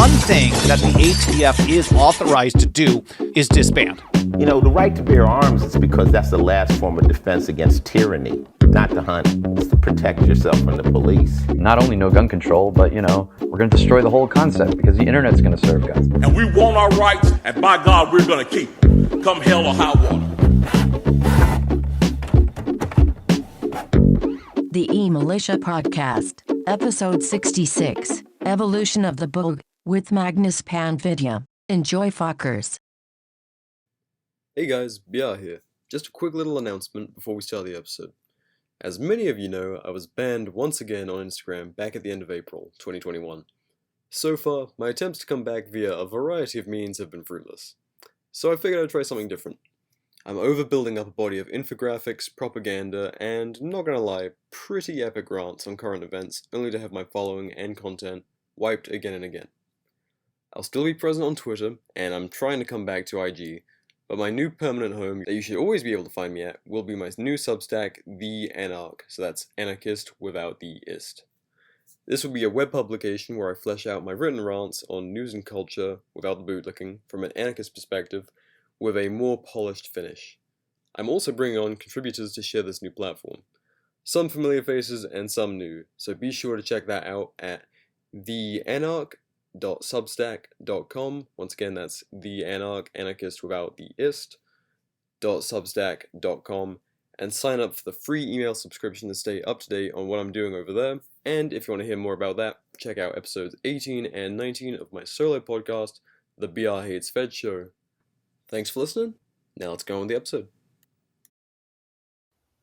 one thing that the ATF is authorized to do is disband. You know, the right to bear arms is because that's the last form of defense against tyranny, not to hunt. It's to protect yourself from the police. Not only no gun control, but, we're going to destroy the whole concept because the internet's going to serve guns. And we want our rights, and by God, we're going to keep them, come hell or high water. The eMilitia Podcast, Episode 66, Evolution of the Boog, with Magnus Panvidya. Enjoy, fuckers. Hey guys, BR here. Just a quick little announcement before we start the episode. As many of you know, I was banned once again on Instagram back at the end of April 2021. So far, my attempts to come back via a variety of means have been fruitless. So I figured I'd try something different. I'm overbuilding up a body of infographics, propaganda, and, not gonna lie, pretty epic rants on current events, only to have my following and content wiped again and again. I'll still be present on Twitter, and I'm trying to come back to IG, but my new permanent home that you should always be able to find me at will be my new Substack, The Anarch, so that's anarchist without the ist. This will be a web publication where I flesh out my written rants on news and culture without the bootlicking from an anarchist perspective, with a more polished finish. I'm also bringing on contributors to share this new platform. Some familiar faces and some new, so be sure to check that out at theanarch.substack.com. Once again, that's theanarch, anarchist without the ist, .substack.com, and sign up for the free email subscription to stay up to date on what I'm doing over there. And if you want to hear more about that, check out episodes 18 and 19 of my solo podcast, The BR Hates Fed Show. Thanks for listening. Now let's go on with the episode.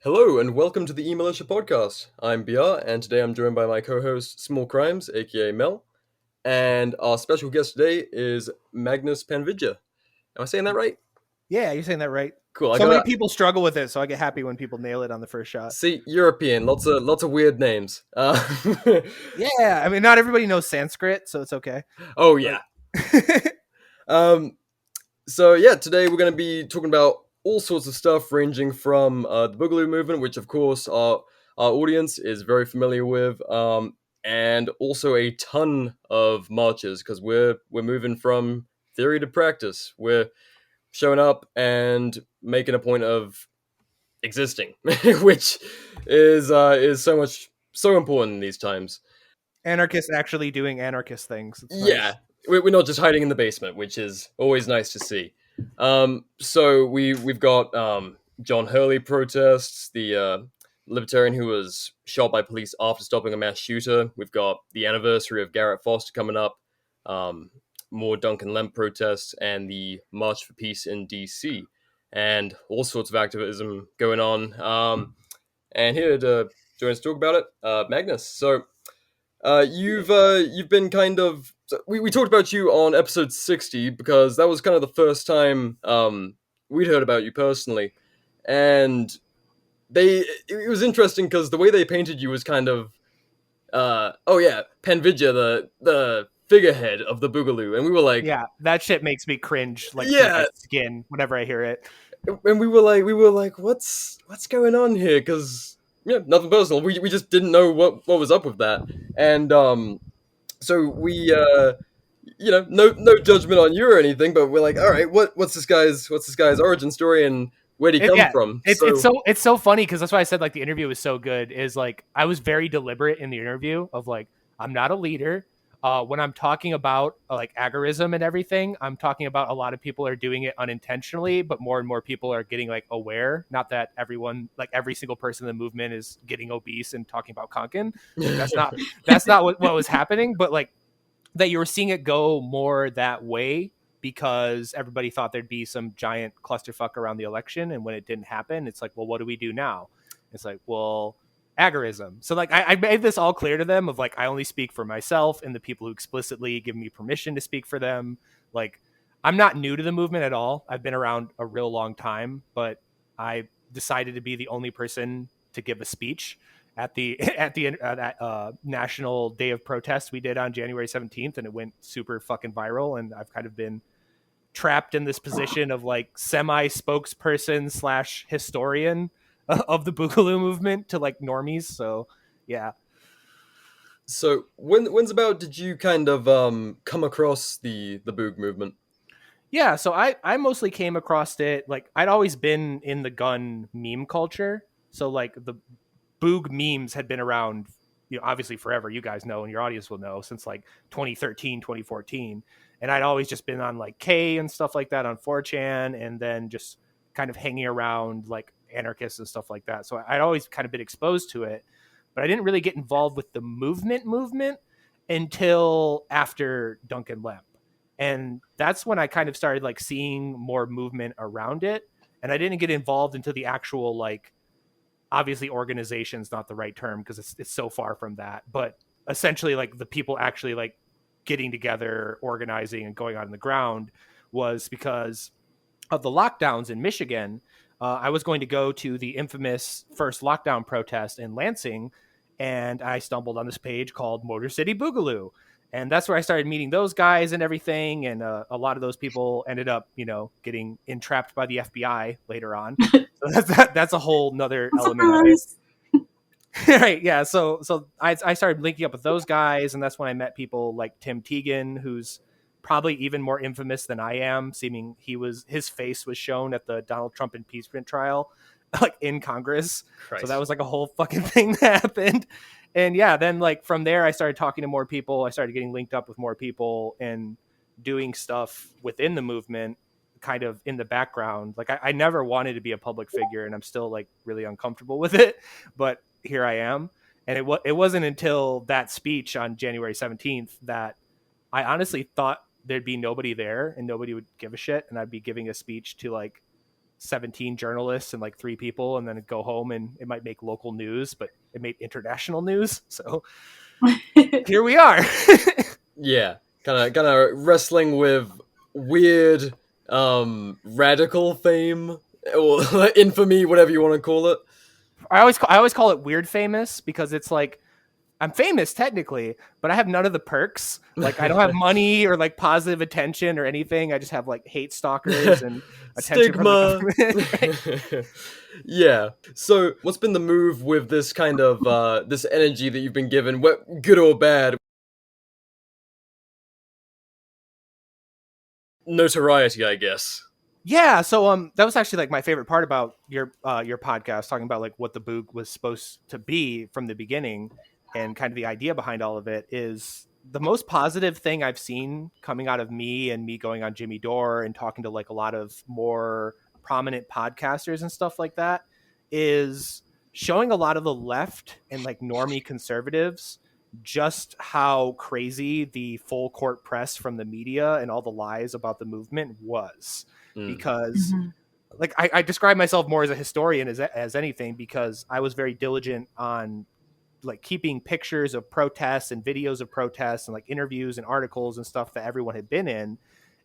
Hello and welcome to the eMilitia Podcast. I'm BR and today I'm joined by my co-host Small Crimes, aka Mel, and our special guest today is Magnus Panvidya. Am I saying that right? Yeah, you're saying that right. Cool. Many people struggle with it, so I get happy when people nail it on the first shot. See, European, lots of weird names. Yeah, I mean, not everybody knows Sanskrit, so it's okay. Oh yeah. So yeah, today we're going to be talking about all sorts of stuff ranging from the Boogaloo movement, which of course our audience is very familiar with, and also a ton of marches because we're moving from theory to practice. We're showing up and making a point of existing, which is so important in these times. Anarchists actually doing anarchist things. It's nice. Yeah. We're not just hiding in the basement, which is always nice to see. So we've got John Hurley protests, the libertarian who was shot by police after stopping a mass shooter. We've got the anniversary of Garrett Foster coming up, more Duncan Lemp protests, and the March for Peace in D.C. and all sorts of activism going on. And here to join us to talk about it, Magnus. So you've been kind of... We talked about you on episode 60 because that was kind of the first time we'd heard about you personally, and it was interesting because the way they painted you was kind of Panvidya, the figurehead of the Boogaloo, and we were like, yeah, that shit makes me cringe like yeah, skin whenever I hear it. And we were like, what's going on here? Because nothing personal. We just didn't know what was up with that, and so we, no judgment on you or anything, but we're like, all right, what's this guy's origin story and where'd he come from? It's so funny because that's why I said like the interview was so good. Is like I was very deliberate in the interview of like I'm not a leader. When I'm talking about like agorism and everything, I'm talking about a lot of people are doing it unintentionally, but more and more people are getting like aware. Not that everyone, like every single person in the movement is getting obese and talking about Konkin. That's not what was happening, but like that you were seeing it go more that way because everybody thought there'd be some giant clusterfuck around the election. And when it didn't happen, it's like, well, what do we do now? It's like, well, agorism. So like I made this all clear to them of like I only speak for myself and the people who explicitly give me permission to speak for them. Like I'm not new to the movement at all. I've been around a real long time, but I decided to be the only person to give a speech at the national day of protest we did on January 17th, and it went super fucking viral. And I've kind of been trapped in this position of like semi spokesperson / historian of the Boogaloo movement to like normies. So yeah. So when's about did you kind of come across the Boog movement? Yeah, so I mostly came across it, like I'd always been in the gun meme culture. So like the Boog memes had been around, obviously forever. You guys know, and your audience will know, since like 2013, 2014. And I'd always just been on like K and stuff like that on 4chan, and then just kind of hanging around like anarchists and stuff like that. So I'd always kind of been exposed to it, but I didn't really get involved with the movement until after Duncan Lemp. And that's when I kind of started like seeing more movement around it. And I didn't get involved into the actual, like, obviously organization's not the right term because it's so far from that, but essentially like the people actually like getting together, organizing, and going on the ground, was because of the lockdowns in Michigan. I was going to go to the infamous first lockdown protest in Lansing, and I stumbled on this page called Motor City Boogaloo. And that's where I started meeting those guys and everything. And a lot of those people ended up, getting entrapped by the FBI later on. So that's a whole nother element of it. Right. Yeah. So I started linking up with those guys, and that's when I met people like Tim Teagan, who's probably even more infamous than I am, seeming his face was shown at the Donald Trump impeachment trial, like in Congress. Christ. So that was like a whole fucking thing that happened. And yeah, then like from there, I started talking to more people. I started getting linked up with more people and doing stuff within the movement, kind of in the background. Like I never wanted to be a public figure, and I'm still like really uncomfortable with it, but here I am. And it wasn't until that speech on January 17th that I honestly thought there'd be nobody there and nobody would give a shit, and I'd be giving a speech to like 17 journalists and like 3 people, and then it'd go home and it might make local news, but it made international news. So here we are. Yeah, kind of wrestling with weird radical fame or infamy, whatever you want to call it. I always call it weird famous, because it's like I'm famous technically, but I have none of the perks. Like I don't have money or like positive attention or anything. I just have like hate stalkers and attention from the government. Yeah. So what's been the move with this kind of this energy that you've been given, good or bad? Notoriety, I guess. Yeah, so that was actually like my favorite part about your podcast, talking about like what the Boog was supposed to be from the beginning, and kind of the idea behind all of it. Is the most positive thing I've seen coming out of me going on Jimmy Dore and talking to like a lot of more prominent podcasters and stuff like that, is showing a lot of the left and like normie conservatives just how crazy the full court press from the media and all the lies about the movement was. Because like I describe myself more as a historian as anything, because I was very diligent on like keeping pictures of protests and videos of protests and like interviews and articles and stuff that everyone had been in,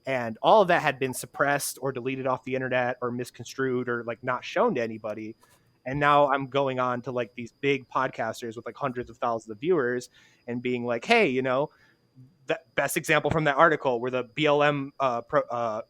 and all of that had been suppressed or deleted off the internet or misconstrued or like not shown to anybody. And now I'm going on to like these big podcasters with like hundreds of thousands of viewers and being like, hey, the best example from that article where the BLM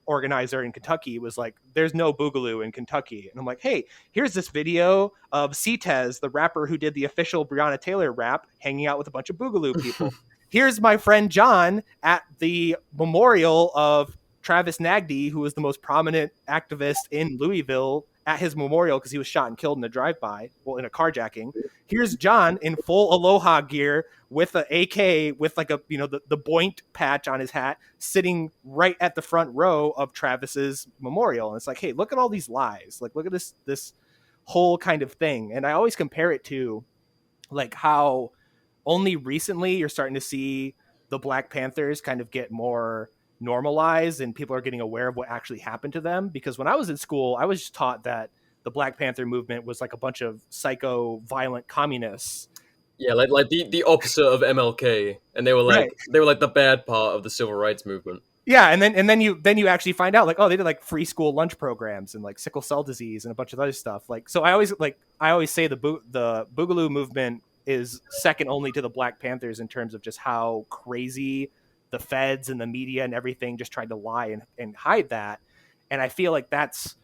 organizer in Kentucky was like, there's no Boogaloo in Kentucky. And I'm like, hey, here's this video of CTES, the rapper who did the official Breonna Taylor rap, hanging out with a bunch of Boogaloo people. Here's my friend John at the memorial of Travis Nagdy, who was the most prominent activist in Louisville, at his memorial because he was shot and killed in a drive-by, in a carjacking. Here's John in full Aloha gear with an AK with like a, the Boint patch on his hat, sitting right at the front row of Travis's memorial. And it's like, hey, look at all these lies. Like, look at this whole kind of thing. And I always compare it to like how only recently you're starting to see the Black Panthers kind of get more normalized and people are getting aware of what actually happened to them. Because when I was in school, I was just taught that the Black Panther movement was like a bunch of psycho violent communists. Yeah, like the opposite of MLK, and they were like the bad part of the civil rights movement. Yeah, and then you actually find out like, oh, they did like free school lunch programs and like sickle cell disease and a bunch of other stuff. Like, so I always say the Boogaloo movement is second only to the Black Panthers in terms of just how crazy the feds and the media and everything just tried to lie and hide that. And I feel like that's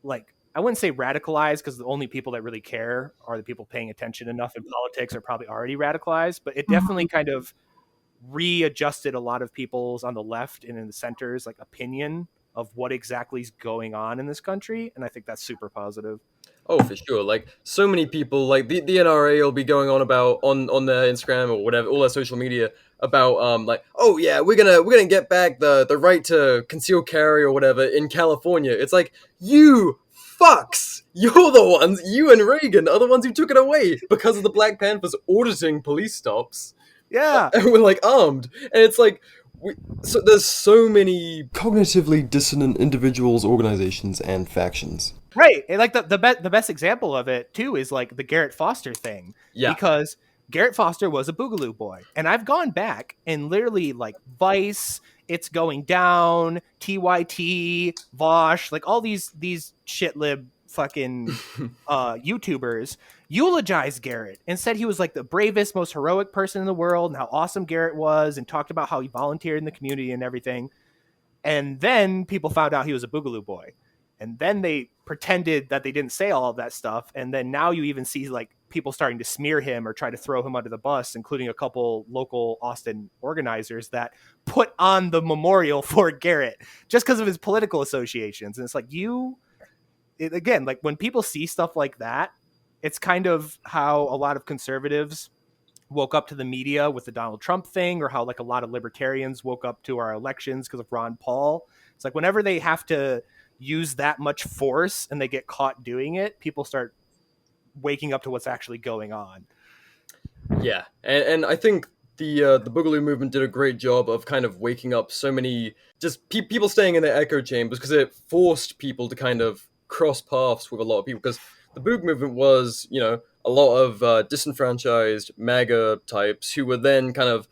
like I wouldn't say radicalized, because the only people that really care are the people paying attention enough in politics are probably already radicalized, but it definitely kind of readjusted a lot of people's on the left and in the center's like opinion of what exactly is going on in this country. And I think that's super positive. Oh, for sure. Like so many people, like the NRA will be going on about on their Instagram or whatever, all their social media about like, oh yeah, we're gonna get back the right to conceal carry or whatever in California. It's like, you fucks, you're the ones, you and Reagan are the ones who took it away because of the Black Panthers auditing police stops. Yeah. And we're like armed, and it's like. So there's so many Cognitively dissonant individuals, organizations, and factions. Right. And like the best example of it too is like the Garrett Foster thing. Yeah. Because Garrett Foster was a Boogaloo boy. And I've gone back and literally like Vice, It's Going Down, TYT, Vosh, like all these shitlib fucking YouTubers eulogized Garrett and said he was like the bravest, most heroic person in the world and how awesome Garrett was, and talked about how he volunteered in the community and everything. And then people found out he was a Boogaloo boy. And then they pretended that they didn't say all of that stuff. And then now you even see like people starting to smear him or try to throw him under the bus, including a couple local Austin organizers that put on the memorial for Garrett just because of his political associations. And it's like, again, like when people see stuff like that, it's kind of how a lot of conservatives woke up to the media with the Donald Trump thing, or how like a lot of libertarians woke up to our elections because of Ron Paul. It's like whenever they have to use that much force and they get caught doing it, people start waking up to what's actually going on. Yeah, and I think the Boogaloo movement did a great job of kind of waking up so many just people staying in their echo chambers, because it forced people to kind of cross paths with a lot of people, because the Boog movement was, you know, a lot of disenfranchised MAGA types who were then kind of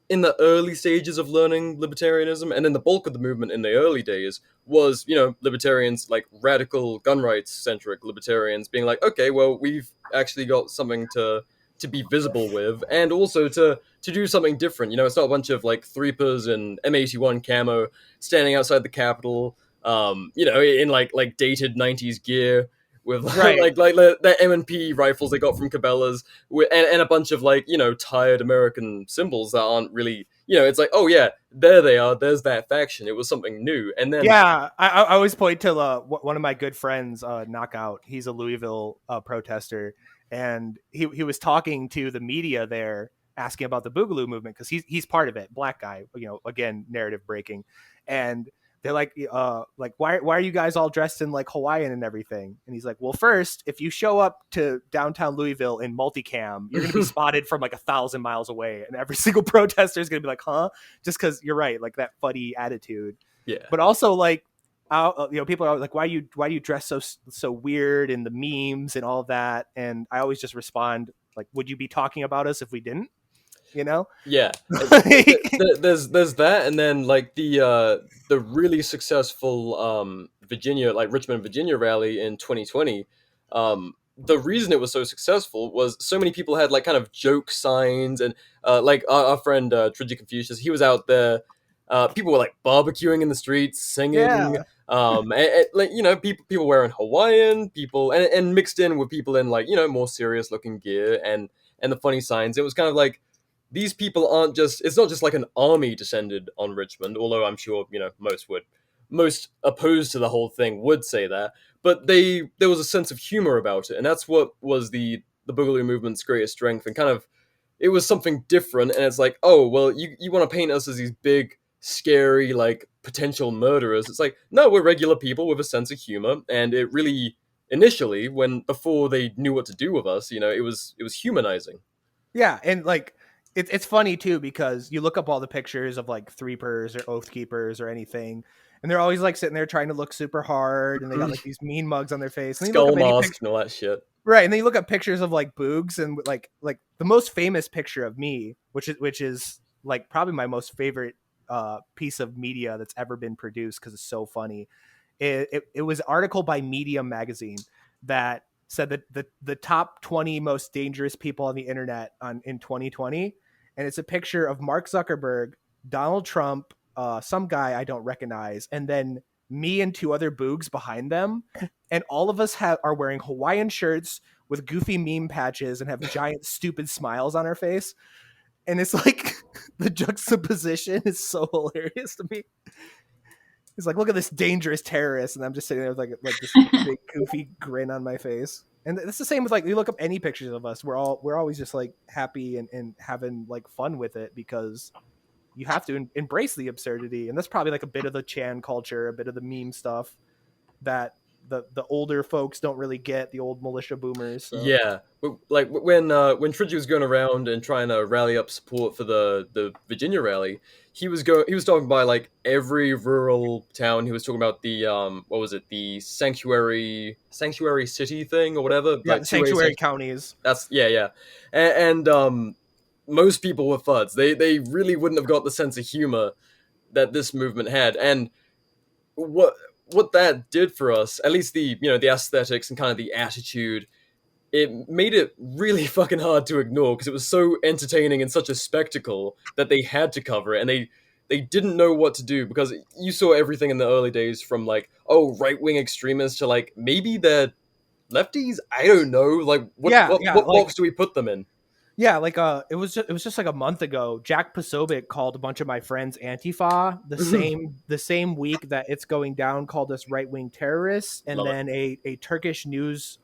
in the early stages of learning libertarianism, and then the bulk of the movement in the early days was, you know, libertarians, like radical gun rights centric libertarians being like, okay, well, we've actually got something to be visible with, and also to do something different. You know, it's not a bunch of like threepers and M81 camo standing outside the Capitol, you know, in like dated 90s gear with Right. like the M&P rifles they got from Cabela's, and a bunch of like, you know, tired American symbols that aren't really, you know, it's like, oh yeah, there they are, there's that faction. It was something new. And then Yeah, I always point to one of my good friends, Knockout. He's a Louisville protester, and he was talking to the media there, asking about the Boogaloo movement, because he's part of it, black guy, you know, again, narrative breaking. And they're like, why are you guys all dressed in like Hawaiian and everything? And he's like, well, first, if you show up to downtown Louisville in multicam, you're going to be spotted from like 1,000 miles away. And every single protester is going to be like, huh? Just because you're right. Like that funny attitude. yeah. But also like, you know, people are like, why you dress so weird, and the memes and all of that. And I always just respond like, would you be talking about us if we didn't? You know? Yeah. There's that, and then like the really successful Virginia, like Richmond, Virginia rally in 2020. The reason it was so successful was so many people had like kind of joke signs, and like our friend Trigi Confucius, he was out there. People were like barbecuing in the streets, singing. Yeah. And, like, you know, people wearing Hawaiian, people and mixed in with people in like, you know, more serious looking gear, and the funny signs. It was kind of like, these people aren't just, it's not just like an army descended on Richmond, although I'm sure, you know, most opposed to the whole thing would say that, but there was a sense of humor about it, and that's what was the Boogaloo movement's greatest strength, and kind of, it was something different. And it's like, oh, well, you want to paint us as these big, scary, like, potential murderers. It's like, no, we're regular people with a sense of humor, and it really, initially, before they knew what to do with us, you know, it was humanizing. Yeah, and like it's funny too, because you look up all the pictures of like threepers or oath keepers or anything, and they're always like sitting there trying to look super hard, and they got like these mean mugs on their face, and Skull mask and all that shit. Right, and then you look at pictures of like Boogs, and like the most famous picture of me, which is like probably my most favorite piece of media that's ever been produced because it's so funny. It was an article by Medium magazine that said that the top 20 most dangerous people on the internet in 2020, and it's a picture of Mark Zuckerberg, Donald Trump, some guy I don't recognize, and then me and 2 other Boogs behind them, and all of us are wearing Hawaiian shirts with goofy meme patches and have giant stupid smiles on our face. And it's like the juxtaposition is so hilarious to me. It's like, look at this dangerous terrorist, and I'm just sitting there with like this big goofy grin on my face. And it's the same with like, you look up any pictures of us, we're always just like happy and having like fun with it, because you have to embrace the absurdity. And that's probably like a bit of the Chan culture, a bit of the meme stuff that the older folks don't really get, the old militia boomers. So. Yeah, like when Tridgy was going around and trying to rally up support for the Virginia rally, he was talking about like every rural town. He was talking about the what was it, the sanctuary city thing or whatever. Yeah, like sanctuary counties. That's yeah. And most people were FUDs. They really wouldn't have got the sense of humor that this movement had. And what that did for us, at least the aesthetics and kind of the attitude, it made it really fucking hard to ignore, because it was so entertaining and such a spectacle that they had to cover it, and they didn't know what to do, because you saw everything in the early days, from like, oh, right-wing extremists to like, maybe they're lefties? I don't know. Like, what box do we put them in? Yeah, like it was just like a month ago, Jack Posobiec called a bunch of my friends Antifa the same week that It's Going Down called us right-wing terrorists, and then a Turkish news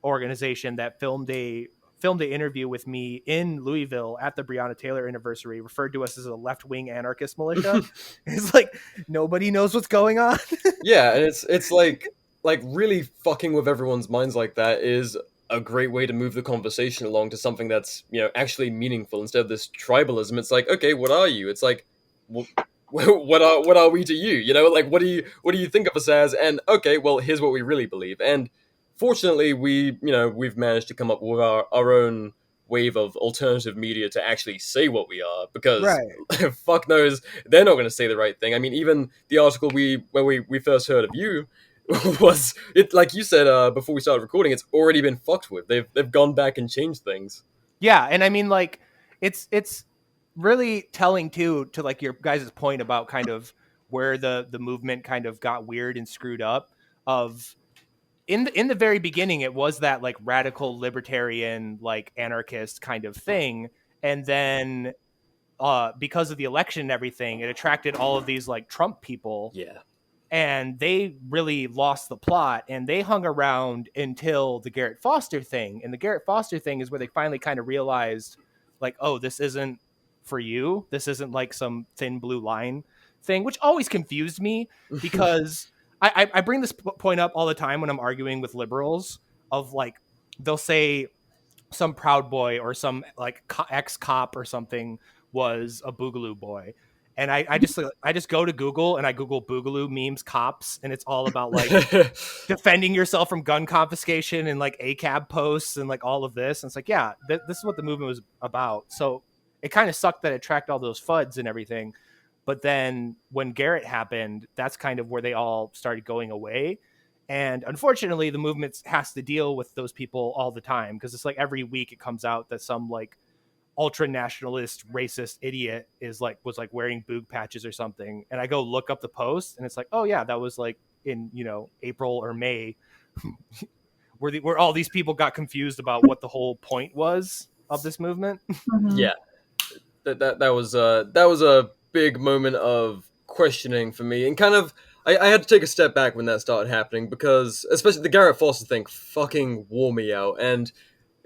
organization that filmed a interview with me in Louisville at the Breonna Taylor anniversary referred to us as a left-wing anarchist militia. It's like nobody knows what's going on. Yeah, and it's like really fucking with everyone's minds like that is a great way to move the conversation along to something that's, actually meaningful, instead of this tribalism. It's like, okay, what are you? It's like, what are we to you? Like, what do you think of us as? And okay, well, here's what we really believe. And fortunately, we've managed to come up with our own wave of alternative media to actually say what we are, because fuck knows they're not going to say the right thing. I mean, even the article where we first heard of you was it, like you said before we started recording, it's already been fucked with. They've gone back and changed things. Yeah, and I mean, like, it's really telling too, to like your guys' point about kind of where the movement kind of got weird and screwed up. Of in the very beginning, it was that like radical libertarian, like anarchist kind of thing, and then because of the election and everything, it attracted all of these like Trump people. Yeah. And they really lost the plot, and they hung around until the Garrett Foster thing. And the Garrett Foster thing is where they finally kind of realized, like, oh, this isn't for you. This isn't like some thin blue line thing, which always confused me, because I bring this point up all the time when I'm arguing with liberals, of like, they'll say some Proud Boy or some like ex-cop or something was a Boogaloo boy. And I just go to Google and I Google Boogaloo memes cops, and it's all about like defending yourself from gun confiscation and like ACAB posts and like all of this. And it's like, yeah, this is what the movement was about. So it kind of sucked that it tracked all those FUDs and everything. But then when Garrett happened, that's kind of where they all started going away. And unfortunately, the movement has to deal with those people all the time, because it's like every week it comes out that some like ultra nationalist racist idiot was wearing Boog patches or something, and I go look up the post, and it's like, oh yeah, that was like in April or May, where all these people got confused about what the whole point was of this movement. Yeah, that was a big moment of questioning for me, and kind of I had to take a step back when that started happening, because especially the Garrett Foster thing fucking wore me out. And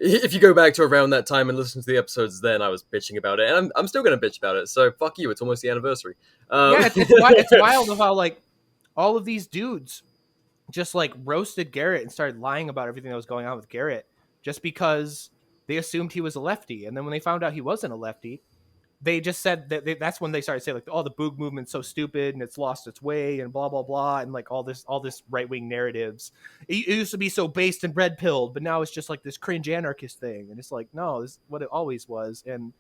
if you go back to around that time and listen to the episodes then, I was bitching about it, and I'm still going to bitch about it, so fuck you, it's almost the anniversary. Yeah, it's wild of how, like, all of these dudes just, like, roasted Garrett and started lying about everything that was going on with Garrett just because they assumed he was a lefty. And then when they found out he wasn't a lefty, they just said that that's when they started saying, like, oh, the Boog movement's so stupid and it's lost its way and blah, blah, blah. And like all this right-wing narratives. It used to be so based and red-pilled, but now it's just like this cringe anarchist thing. And it's like, no, this is what it always was. And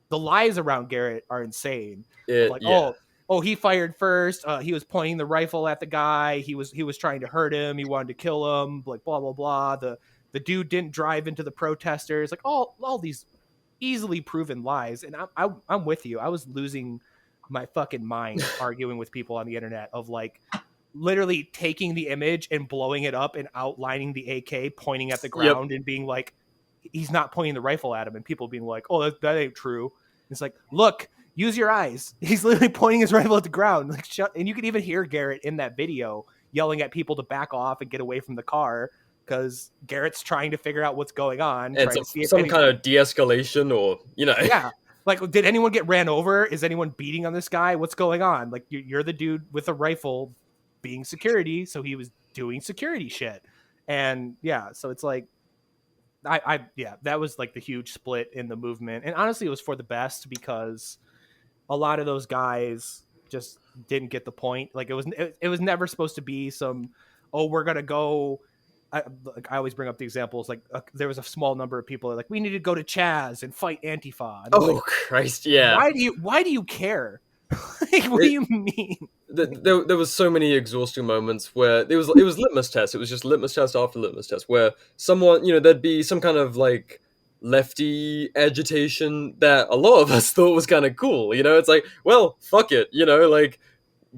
the lies around Garrett are insane. Oh, he fired first. He was pointing the rifle at the guy. He was trying to hurt him. He wanted to kill him. Like, blah, blah, blah. The dude didn't drive into the protesters. Like all these easily proven lies. And I'm with you. I was losing my fucking mind arguing with people on the internet of like, literally taking the image and blowing it up and outlining the AK, pointing at the ground and being like, he's not pointing the rifle at him, and people being like, oh, that ain't true. It's like, look, use your eyes. He's literally pointing his rifle at the ground. Like, and you can even hear Garrett in that video yelling at people to back off and get away from the car because Garrett's trying to figure out what's going on. And some kind of de-escalation or, Yeah. Like, did anyone get ran over? Is anyone beating on this guy? What's going on? Like, you're the dude with a rifle being security, so he was doing security shit. And yeah, so it's like, that was like the huge split in the movement. And honestly, it was for the best because a lot of those guys just didn't get the point. Like, it was never supposed to be some, oh, we're going to go. I always bring up the examples. Like, there was a small number of people that like, we need to go to Chaz and fight Antifa. And like, Christ. Yeah. Why do you care? Like, what do you mean? There was so many exhausting moments where it was litmus test. It was just litmus test after litmus test where someone, there'd be some kind of like lefty agitation that a lot of us thought was kind of cool. It's like, well, fuck it. Like,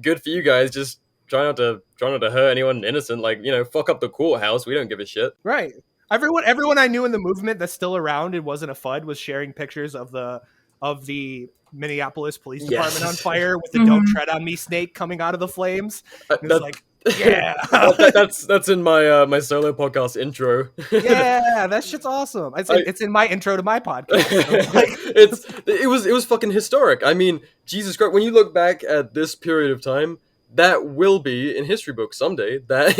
good for you guys. Just try not to hurt anyone innocent. Like, fuck up the courthouse. We don't give a shit. Right. Everyone I knew in the movement that's still around and wasn't a FUD was sharing pictures of the Minneapolis Police Department on fire with the "Don't Tread on Me" snake coming out of the flames. Like, yeah, that's in my my solo podcast intro. Yeah, that shit's awesome. It's in my intro to my podcast. So, like, it was fucking historic. I mean, Jesus Christ, when you look back at this period of time, that will be in history books someday. That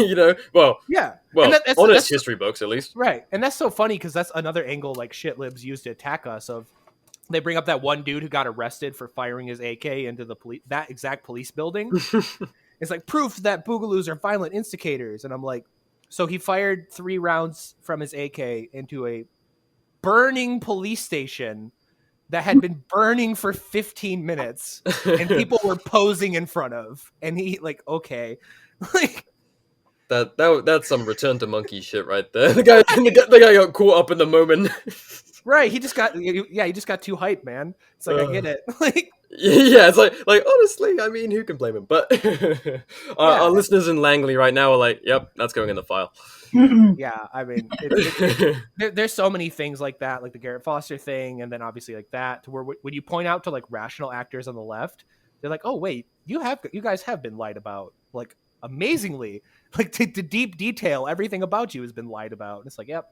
honest history books at least. Right, and that's so funny because that's another angle like shit libs used to attack us of. They bring up that one dude who got arrested for firing his AK into that exact police building. It's like proof that Boogaloos are violent instigators. And I'm like, so he fired 3 rounds from his AK into a burning police station that had been burning for 15 minutes and people were posing in front of. And he like, okay. Like, that's some return to monkey shit right there. The guy got caught up in the moment. Right, he just got too hyped, man. It's like, I get it. Like, yeah, it's like honestly, I mean, who can blame him? But our listeners in Langley right now are like, yep, that's going in the file. Yeah, I mean, there's so many things like that, like the Garrett Foster thing, and then obviously like that, to where when you point out to like rational actors on the left, they're like, oh wait, you guys have been lied about, like amazingly, like to deep detail, everything about you has been lied about. And it's like, yep.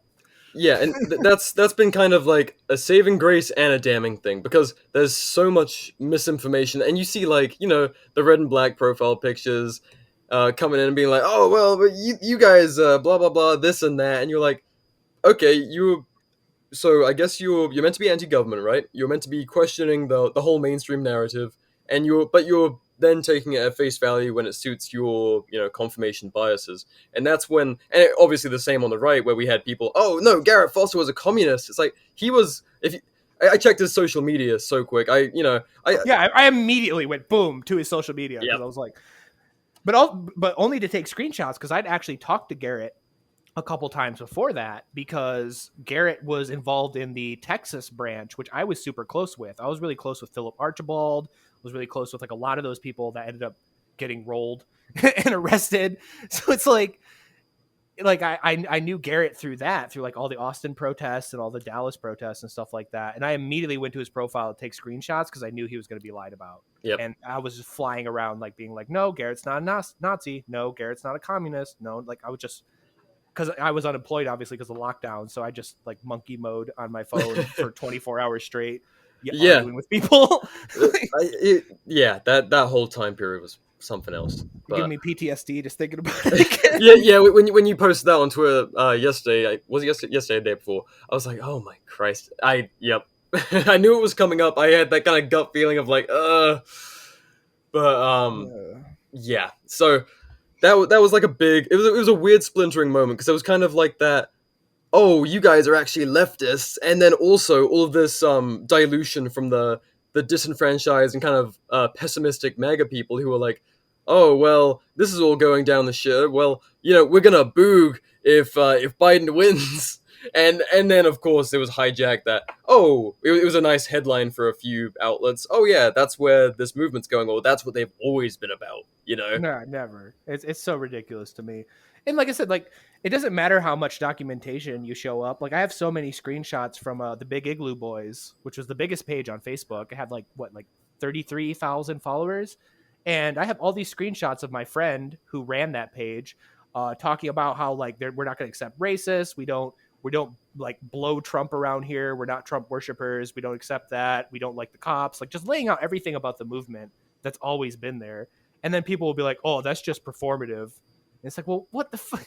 Yeah, and that's been kind of like a saving grace and a damning thing because there's so much misinformation, and you see like the red and black profile pictures coming in and being like, oh well, but you guys blah blah blah this and that, and you're like, okay, so I guess you're meant to be anti-government, right? You're meant to be questioning the whole mainstream narrative, and you're then taking it at face value when it suits your, confirmation biases. And that's when, and obviously the same on the right, where we had people, oh no, Garrett Foster was a communist. It's like, he was, I checked his social media so quick. I immediately went boom to his social media. Because I was like, but only to take screenshots, because I'd actually talked to Garrett a couple times before that, because Garrett was involved in the Texas branch, which I was super close with. I was really close with Philip Archibald, was really close with like a lot of those people that ended up getting rolled and arrested. So it's like I knew Garrett through like all the Austin protests and all the Dallas protests and stuff like that. And I immediately went to his profile to take screenshots because I knew he was going to be lied about. Yep. And I was just flying around like being like, no, Garrett's not a Nazi. No, Garrett's not a communist. No, like I would just, because I was unemployed obviously because of lockdown. So I just like monkey mode on my phone for 24 hours straight. Arguing with people. That whole time period was something else. Giving me PTSD just thinking about it. yeah. When you posted that on Twitter yesterday, yesterday or the day before, I was like, oh my Christ. I knew it was coming up. I had that kind of gut feeling of like, yeah. So that was like it was a weird splintering moment because it was kind of like that. Oh, you guys are actually leftists, and then also all of this dilution from the disenfranchised and kind of pessimistic MAGA people who are like, oh well, this is all going down the shitter. Well, we're gonna boog if Biden wins, And then of course it was hijacked that, oh, it was a nice headline for a few outlets. Oh yeah, that's where this movement's going, or that's what they've always been about, you know? No, never. It's so ridiculous to me. And like I said, like it doesn't matter how much documentation you show up. Like I have so many screenshots from the Big Igloo Boys, which was the biggest page on Facebook. It had like 33,000 followers, and I have all these screenshots of my friend who ran that page, talking about how like we're not going to accept racists. We don't like blow Trump around here. We're not Trump worshipers. We don't accept that. We don't like the cops. Like just laying out everything about the movement that's always been there. And then people will be like, "Oh, that's just performative." And it's like, well, what the fuck?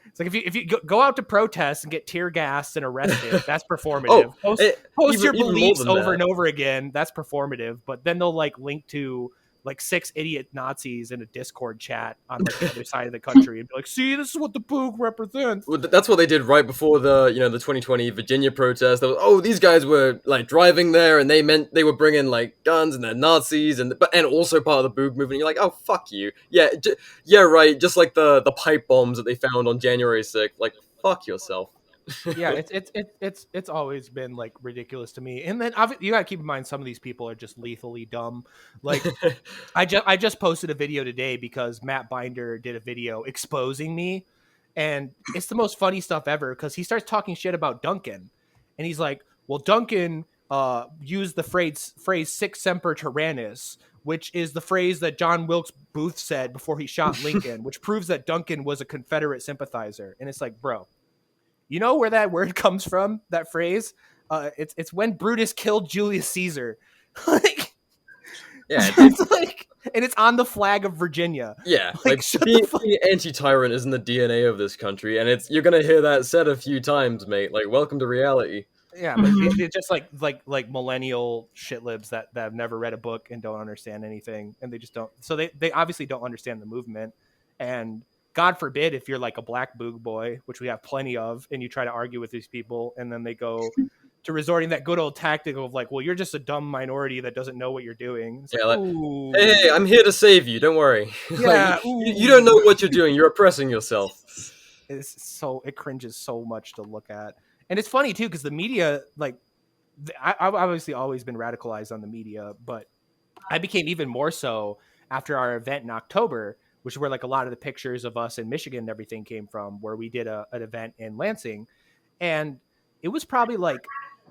It's like if you go out to protest and get tear gassed and arrested, that's performative. Post your beliefs over and over again, that's performative. But then they'll like link to like 6 idiot Nazis in a Discord chat on like the other side of the country and be like, "See, this is what the Boog represents." Well, that's what they did right before the 2020 Virginia protest. These guys were like driving there, and they were bringing like guns and they're Nazis, and also part of the Boog movement. You're like, oh fuck you, yeah, right. Just like the pipe bombs that they found on January 6th. Like fuck yourself. Yeah, it's always been like ridiculous to me. And then you gotta keep in mind some of these people are just lethally dumb. Like I just posted a video today because Matt Binder did a video exposing me, and it's the most funny stuff ever because he starts talking shit about Duncan, and he's like, well, Duncan used the phrase "sic semper tyrannis," which is the phrase that John Wilkes Booth said before he shot Lincoln, which proves that Duncan was a Confederate sympathizer. And it's like, bro, you know where that word comes from? That phrase? It's when Brutus killed Julius Caesar. Like, yeah, it's like, and it's on the flag of Virginia. Yeah, like being anti-tyrant is in the DNA of this country, and you're gonna hear that said a few times, mate. Like, welcome to reality. Yeah, but it's just like millennial shitlibs that have never read a book and don't understand anything, and they just don't. So they obviously don't understand the movement, and God forbid if you're like a black Boog boy, which we have plenty of, and you try to argue with these people, and then they go to resorting that good old tactic of like, well, you're just a dumb minority that doesn't know what you're doing. It's like, hey, I'm here to save you. Don't worry. Yeah, like, you don't know what you're doing. You're oppressing yourself. It cringes so much to look at. And it's funny too, because the media, like, I've obviously always been radicalized on the media, but I became even more so after our event in October, which is where like a lot of the pictures of us in Michigan and everything came from, where we did an event in Lansing. And it was probably like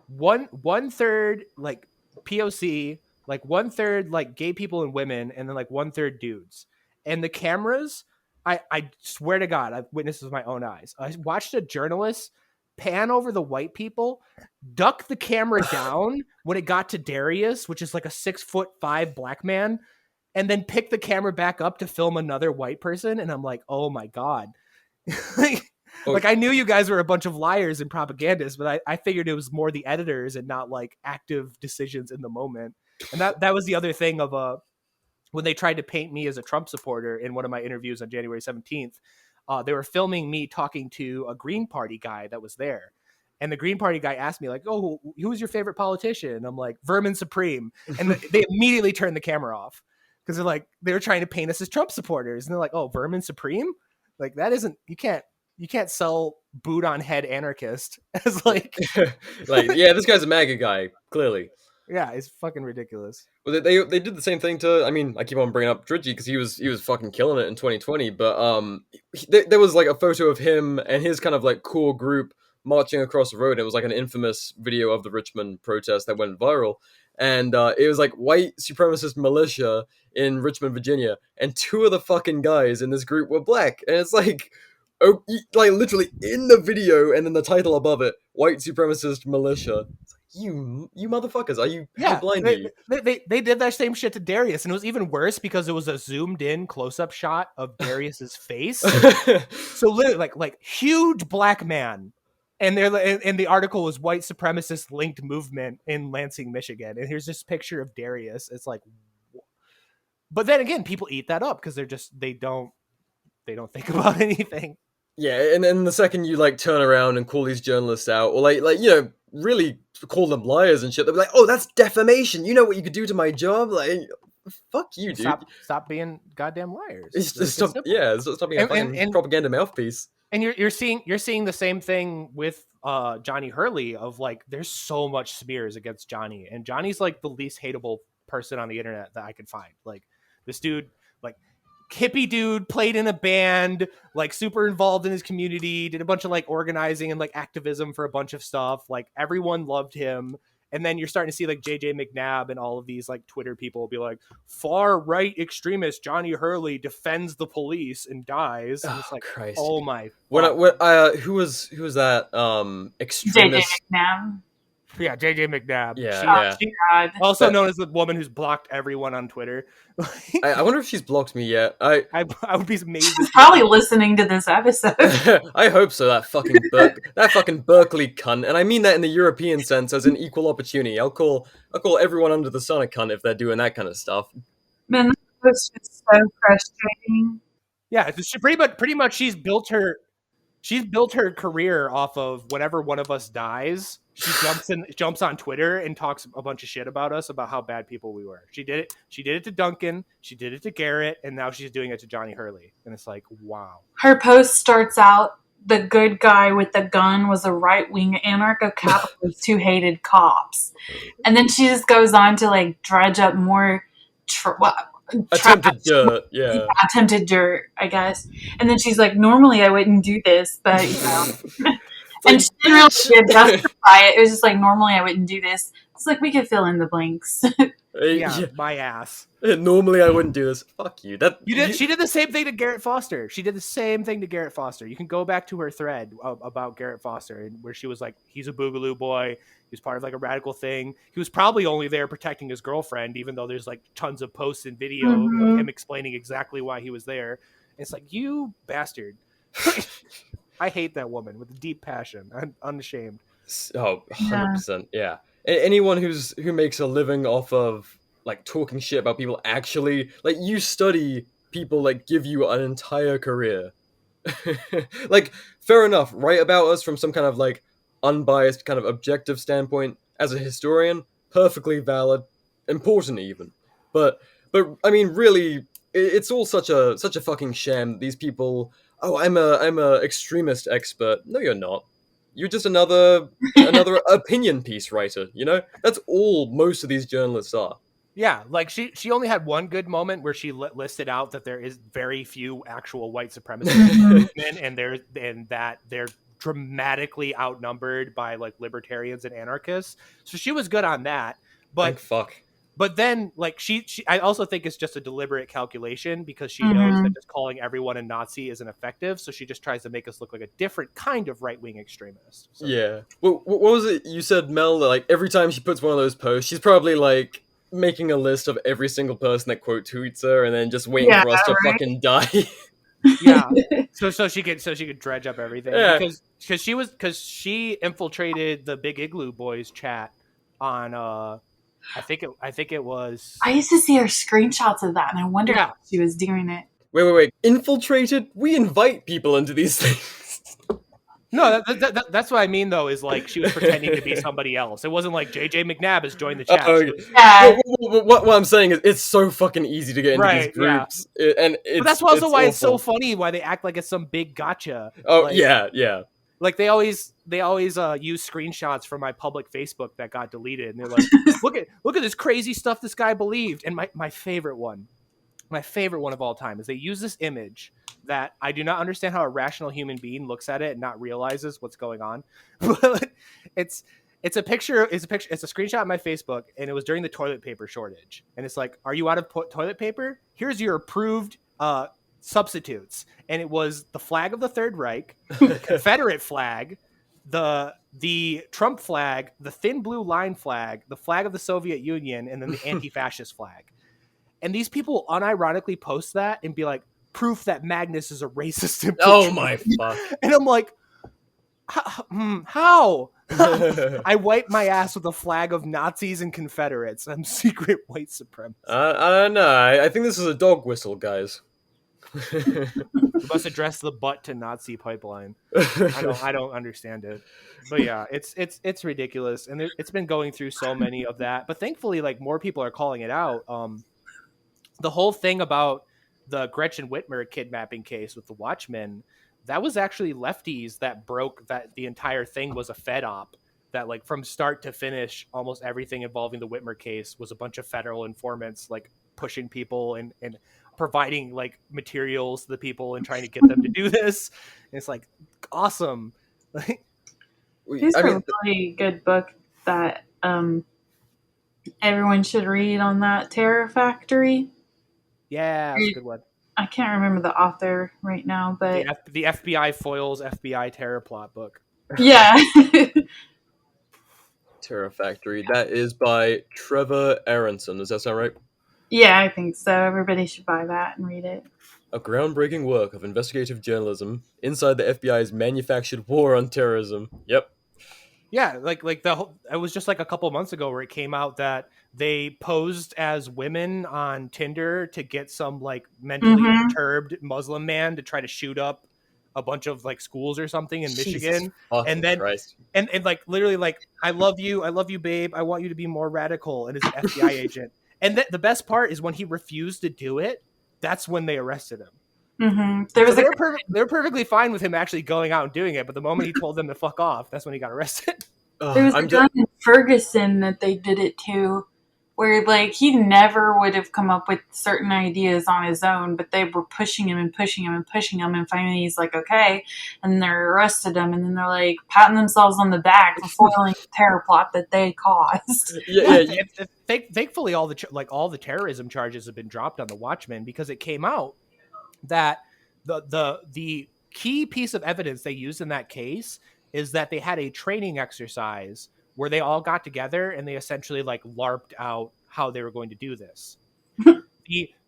one third like POC, like 1/3 like gay people and women, and then like 1/3 dudes. And the cameras, I swear to God, I've witnessed with my own eyes. I watched a journalist pan over the white people, duck the camera down when it got to Darius, which is like a 6'5" black man, and then pick the camera back up to film another white person. And I'm like, oh my God. Like I knew you guys were a bunch of liars and propagandists, but I figured it was more the editors and not like active decisions in the moment. And that was the other thing of when they tried to paint me as a Trump supporter in one of my interviews on January 17th, they were filming me talking to a Green Party guy that was there. And the Green Party guy asked me like, oh, who's your favorite politician? And I'm like, Vermin Supreme. And they immediately turned the camera off because they were trying to paint us as Trump supporters. And they're like, oh, Vermin Supreme? Like that isn't, you can't sell boot on head anarchist as like, yeah, this guy's a MAGA guy, clearly. Yeah, it's fucking ridiculous. Well, they did the same thing to. I mean, I keep on bringing up Dritchie because he was fucking killing it in 2020. But there was like a photo of him and his kind of like core group marching across the road. It was like an infamous video of the Richmond protest that went viral, and it was like white supremacist militia in Richmond, Virginia, and 2 of the fucking guys in this group were black, and it's like. Oh, like literally in the video, and then the title above it: "White supremacist militia." It's like, you motherfuckers! Are you? Yeah, how blind are you? They did that same shit to Darius, and it was even worse because it was a zoomed in close up shot of Darius's face. So literally, like huge black man, and the article was "White supremacist linked movement in Lansing, Michigan," and here's this picture of Darius. It's like, but then again, people eat that up because they don't think about anything. Yeah, and then the second you like turn around and call these journalists out, or like really call them liars and shit, they'll be like, "Oh, that's defamation. You know what you could do to my job?" Like, fuck you, dude. Stop being goddamn liars. Stop being a fucking propaganda mouthpiece. And you're seeing the same thing with Johnny Hurley of like there's so much smears against Johnny, and Johnny's like the least hateable person on the internet that I could find. Like this dude, like hippie dude, played in a band, like super involved in his community, did a bunch of like organizing and like activism for a bunch of stuff. Like everyone loved him. And then you're starting to see like JJ McNabb and all of these like Twitter people be like, far right extremist Johnny Hurley defends the police and dies. And it's like, Christ. oh my. Who was that? JJ Extremist. McNabb. Yeah, JJ McNabb. Yeah, She, God. also known as the woman who's blocked everyone on Twitter. I wonder if she's blocked me yet. I would be amazed. She's probably listening to this episode. I hope so. That fucking Berkeley cunt, and I mean that in the European sense as an equal opportunity. I'll call everyone under the sun a cunt if they're doing that kind of stuff. Man, that was just so frustrating. Yeah, she pretty much she's built her career off of whenever one of us dies. She jumps on Twitter and talks a bunch of shit about us, about how bad people we were. She did it to Duncan, she did it to Garrett, and now she's doing it to Johnny Hurley. And it's like, wow. Her post starts out, the good guy with the gun was a right-wing anarcho-capitalist who hated cops. And then she just goes on to like dredge up more Attempted dirt, yeah. Attempted dirt, I guess. And then she's like, normally I wouldn't do this, but you know. And she didn't really justify it. It was just like, normally I wouldn't do this. It's like, we could fill in the blanks. Yeah, my ass. Normally I wouldn't do this. Fuck you. She did the same thing to Garrett Foster. You can go back to her thread about Garrett Foster, where she was like, he's a Boogaloo boy. He was part of like a radical thing. He was probably only there protecting his girlfriend, even though there's like tons of posts and video of him explaining exactly why he was there. And it's like, you bastard. I hate that woman with a deep passion. I'm unashamed. Oh, 100%. Yeah. Anyone who makes a living off of like talking shit about people, actually, like, you study people like give you an entire career. Like, fair enough, write about us from some kind of like unbiased kind of objective standpoint as a historian, perfectly valid, important even. But I mean, really, it's all such a fucking sham. These people, oh, I'm a extremist expert. No, you're not. You're just another opinion piece writer, you know? That's all most of these journalists are. Yeah, like she only had one good moment where she listed out that there is very few actual white supremacist movement, and that they're dramatically outnumbered by like libertarians and anarchists. So she was good on that. But But then, like, I also think it's just a deliberate calculation, because she knows that just calling everyone a Nazi isn't effective. So she just tries to make us look like a different kind of right-wing extremist. So. Yeah. Well, what was it you said, Mel? Like, every time she puts one of those posts, she's probably like making a list of every single person that quote tweets her, and then just waiting for us to fucking die. Yeah. So she could dredge up everything. Yeah. Because she infiltrated the Big Igloo Boys chat on I think it was. I used to see her screenshots of that, and I wondered how she was doing it. Wait. Infiltrated? We invite people into these things. No, that's what I mean, though, is like she was pretending to be somebody else. It wasn't like JJ McNabb has joined the chat. What I'm saying is, it's so fucking easy to get into these groups. Yeah. But that's also why it's so funny, why they act like it's some big gotcha. Oh, like, yeah. Like they always use screenshots from my public Facebook that got deleted, and they're like, look at this crazy stuff this guy believed. And my favorite one of all time is they use this image that I do not understand how a rational human being looks at it and not realizes what's going on. But it's a screenshot of my Facebook, and it was during the toilet paper shortage. And it's like, are you out of toilet paper? Here's your approved substitutes. And it was the flag of the Third Reich, the Confederate flag, the Trump flag, the thin blue line flag, the flag of the Soviet Union, and then the anti-fascist flag. And these people unironically post that and be like, proof that Magnus is a racist infiltrator. Oh my fuck. And I'm like, how? I wipe my ass with a flag of Nazis and Confederates. I'm secret white supremacist. I don't know. I think this is a dog whistle, guys. You must address the butt to Nazi pipeline. I don't understand it. But yeah, it's ridiculous, and it's been going through so many of that. But thankfully, like, more people are calling it out. The whole thing about the Gretchen Whitmer kidnapping case with the Watchmen, that was actually lefties that broke that the entire thing was a Fed op. That like from start to finish, almost everything involving the Whitmer case was a bunch of federal informants like pushing people and providing like materials to the people and trying to get them to do this. And it's like awesome. It's a really good book that everyone should read on that Terror Factory. Yeah, that's a good one. I can't remember the author right now, but the FBI foils FBI terror plot book. Yeah. Terror Factory. That is by Trevor Aronson. Does that sound right? Yeah, I think so. Everybody should buy that and read it. A groundbreaking work of investigative journalism inside the FBI's manufactured war on terrorism. Yep. Yeah, like the whole, it was just like a couple months ago where it came out that they posed as women on Tinder to get some like mentally perturbed Muslim man to try to shoot up a bunch of like schools or something in Michigan. And then and like literally like I love you babe, I want you to be more radical, and it's an FBI agent. And the best part is when he refused to do it, that's when they arrested him. They were perfectly fine with him actually going out and doing it, but the moment he told them to fuck off, that's when he got arrested. There was a guy in Ferguson that they did it to, where like he never would have come up with certain ideas on his own, but they were pushing him and pushing him and pushing him, and finally he's like, okay, and they're arrested him, and then they're like patting themselves on the back for foiling the terror plot that they caused. Thankfully, all the terrorism charges have been dropped on the Watchmen, because it came out that the key piece of evidence they used in that case is that they had a training exercise where they all got together and they essentially like LARPed out how they were going to do this.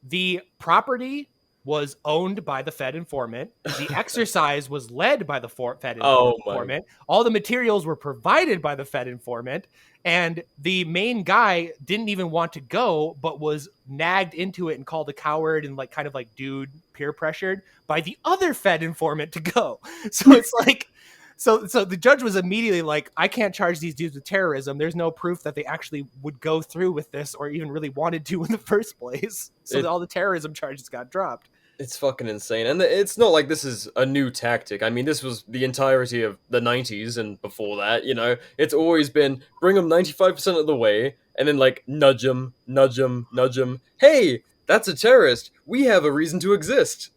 The property was owned by the Fed informant. The exercise was led by the Fed informant. All the materials were provided by the Fed informant. And the main guy didn't even want to go, but was nagged into it and called a coward and like kind of like dude peer pressured by the other Fed informant to go. So it's like, so the judge was immediately like, I can't charge these dudes with terrorism. There's no proof that they actually would go through with this or even really wanted to in the first place. So all the terrorism charges got dropped. It's fucking insane. And it's not like this is a new tactic. I mean, this was the entirety of the 90s and before that, you know. It's always been bring them 95% of the way and then like nudge them. Hey, that's a terrorist. We have a reason to exist.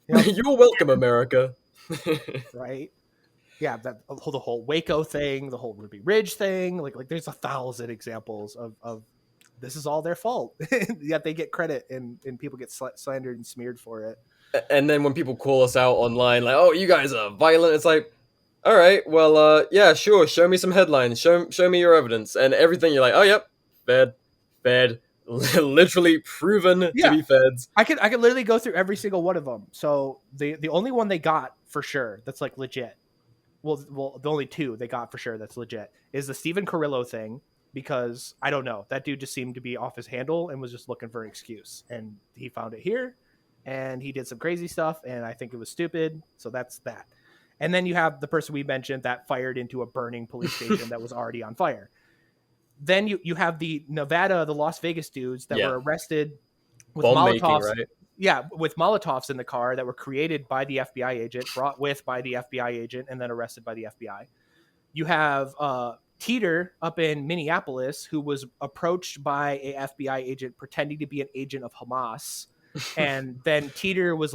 Yep. You're welcome, America. Right? Yeah, the whole Waco thing, the whole Ruby Ridge thing, like there's 1,000 examples of this is all their fault. Yet they get credit and people get slandered and smeared for it. And then when people call us out online, like, oh, you guys are violent, it's like, all right, well, yeah, sure, show me some headlines, show me your evidence, and everything you're like, oh, yep, Fed, literally proven to be feds. I could literally go through every single one of them. So the only one they got for sure that's like legit, well, the only two they got for sure that's legit is the Stephen Carrillo thing, because I don't know, that dude just seemed to be off his handle and was just looking for an excuse, and he found it here and he did some crazy stuff and I think it was stupid. So that's that. And then you have the person we mentioned that fired into a burning police station that was already on fire. Then you have the Las Vegas dudes that were arrested with Molotovs. Right? Yeah, with Molotovs in the car that were created by the FBI agent, brought with by the FBI agent, and then arrested by the FBI. You have Teeter up in Minneapolis, who was approached by a FBI agent pretending to be an agent of Hamas. And then Teeter was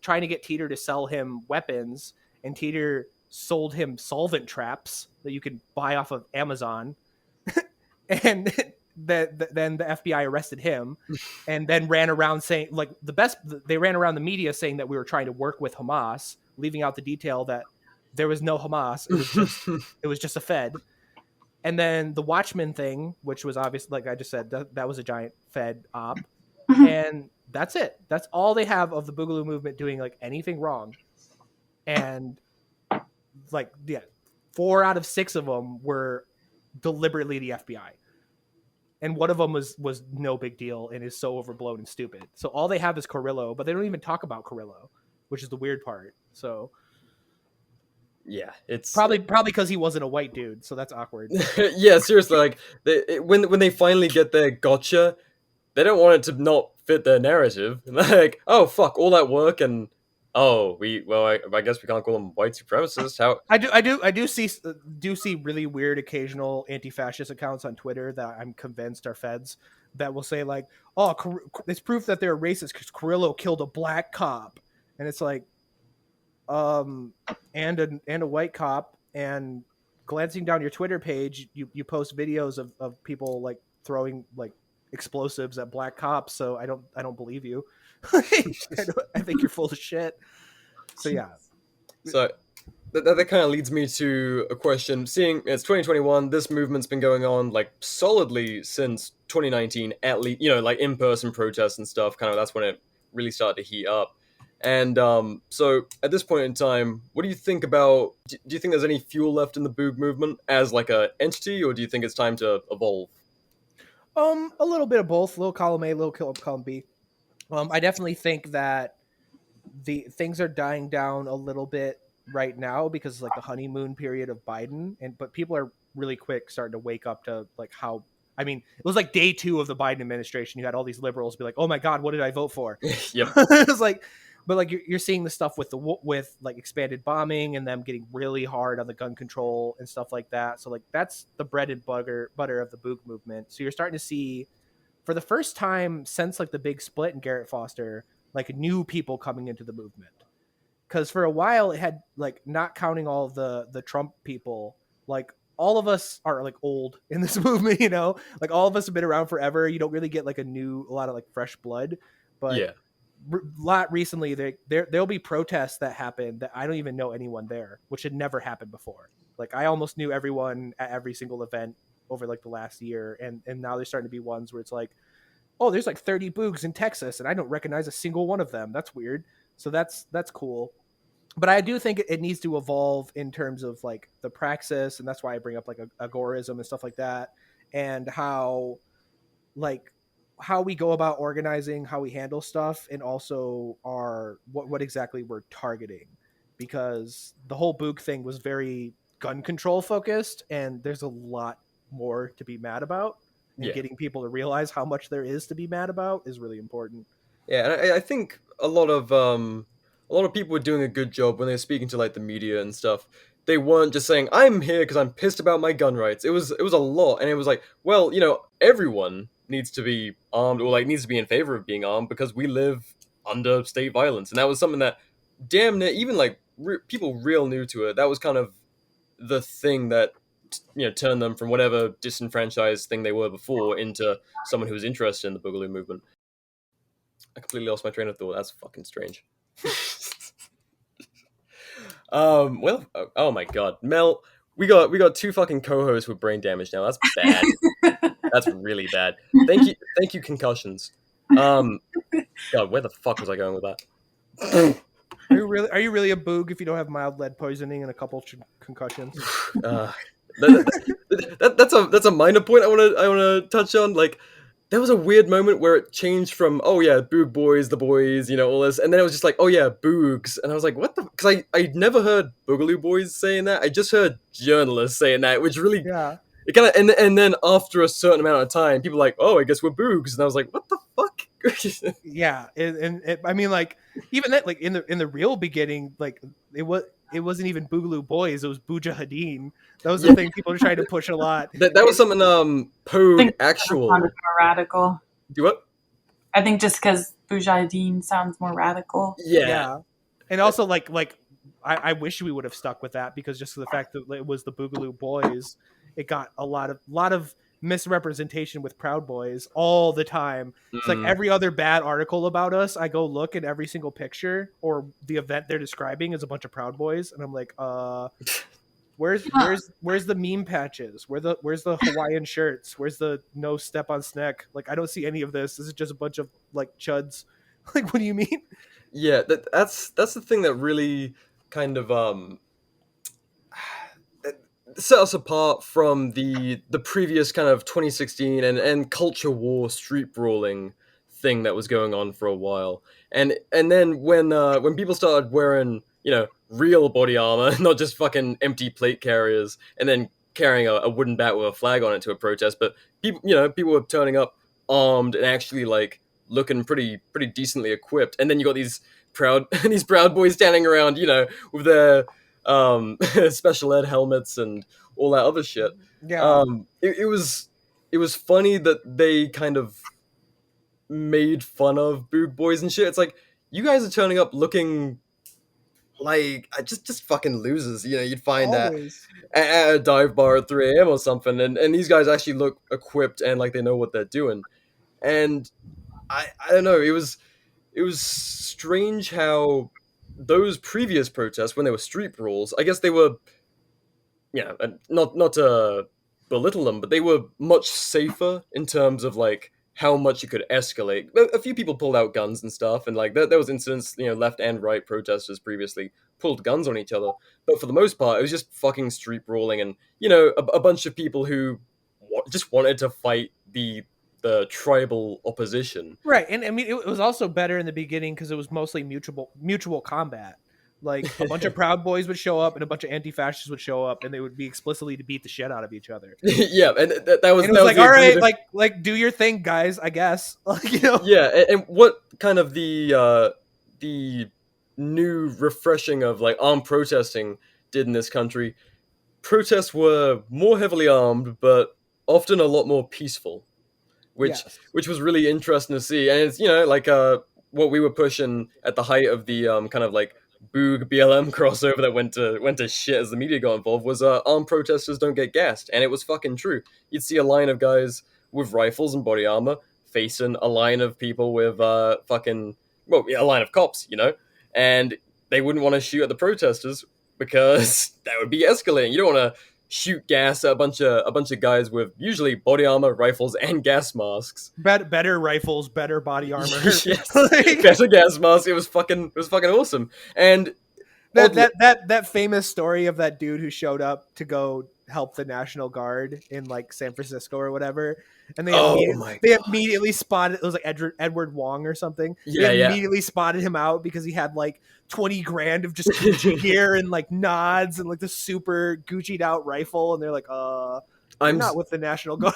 trying to get Teeter to sell him weapons, and Teeter sold him solvent traps that you could buy off of Amazon. And then the FBI arrested him and then ran around saying, like, they ran around the media saying that we were trying to work with Hamas, leaving out the detail that there was no Hamas. It was just a Fed. And then the Watchmen thing, which was obviously, like I just said, that was a giant Fed op. And that's it. That's all they have of the Boogaloo movement doing like anything wrong. And like, 4 out of 6 of them were deliberately the FBI. And one of them was no big deal and is so overblown and stupid. So all they have is Carrillo, but they don't even talk about Carrillo, which is the weird part. So yeah, it's probably because he wasn't a white dude, so that's awkward. Yeah, seriously, like when they finally get their gotcha, they don't want it to not fit their narrative. Like, oh fuck, all that work and Oh, I guess we can't call them white supremacists. How? I do see really weird occasional anti-fascist accounts on Twitter that I'm convinced are feds that will say like, oh, it's proof that they're racist because Carrillo killed a black cop, and it's like, and a white cop, and glancing down your Twitter page, you post videos of people like throwing like explosives at black cops. So I don't believe you. I think you're full of shit. So yeah. So that kind of leads me to a question. Seeing it's 2021, this movement's been going on like solidly since 2019, at least, like in-person protests and stuff. Kind of that's when it really started to heat up. And so at this point in time, what do you think about? Do you think there's any fuel left in the Boog movement as like a entity, or do you think it's time to evolve? A little bit of both. Little column A, little column B. I definitely think that the things are dying down a little bit right now because it's like the honeymoon period of Biden, but people are really quick starting to wake up to like how. I mean, it was like day 2 of the Biden administration. You had all these liberals be like, "Oh my God, what did I vote for?" Yep. It was like, but like you're seeing the stuff with like expanded bombing and them getting really hard on the gun control and stuff like that. So like that's the bread and butter of the Boog movement. So you're starting to see, for the first time since like the big split in Garrett Foster, like new people coming into the movement. Because for a while it had like, not counting all of the Trump people, like all of us are like old in this movement, like all of us have been around forever. You don't really get like a lot of like fresh blood, but yeah. Lot recently there'll be protests that happen that I don't even know anyone there, which had never happened before. Like I almost knew everyone at every single event over like the last year, and now there's starting to be ones where it's like, oh, there's like 30 Boogs in Texas and I don't recognize a single one of them. That's weird. So that's cool. But I do think it needs to evolve in terms of like the praxis, and that's why I bring up like agorism and stuff like that, and how we go about organizing, how we handle stuff, and also what exactly we're targeting, because the whole Boog thing was very gun control focused, and there's a lot more to be mad about. And getting people to realize how much there is to be mad about is really important. Yeah, and I think a lot of people were doing a good job when they were speaking to like the media and stuff. They weren't just saying, "I'm here because I'm pissed about my gun rights." It was a lot, and it was like, well, everyone needs to be armed, or like needs to be in favor of being armed, because we live under state violence, and that was something that damn near even like people real new to it, that was kind of the thing that turned them from whatever disenfranchised thing they were before into someone who was interested in the Boogaloo movement. I completely lost my train of thought. That's fucking strange. Well, oh my God, Mel, we got 2 fucking co-hosts with brain damage now. That's bad. That's really bad. Thank you, concussions. God, where the fuck was I going with that? Are you really a Boog if you don't have mild lead poisoning and a couple concussions? That's a minor point I want to touch on. Like, there was a weird moment where it changed from, oh yeah, Boog boys, the boys, all this, and then it was just like, oh yeah, Boogs, and I was like, what the? Because I'd never heard Boogaloo boys saying that. I just heard journalists saying that, which really, it kind of, and then after a certain amount of time, people were like, oh, I guess we're Boogs, and I was like, what the fuck? Yeah, and I mean, like, even that, like in the real beginning, like it wasn't even Boogaloo boys, it was Boojahadeen. That was the thing people were trying to push a lot. That was something Pogue actual more radical. Do what? I think just because Boojahadeen sounds more radical. Yeah. And also like I wish we would have stuck with that, because just the fact that it was the Boogaloo boys, it got a lot of misrepresentation with Proud Boys all the time. It's like every other bad article about us, I go look, and every single picture or the event they're describing is a bunch of Proud Boys, and I'm like, where's the meme patches? Where's the Hawaiian shirts? Where's the no step on snack? Like, I don't see any of this. This is just a bunch of like chuds. Like, what do you mean? Yeah, that's the thing that really kind of set us apart from the previous kind of 2016 and culture war street brawling thing that was going on for a while. And then when people started wearing, real body armor, not just fucking empty plate carriers, and then carrying a wooden bat with a flag on it to a protest, but people were turning up armed and actually like looking pretty decently equipped. And then you got these Proud Boys standing around, with their special ed helmets and all that other shit. Yeah. It was funny that they kind of made fun of Boog Boys and shit. It's like, you guys are turning up looking like just fucking losers. You'd find that at a dive bar at 3 a.m. or something, and these guys actually look equipped and like they know what they're doing. And I don't know, it was strange how those previous protests, when they were street brawls, I guess they were, not to belittle them, but they were much safer in terms of like how much it could escalate. A few people pulled out guns and stuff, and like there was incidents, left and right protesters previously pulled guns on each other, but for the most part, it was just fucking street brawling, and a bunch of people who just wanted to fight the tribal opposition. Right, and I mean, it was also better in the beginning because it was mostly mutual combat. Like, a bunch of Proud Boys would show up and a bunch of anti-fascists would show up, and they would be explicitly to beat the shit out of each other. Yeah, and that was like, all right, like do your thing, guys, I guess. Yeah, and what kind of the new refreshing of like armed protesting did in this country? Protests were more heavily armed, but often a lot more peaceful, which was really interesting to see. And it's like what we were pushing at the height of the kind of like Boog BLM crossover that went to shit as the media got involved was armed protesters don't get gassed, and it was fucking true. You'd see a line of guys with rifles and body armor facing a line of people with a line of cops, and they wouldn't want to shoot at the protesters because that would be escalating. You don't want to shoot gas at a bunch of guys with usually body armor, rifles, and gas masks. Better rifles, better body armor. Yes, better gas masks. It was fucking awesome. And that famous story of that dude who showed up to go help the National Guard in like San Francisco or whatever, and they immediately spotted, it was like Edward Wong or something. They immediately spotted him out because he had like 20 grand of just Gucci gear and like nods and like the super Gucci'd out rifle, and they're like, I'm not with the National Guard.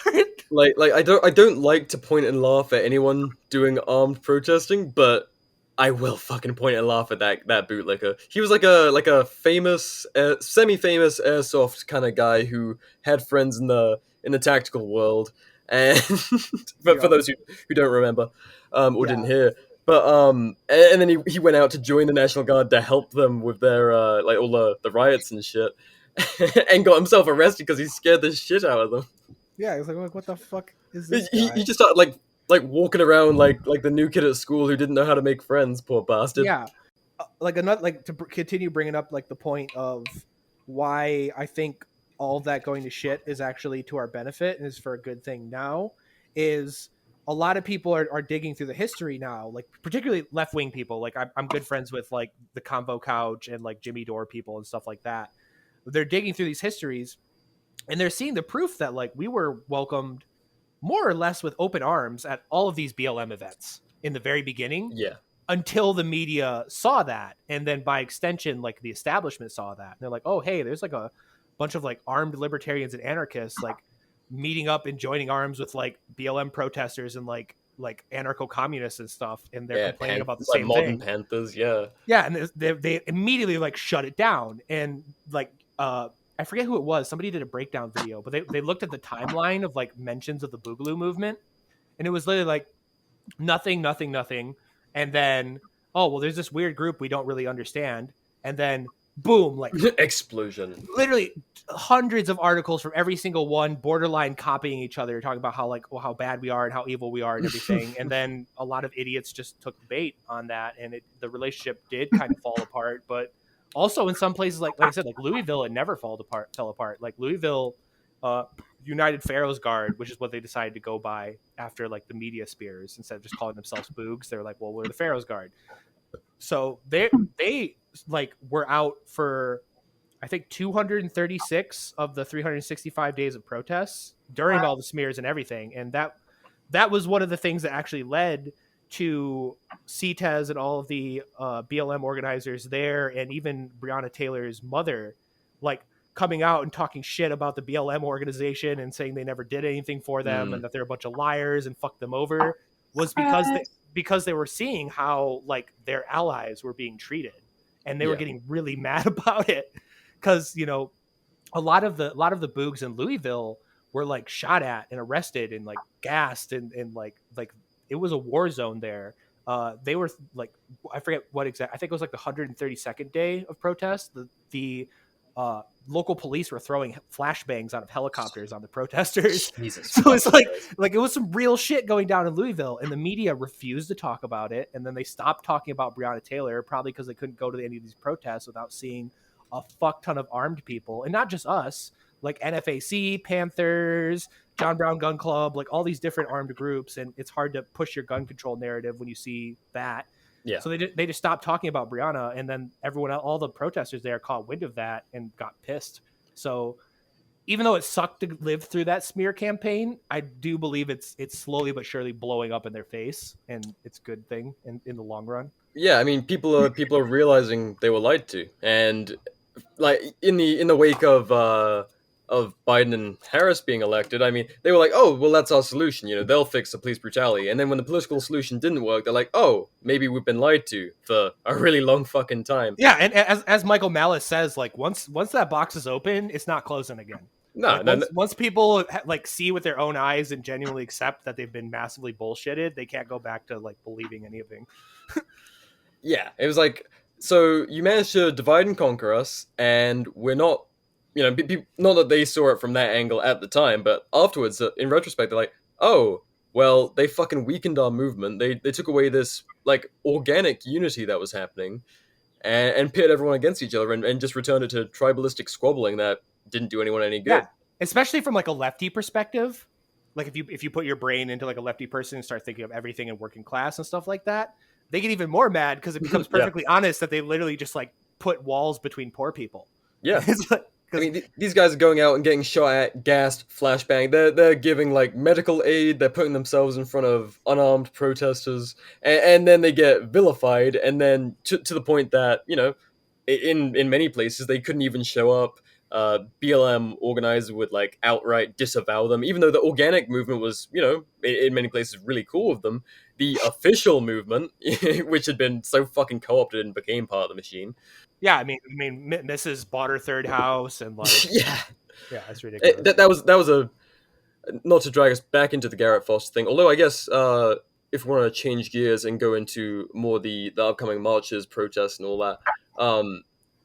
like I don't like to point and laugh at anyone doing armed protesting, but I will fucking point and laugh at that bootlicker. He was like a famous, semi-famous airsoft kind of guy who had friends in the tactical world, and for those who don't remember or didn't hear. But and then he went out to join the National Guard to help them with their like all the riots and shit, and got himself arrested because he scared the shit out of them. Yeah, he was like, what the fuck is this? He just started like walking around like the new kid at school who didn't know how to make friends, poor bastard. Yeah, to continue bringing up like the point of why I think all of that going to shit is actually to our benefit and is for a good thing now is a lot of people are digging through the history now, like particularly left-wing people. Like I'm good friends with like the Convo Couch and like Jimmy Dore people and stuff like that. They're digging through these histories and they're seeing the proof that like we were welcomed more or less with open arms at all of these BLM events in the very beginning. Yeah. Until the media saw that. And then by extension, like the establishment saw that. And they're like, oh, hey, there's like a bunch of like armed libertarians and anarchists like meeting up and joining arms with like BLM protesters and like anarcho-communists and stuff. And they're complaining about the same modern thing. Panthers, yeah. Yeah. And they immediately like shut it down. And like, I forget who it was. Somebody did a breakdown video, but they looked at the timeline of like mentions of the Boogaloo movement, and it was literally like nothing. And then, oh, well, there's this weird group we don't really understand. And then boom, like explosion. Literally hundreds of articles from every single one, borderline copying each other, talking about how like, well, how bad we are and how evil we are and everything. And then a lot of idiots just took the bait on that. And the relationship did kind of fall apart, but also in some places, like I said, like Louisville, it never fell apart. Like Louisville, United Pharaoh's Guard, which is what they decided to go by after like the media spears, instead of just calling themselves Boogs, they're like, well, we're the Pharaoh's Guard. So they like were out for, I think 236 of the 365 days of protests during all the smears and everything. And that was one of the things that actually led to CTES and all of the BLM organizers there, and even Breonna Taylor's mother, like coming out and talking shit about the BLM organization and saying they never did anything for them and that they're a bunch of liars and fucked them over, was because because they were seeing how like their allies were being treated, and they were getting really mad about it, because a lot of the Boogs in Louisville were like shot at and arrested and like gassed, and like it was a war zone there. They were like, I forget what exact, I think it was like the 132nd day of protest. The local police were throwing flashbangs out of helicopters on the protesters. Jesus. So it's like it was some real shit going down in Louisville, and the media refused to talk about it. And then they stopped talking about Breonna Taylor, probably because they couldn't go to any of these protests without seeing a fuck ton of armed people, and not just us, like NFAC, Panthers, John Brown Gun Club, like all these different armed groups. And it's hard to push your gun control narrative when you see that. Yeah. So they just stopped talking about Breonna, and then everyone, all the protesters there, caught wind of that and got pissed. So even though it sucked to live through that smear campaign, I do believe it's slowly but surely blowing up in their face, and it's a good thing in the long run. Yeah, I mean, people are realizing they were lied to, and like in the wake of Biden and Harris being elected, I mean, they were like, oh, well, that's our solution. They'll fix the police brutality. And then when the political solution didn't work, they're like, oh, maybe we've been lied to for a really long fucking time. Yeah, and as Michael Malice says, like once that box is open, it's not closing again. No, once people like see with their own eyes and genuinely accept that they've been massively bullshitted, they can't go back to like believing anything. Yeah, it was like, so you managed to divide and conquer us, and we're not, not that they saw it from that angle at the time, but afterwards, in retrospect, they're like, oh, well, they fucking weakened our movement. They took away this like organic unity that was happening, and pitted everyone against each other, and just returned it to tribalistic squabbling that didn't do anyone any good. Yeah, especially from like a lefty perspective. Like if you put your brain into like a lefty person and start thinking of everything in working class and stuff like that, they get even more mad because it becomes perfectly honest that they literally just like put walls between poor people. Yeah. I mean, these guys are going out and getting shot at, gassed, flashbang. They're giving like medical aid. They're putting themselves in front of unarmed protesters, and then they get vilified. And then to the point that in many places they couldn't even show up. BLM organizers would like outright disavow them, even though the organic movement was, in many places really cool with them. The official movement, which had been so fucking co-opted and became part of the machine. Yeah, I mean, Mrs. bought her third house, and like, yeah, that's ridiculous. That was a, not to drag us back into the Garrett Foster thing. Although I guess if we want to change gears and go into more the upcoming marches, protests, and all that,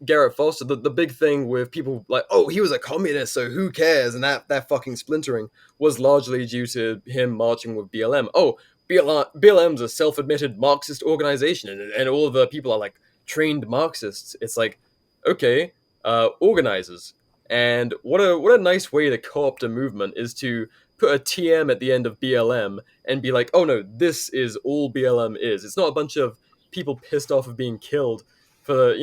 Garrett Foster, the big thing with people like, oh, he was a communist, so who cares? And that fucking splintering was largely due to him marching with BLM. Oh, BLM's a self-admitted Marxist organization, and all of the people are like trained Marxists. It's like, okay, organizers. And what a nice way to co-opt a movement is to put a TM at the end of BLM and be like, oh no, this is all BLM is. It's not a bunch of people pissed off of being killed for,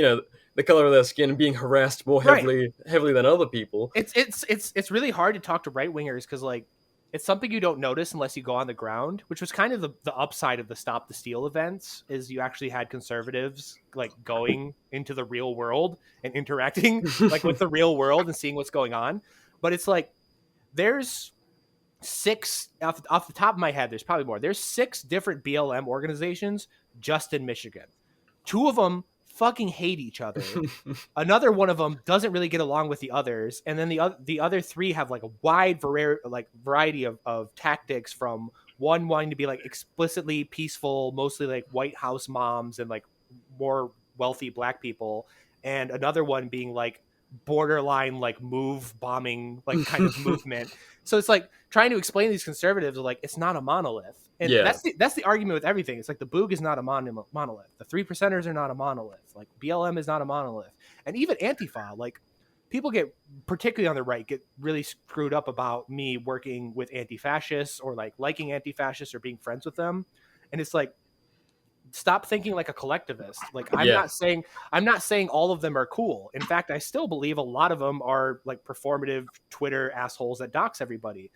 the color of their skin and being harassed more heavily than other people. It's really hard to talk to right-wingers because like it's something you don't notice unless you go on the ground, which was kind of the upside of the Stop the Steal events, is you actually had conservatives like going into the real world and interacting like with the real world and seeing what's going on. But it's like there's 6 off the top of my head, there's probably more. There's 6 different BLM organizations just in Michigan. 2 of them fucking hate each other. Another one of them doesn't really get along with the others, and then the other 3 have like a wide variety of tactics, from one wanting to be like explicitly peaceful, mostly like White House moms and like more wealthy black people, and another one being like borderline like move bombing like kind of movement. So it's like trying to explain to these conservatives like it's not a monolith. And that's the argument with everything. It's like the Boog is not a monolith. The 3%ers are not a monolith. Like BLM is not a monolith. And even Antifa, like people get, particularly on the right, get really screwed up about me working with anti-fascists or like liking anti-fascists or being friends with them. And it's like, stop thinking like a collectivist. Like I'm not saying all of them are cool. In fact, I still believe a lot of them are like performative Twitter assholes that dox everybody.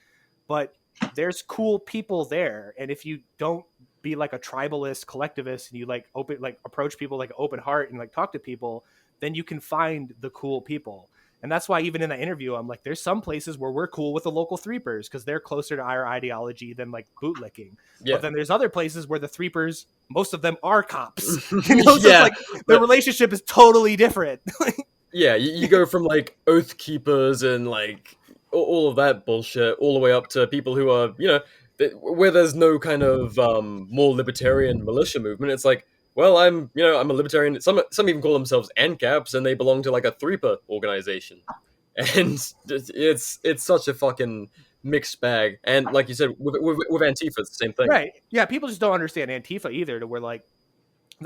But there's cool people there, and if you don't be like a tribalist collectivist and you like approach people like open heart and like talk to people, then you can find the cool people. And that's why even in that interview, I'm like, there's some places where we're cool with the local threepers because they're closer to our ideology than like bootlicking. Yeah. But then there's other places where the threepers, most of them are cops. You know? So Yeah, it's like the relationship is totally different. Yeah, you go from like oath keepers and like all of that bullshit, all the way up to people who are, where there's no kind of more libertarian militia movement. It's like, well, I'm a libertarian. Some even call themselves ANCAPs, and they belong to like a threeper organization, and it's such a fucking mixed bag. And like you said, with Antifa, it's the same thing, right? Yeah, people just don't understand Antifa either. To where like,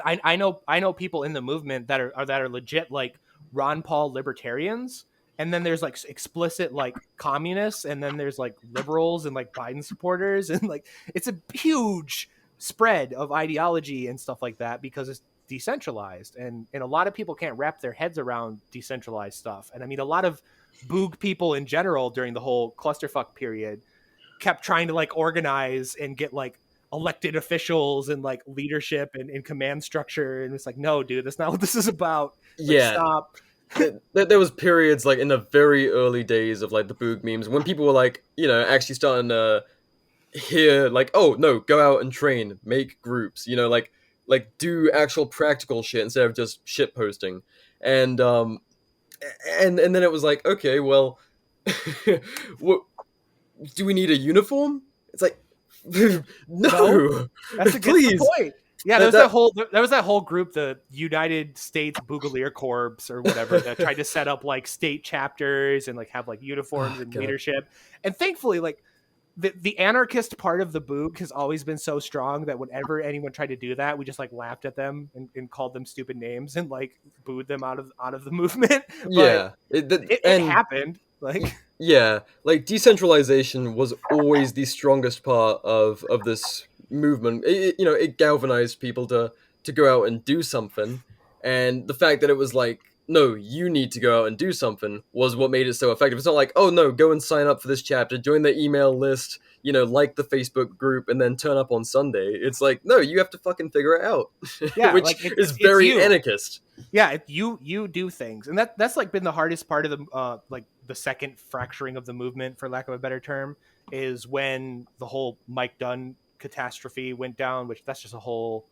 I know people in the movement that are legit like Ron Paul libertarians, and then there's like explicit like communists, and then there's like liberals and like Biden supporters, and like it's a huge spread of ideology and stuff like that because it's decentralized, and a lot of people can't wrap their heads around decentralized stuff. And I mean, a lot of Boog people in general during the whole clusterfuck period kept trying to like organize and get like elected officials and like leadership and command structure, and it's like, no, dude, that's not what this is about. Like, yeah, stop. There was periods like in the very early days of like the Boog memes when people were like, actually starting to hear like, oh no, go out and train, make groups, like do actual practical shit instead of just shit posting. And then it was like, okay, well, what do we need a uniform? It's like, no, that's please. The point. Yeah, there was that whole group, the United States Boogalier Corps or whatever, that tried to set up like state chapters and like have like uniforms and leadership. And thankfully, like the anarchist part of the Boog has always been so strong that whenever anyone tried to do that, we just like laughed at them and called them stupid names and like booed them out of the movement. Yeah, it happened. Like, yeah, like decentralization was always the strongest part of this movement. It galvanized people to go out and do something, and the fact that it was like, no, you need to go out and do something was what made it so effective. It's not like, oh no, go and sign up for this chapter, join the email list, like the Facebook group, and then turn up on Sunday. It's like, no, you have to fucking figure it out. Yeah, which like is very anarchist. Yeah, you do things, and that's like been the hardest part of the like the second fracturing of the movement, for lack of a better term, is when the whole Mike Dunn catastrophe went down, which that's just a whole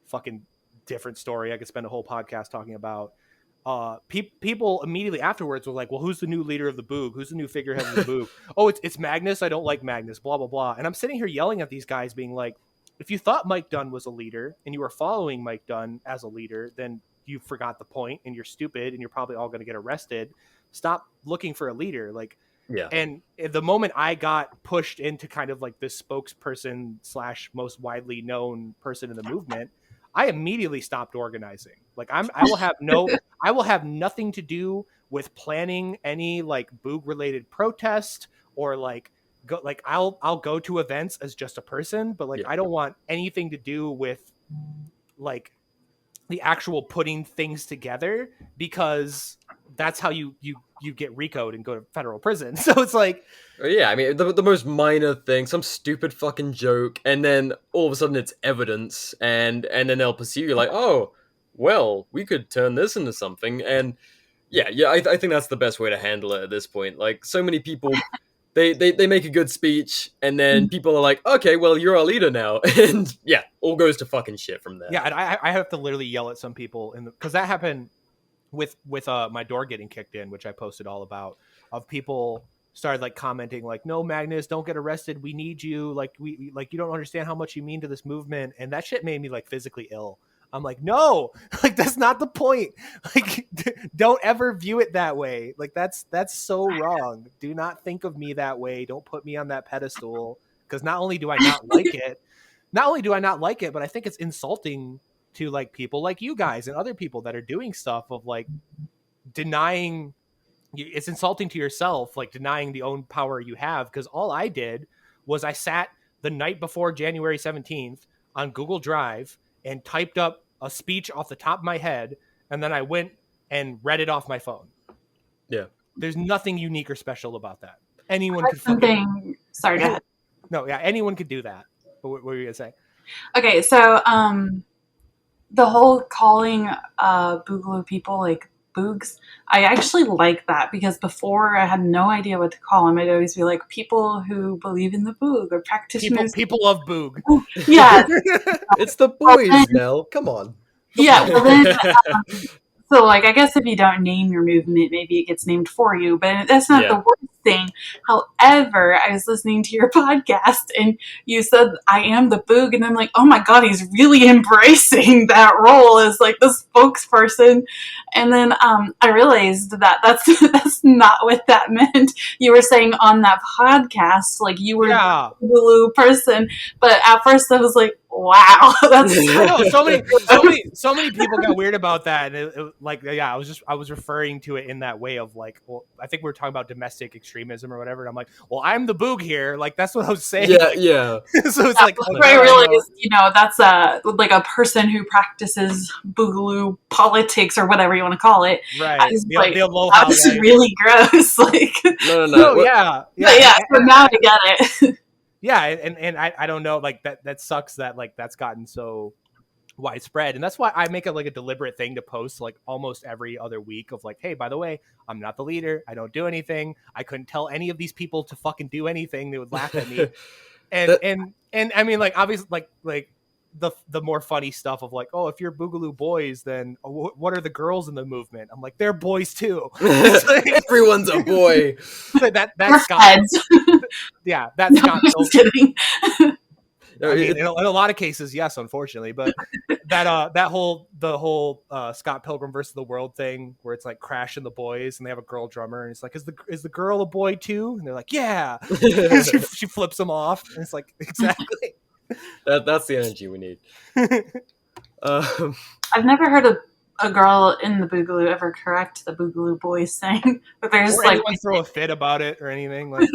fucking different story. I could spend a whole podcast talking about. People immediately afterwards were like, well, who's the new leader of the Boog? Who's the new figurehead of the Boog? Oh, it's Magnus. I don't like Magnus, blah, blah, blah. And I'm sitting here yelling at these guys being like, if you thought Mike Dunn was a leader and you were following Mike Dunn as a leader, then you forgot the point and you're stupid and you're probably all going to get arrested. Stop looking for a leader. Like, yeah. And the moment I got pushed into kind of like this spokesperson / most widely known person in the movement, I immediately stopped organizing. Like I will have nothing to do with planning any like Boog related protest or like go, like I'll go to events as just a person, but like, I don't want anything to do with like the actual putting things together, because that's how you get RICO'd and go to federal prison. So it's like, yeah, I mean, the most minor thing, some stupid fucking joke, and then all of a sudden it's evidence, and then they'll pursue you like, oh, well, we could turn this into something. And yeah, I think that's the best way to handle it at this point. Like, so many people, they make a good speech, and then people are like, okay, well, you're our leader now. And yeah, all goes to fucking shit from there. Yeah, and I have to literally yell at some people, because that happened with my door getting kicked in, which I posted all about, of people started like commenting like, no, Magnus, don't get arrested, we need you, like we like, you don't understand how much you mean to this movement. And that shit made me like physically ill. I'm like, no, like that's not the point. Like, don't ever view it that way. Like that's so wrong. Do not think of me that way. Don't put me on that pedestal, because not only do I not like it, but I think it's insulting to like people like you guys and other people that are doing stuff of like denying. It's insulting to yourself, like denying the own power you have. Because all I did was I sat the night before January 17th on Google Drive and typed up a speech off the top of my head, and then I went and read it off my phone. Yeah. There's nothing unique or special about that. Anyone could Sorry, go ahead. No, yeah, anyone could do that. But what were you gonna say? Okay, so the whole calling Boogaloo people like Boogs. I actually like that because before I had no idea what to call them. I'd always be like, people who believe in the Boog or practitioners. People love Boog. Yeah. It's the boys, Nell. Come on. Yeah, well then, so like, I guess if you don't name your movement, maybe it gets named for you, but that's not the worst thing. However, I was listening to your podcast and you said, I am the Boog, and I'm like, oh my god, he's really embracing that role as like the spokesperson. And then I realized that that's not what that meant. You were saying on that podcast, like you were the Boogaloo person, but at first I was like, wow, that's so many people got weird about that, and I was referring to it in that way of like, well, I think we were talking about domestic extremism or whatever, and I'm like, well, I'm the Boog here, like that's what I was saying. Yeah. So it's like, I realized, that's like a person who practices Boogaloo politics or whatever you want to call it. Right. I was like, that was really gross. Like, no. Yeah. So now I get it. Yeah, and I don't know, like that sucks that like that's gotten so widespread, and that's why I make it like a deliberate thing to post like almost every other week of like, hey, by the way, I'm not the leader, I don't do anything, I couldn't tell any of these people to fucking do anything, they would laugh at me. and I mean, like, obviously, like the more funny stuff of like, oh, if you're Boogaloo boys, then what are the girls in the movement? I'm like, they're boys too. Everyone's a boy. That's Scott. Yeah, that's Scott. Just kidding. I mean, in a lot of cases, yes, unfortunately, but the whole Scott Pilgrim versus the World thing, where it's like Crash and the boys, and they have a girl drummer, and it's like, is the girl a boy too? And they're like, yeah. she flips them off, and it's like, exactly. That's the energy we need. I've never heard of a girl in the Boogaloo ever correct the Boogaloo boys thing, but there's or like anyone throw a fit about it or anything. Like,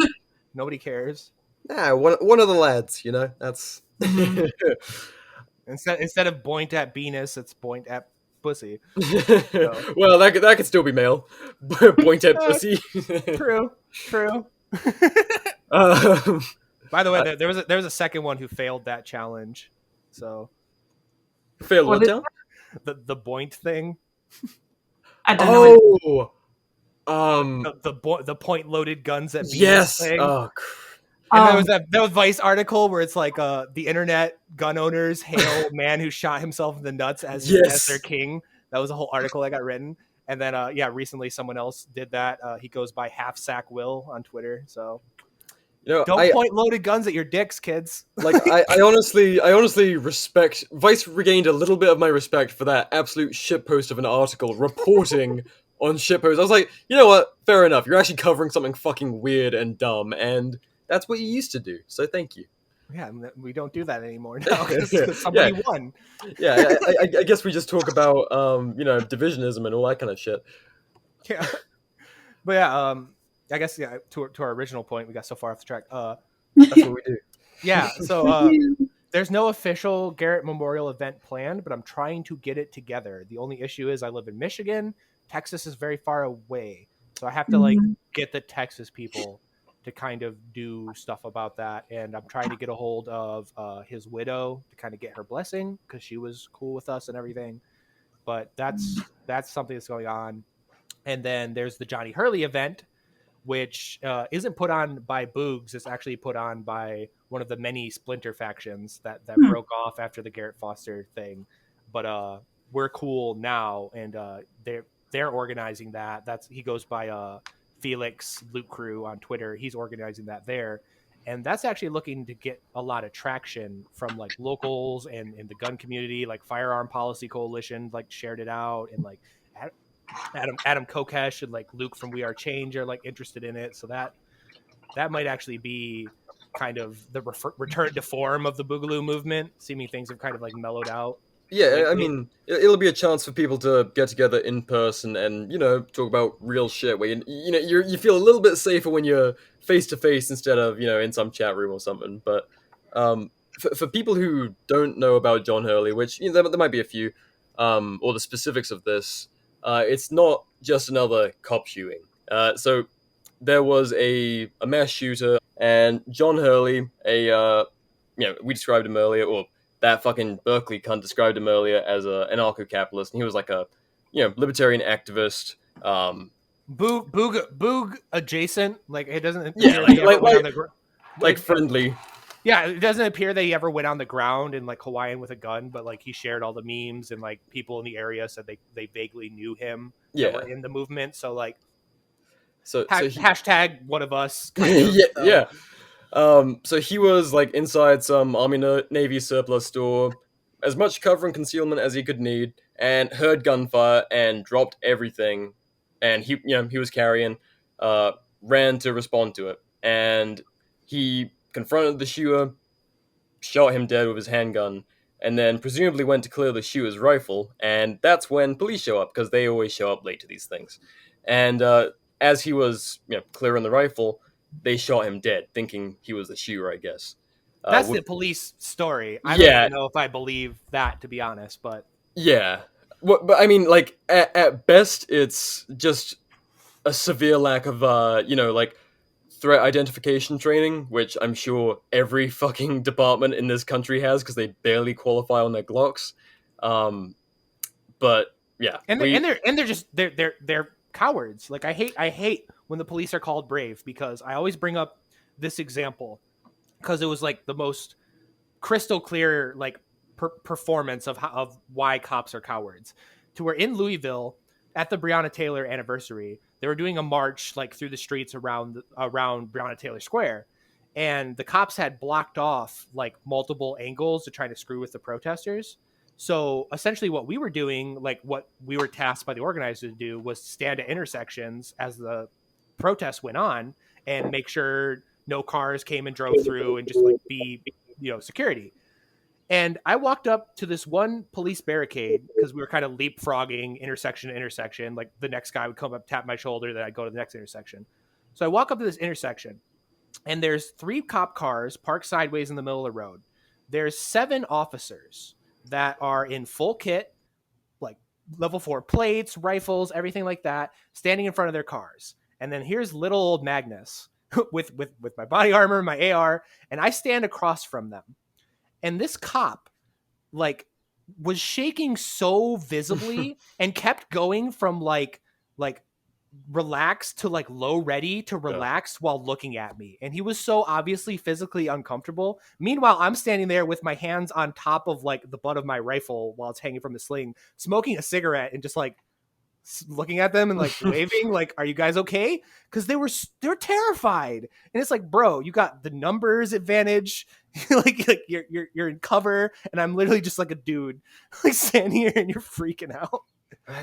nobody cares. Yeah, one of the lads, that's instead of point at penis, it's point at pussy. So. Well, that could still be male. Point at pussy. True. By the way, there was a second one who failed that challenge. So failed what now? The point thing. I don't know. The point loaded guns at penis. Yes. Thing. Oh. And there was Vice article where it's like the internet gun owners hail man who shot himself in the nuts as their king. That was a whole article that got written. And then recently someone else did that. He goes by Half Sack Will on Twitter. So don't point loaded guns at your dicks, kids. Like I honestly respect Vice regained a little bit of my respect for that absolute shitpost of an article reporting on shitposts. I was like, you know what? Fair enough. You're actually covering something fucking weird and dumb, and that's what you used to do, so thank you. Yeah, we don't do that anymore now because somebody won. Yeah, I guess we just talk about divisionism and all that kind of shit. Yeah, but yeah, I guess to our original point, we got so far off the track. That's what we do. Yeah, so there's no official Garrett Memorial event planned, but I'm trying to get it together. The only issue is I live in Michigan. Texas is very far away, so I have to like get the Texas people to kind of do stuff about that, and I'm trying to get a hold of his widow to kind of get her blessing because she was cool with us and everything. But that's something that's going on. And then there's the Johnny Hurley event, which isn't put on by Boogs. It's actually put on by one of the many splinter factions that broke off after the Garrett Foster thing. But we're cool now, and they're organizing that. He goes by Felix Loot Crew on Twitter. He's organizing that there, and that's actually looking to get a lot of traction from like locals and in the gun community. Like Firearm Policy Coalition like shared it out, and like Adam Kokesh and like Luke from We Are Change are like interested in it. So that might actually be kind of the return to form of the Boogaloo movement, seeming things have kind of like mellowed out. Yeah, I mean, it'll be a chance for people to get together in person and, talk about real shit where, you feel a little bit safer when you're face-to-face instead of, in some chat room or something. But for people who don't know about John Hurley, which, there might be a few, or the specifics of this, it's not just another cop shooting. So there was a mass shooter, and John Hurley, we described him earlier, or that fucking Berkeley cunt described him earlier as an anarcho-capitalist, and he was like a libertarian activist. Boog adjacent. Like it doesn't Yeah, appear like he ever went on the like friendly. Yeah, it doesn't appear that he ever went on the ground in like Hawaiian with a gun, but like he shared all the memes and like people in the area said they vaguely knew him. That were in the movement. So like, hashtag one of us. Kind of, yeah. So he was like inside some Army Navy surplus store, as much cover and concealment as he could need, and heard gunfire and dropped everything, and he was carrying, ran to respond to it, and he confronted the shooter, shot him dead with his handgun, and then presumably went to clear the shooter's rifle, and that's when police show up, because they always show up late to these things. And as he was clearing the rifle, they shot him dead, thinking he was the shooter, I guess. That's the police story. I don't even know if I believe that, to be honest, but... Yeah. But I mean, like, at best, it's just a severe lack of, threat identification training, which I'm sure every fucking department in this country has, because they barely qualify on their Glocks. But, yeah. They're cowards. Like, I hate when the police are called brave, because I always bring up this example because it was like the most crystal clear like performance of why cops are cowards. To where in Louisville at the Breonna Taylor anniversary, they were doing a march like through the streets around Breonna Taylor Square, and the cops had blocked off like multiple angles to try to screw with the protesters. So essentially what we were doing, like what we were tasked by the organizers to do, was stand at intersections as the protests went on and make sure no cars came and drove through and just like be security. And I walked up to this one police barricade because we were kind of leapfrogging intersection to intersection. Like the next guy would come up, tap my shoulder, then I'd go to the next intersection. So I walk up to this intersection and there's 3 cop cars parked sideways in the middle of the road. There's 7 officers that are in full kit, like level 4 plates, rifles, everything like that, standing in front of their cars. And then here's little old Magnus with my body armor, my AR, and I stand across from them. And this cop, like, was shaking so visibly and kept going from like relaxed to like low ready to relaxed while looking at me. And he was so obviously physically uncomfortable. Meanwhile, I'm standing there with my hands on top of like the butt of my rifle while it's hanging from the sling, smoking a cigarette and just like looking at them and like waving like, are you guys okay? Because they're terrified. And it's like, bro, you got the numbers advantage. like you're in cover, and I'm literally just like a dude like standing here and you're freaking out.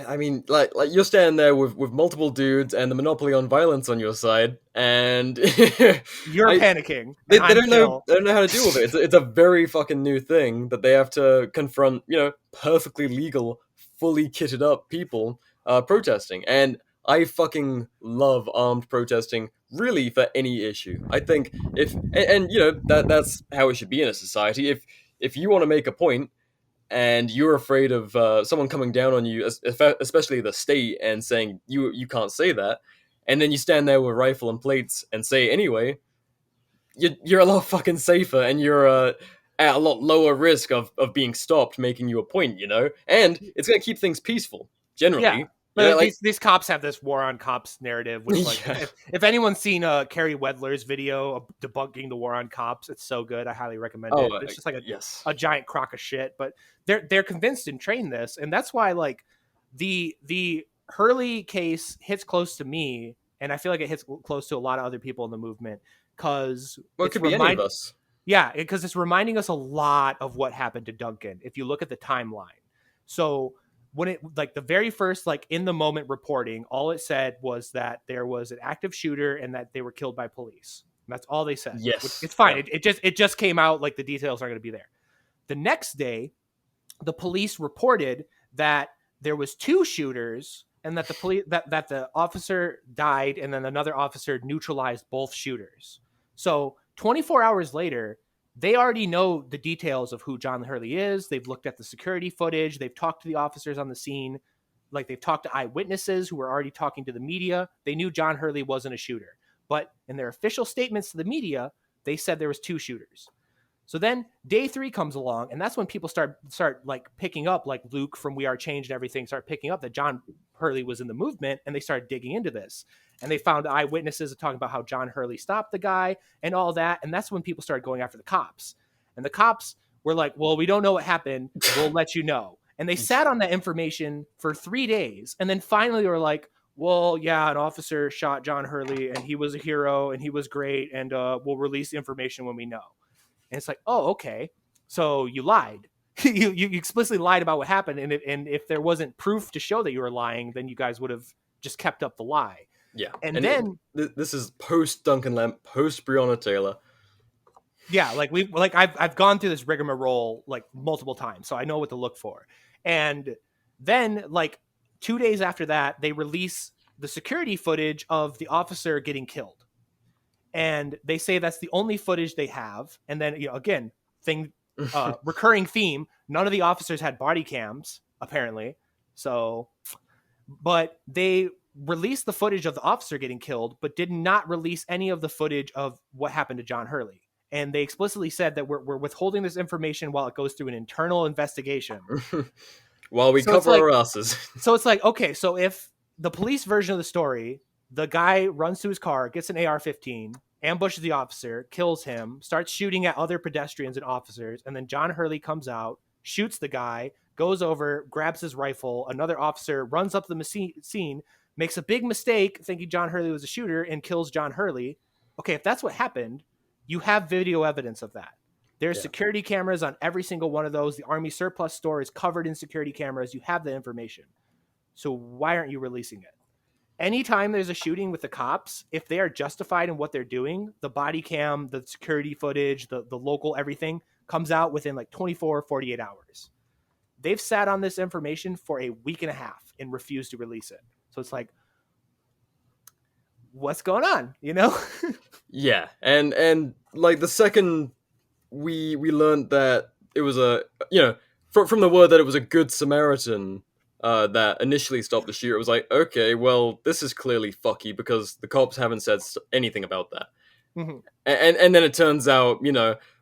I mean, like you're standing there with multiple dudes and the monopoly on violence on your side, and you're panicking. They don't know how to deal with it. It's a very fucking new thing that they have to confront, perfectly legal, fully kitted up people protesting. And I fucking love armed protesting, really, for any issue. I think that's how it should be in a society. If you want to make a point and you're afraid of someone coming down on you, especially the state, and saying you can't say that, and then you stand there with a rifle and plates and say it anyway, you're a lot fucking safer, and you're at a lot lower risk of being stopped making you a point, and it's going to keep things peaceful, generally. Yeah. But these cops have this war on cops narrative. Which, like, if anyone's seen Carrie Wedler's video of debunking the war on cops, it's so good. I highly recommend it. It's just like a giant crock of shit. But they're convinced and trained this, and that's why like the Hurley case hits close to me, and I feel like it hits close to a lot of other people in the movement because it could be any of us. Yeah, because it's reminding us a lot of what happened to Duncan if you look at the timeline. So when it like the very first like in the moment reporting, all it said was that there was an active shooter and that they were killed by police. And that's all they said. Yes, it's fine. Yeah. It just came out like the details aren't going to be there. The next day, the police reported that there was 2 shooters and that the police that the officer died and then another officer neutralized both shooters. So 24 hours later, they already know the details of who John Hurley is. They've looked at the security footage. They've talked to the officers on the scene. Like they've talked to eyewitnesses who were already talking to the media. They knew John Hurley wasn't a shooter. But in their official statements to the media, they said there was 2 shooters. So then day 3 comes along, and that's when people start like picking up, like Luke from We Are Change and everything start picking up that John Hurley was in the movement, and they started digging into this. And they found eyewitnesses talking about how John Hurley stopped the guy and all that. And that's when people started going after the cops. And the cops were like, well, we don't know what happened. We'll let you know. And they sat on that information for 3 days. And then finally were like, well, yeah, an officer shot John Hurley and he was a hero and he was great. And we'll release the information when we know. And it's like, oh, okay. So you lied. you explicitly lied about what happened. And if there wasn't proof to show that you were lying, then you guys would have just kept up the lie. Yeah. And then this is post Duncan Lamp, post Breonna Taylor. Yeah, I've gone through this rigmarole like multiple times, so I know what to look for. And then like 2 days after that, they release the security footage of the officer getting killed. And they say that's the only footage they have. And then, again, recurring theme, none of the officers had body cams, apparently. So, but they released the footage of the officer getting killed, but did not release any of the footage of what happened to John Hurley. And they explicitly said that we're withholding this information while it goes through an internal investigation. While we cover our asses. So it's like, okay, so if the police version of the story, the guy runs to his car, gets an AR-15, ambushes the officer, kills him, starts shooting at other pedestrians and officers, and then John Hurley comes out, shoots the guy, goes over, grabs his rifle, another officer runs up the scene, makes a big mistake thinking John Hurley was a shooter and kills John Hurley. Okay, if that's what happened, you have video evidence of that. There's security cameras on every single one of those. The Army surplus store is covered in security cameras. You have the information. So why aren't you releasing it? Anytime there's a shooting with the cops, if they are justified in what they're doing, the body cam, the security footage, the local everything comes out within like 24, 48 hours. They've sat on this information for a week and a half and refused to release it. So it's like, what's going on? Yeah. And like the second we learned that it was from the word that it was a good Samaritan that initially stopped the shooter, it was like, okay, well, this is clearly fucky because the cops haven't said anything about that. Mm-hmm. And then it turns out,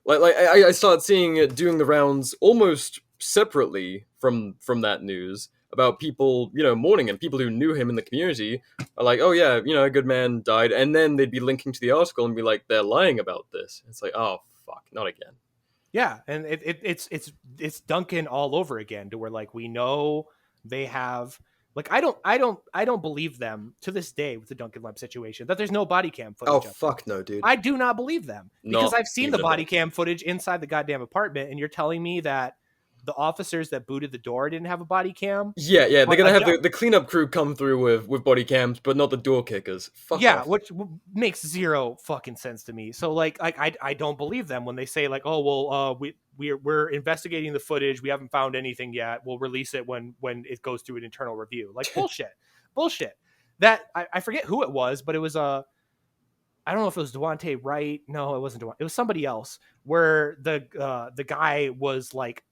I started seeing it doing the rounds almost separately from that news about people, mourning, and people who knew him in the community are like, oh yeah, a good man died. And then they'd be linking to the article and be like, they're lying about this. It's like, oh fuck, not again. Yeah. And it's Duncan all over again, to where like, we know they have, like, I don't believe them to this day with the Duncan Lamp situation that there's no body cam footage. Oh fuck no, dude. I do not believe them because I've seen the body cam footage inside the goddamn apartment, and you're telling me that the officers that booted the door didn't have a body cam? Yeah, they're gonna have the cleanup crew come through with body cams, but not the door kickers. Fuck off. Which makes zero fucking sense to me. So like I don't believe them when they say like, oh well, we're investigating the footage, we haven't found anything yet, we'll release it when it goes through an internal review. Like bullshit. That I forget who it was, but it was I don't know if it was Devontae Wright. No, it wasn't Devontae. It was somebody else, where the guy was like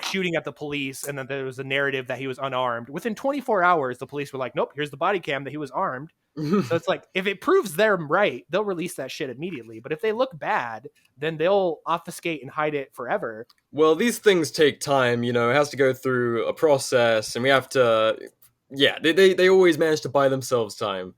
shooting at the police, and then there was a narrative that he was unarmed. Within 24 hours, the police were like, nope, here's the body cam that he was armed. So it's like, if it proves they're right, they'll release that shit immediately. But if they look bad, then they'll obfuscate and hide it forever. Well, these things take time, it has to go through a process, and we have to, they always manage to buy themselves time.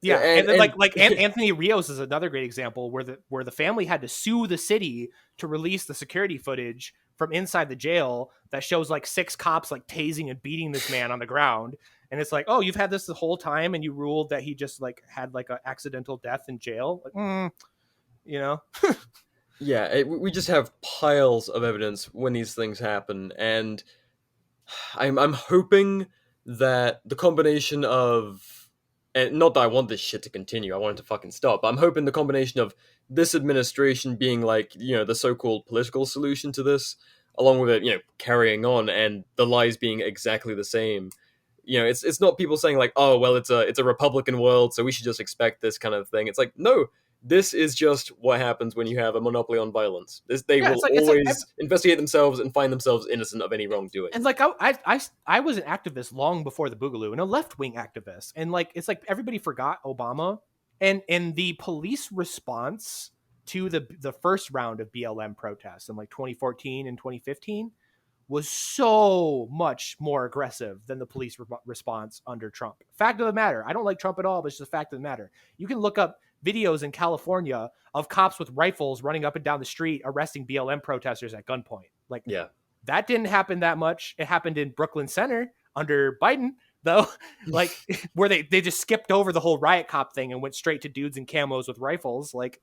Yeah, and then like Anthony Rios is another great example where the family had to sue the city to release the security footage from inside the jail that shows like 6 cops like tasing and beating this man on the ground. And it's like, oh, you've had this the whole time, and you ruled that he just like had like an accidental death in jail. Like, Yeah, we just have piles of evidence when these things happen, and I'm hoping that the combination of, and not that I want this shit to continue, I want it to fucking stop, but I'm hoping the combination of this administration being like, the so-called political solution to this, along with it, carrying on, and the lies being exactly the same. It's not people saying like, oh, well, it's a Republican world, so we should just expect this kind of thing. It's like, no, this is just what happens when you have a monopoly on violence. They will always investigate themselves and find themselves innocent of any wrongdoing. And like I was an activist long before the Boogaloo, and a left-wing activist, and like it's like everybody forgot Obama and the police response to the first round of BLM protests in like 2014 and 2015 was so much more aggressive than the police response under Trump. Fact of the matter, I don't like Trump at all, but it's just a fact of the matter. You can look up videos in California of cops with rifles running up and down the street arresting BLM protesters at gunpoint. Like, that didn't happen that much. It happened in Brooklyn Center under Biden, though, like where they just skipped over the whole riot cop thing and went straight to dudes in camos with rifles. Like,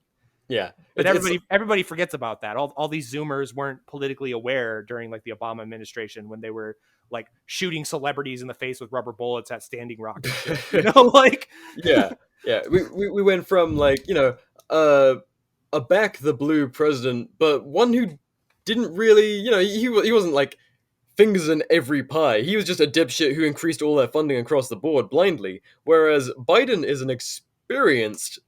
but everybody forgets about that. All these Zoomers weren't politically aware during like the Obama administration when they were like shooting celebrities in the face with rubber bullets at Standing Rock and shit, you know, like we went from like, you know, a back the blue president, but one who didn't really, you know, he wasn't like fingers in every pie. He was just a dipshit who increased all their funding across the board blindly. Whereas Biden is an experienced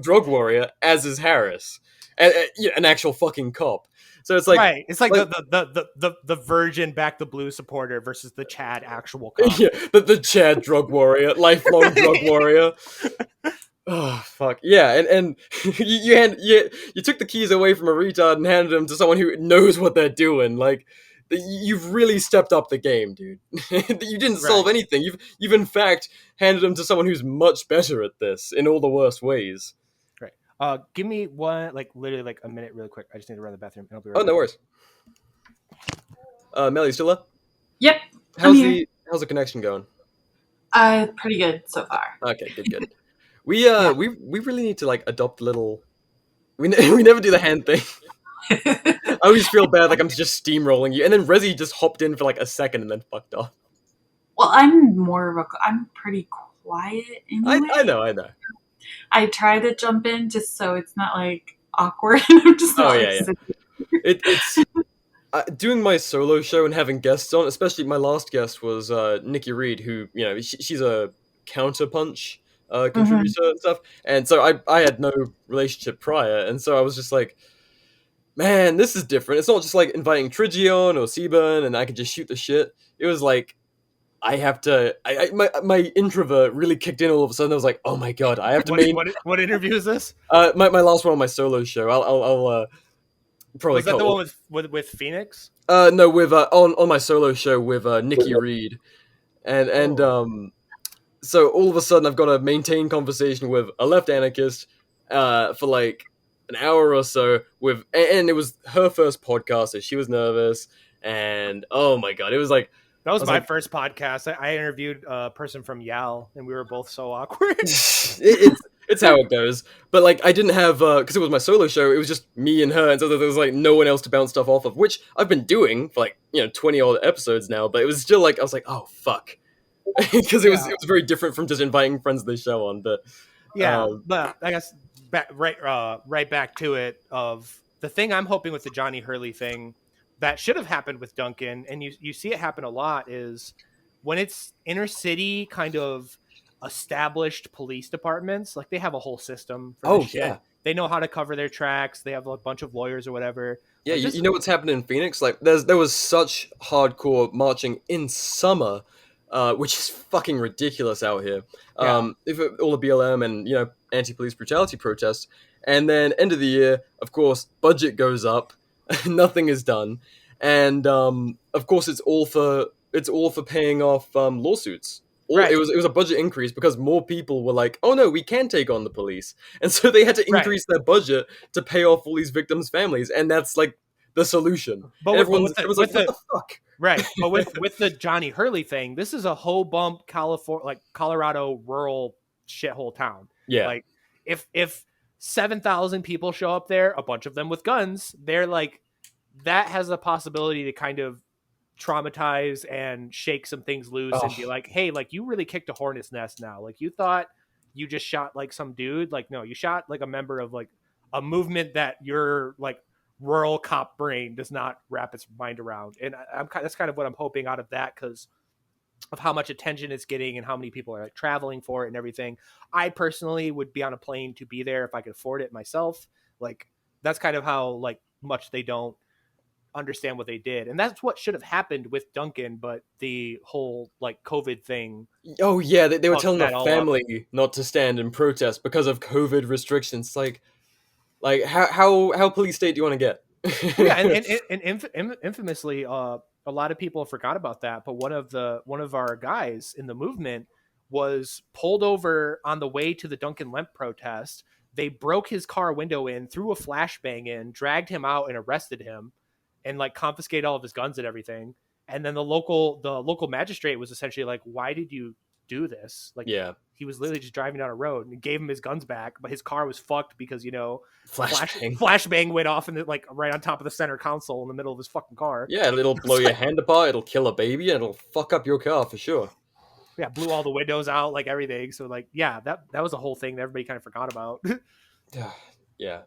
drug warrior, as is Harris, an actual fucking cop. So it's like it's like the virgin back the blue supporter versus the Chad actual cop. Yeah, the Chad drug warrior, lifelong drug warrior. Oh fuck yeah! And you took the keys away from a retard and handed them to someone who knows what they're doing. Like, you've really stepped up the game, dude. You didn't solve anything. You've in fact handed them to someone who's much better at this in all the worst ways. Right. Give me one, like literally like a minute, really quick. I just need to run to the bathroom. And I'll be right back. No worries. Mel, you still there? Yep. How's the connection going? Pretty good so far. Okay, good. We really need to like adopt little. We never do the hand thing. I always feel bad, like I'm just steamrolling you, and then Rezi just hopped in for like a second and then fucked off. Well, I'm pretty quiet anyway. I know. I try to jump in just so it's not like awkward. I'm just It's doing my solo show and having guests on, especially my last guest was Nikki Reed, who, you know, she's a counterpunch contributor and stuff, and so I had no relationship prior, and so I was just like, man, this is different. It's not just like inviting Trigion or Seaburn and I can just shoot the shit. It was like I have to. My introvert really kicked in all of a sudden. I was like, oh my god, I have to. What interview is this? My last one on my solo show. I'll probably. Was that the one with Phoenix? No, with on my solo show with Nikki Reed, and so all of a sudden I've got to maintain conversation with a left anarchist for like an hour or so and it was her first podcast, so she was nervous, and oh my god, it was like that was my first podcast. I interviewed a person from Yale, and we were both so awkward. It's how it goes. But like I didn't have because it was my solo show, it was just me and her, and so there was like no one else to bounce stuff off of, which I've been doing for like 20 odd episodes now, but it was still like I was like, oh fuck. Because it was very different from just inviting friends to the show on, but but I guess right back to it, of the thing I'm hoping with the Johnny Hurley thing that should have happened with Duncan, and you see it happen a lot, is when it's inner city kind of established police departments, like they have a whole system for this shit. They know how to cover their tracks, they have a bunch of lawyers or whatever. Yeah, you know what's happening in Phoenix? Like there was such hardcore marching in summer, which is fucking ridiculous out here. If all the BLM and anti-police brutality protests, and then end of the year, of course, budget goes up, nothing is done, and of course it's all for paying off lawsuits. It was a budget increase because more people were like, oh no, we can take on the police, and so they had to increase their budget to pay off all these victims' families, and that's like the solution. But everyone's like, what the fuck? Right, but with the Johnny Hurley thing, this is a whole bump Colorado rural shithole town. Yeah, like if 7,000 people show up there, a bunch of them with guns, they're like, that has the possibility to kind of traumatize and shake some things loose and be like, hey, like you really kicked a hornet's nest now. Like you thought you just shot like some dude. Like, no, you shot like a member of like a movement that your like rural cop brain does not wrap its mind around. And that's kind of what I'm hoping out of that, because of how much attention it's getting and how many people are like traveling for it and everything. I personally would be on a plane to be there if I could afford it myself. Like that's kind of how like much they don't understand what they did, and that's what should have happened with Duncan, but the whole like COVID thing. Oh yeah, they were telling the family not to stand and protest because of COVID restrictions. Like, Like, how police state do you want to get? Yeah, and infamously, a lot of people forgot about that. But one of our guys in the movement was pulled over on the way to the Duncan Lemp protest. They broke his car window in, threw a flashbang in, dragged him out, and arrested him, and like confiscated all of his guns and everything. And then the local magistrate was essentially like, "Why did you do this?" Like, Yeah. he was literally just driving down a road and gave him his guns back, but his car was fucked because, Flashbang. flashbang went off in like right on top of the center console in the middle of his fucking car. Yeah, it'll blow your hand apart, it'll kill a baby, and it'll fuck up your car for sure. Yeah, blew all the windows out, like everything. So like, yeah, that was a whole thing that everybody kind of forgot about. Yeah.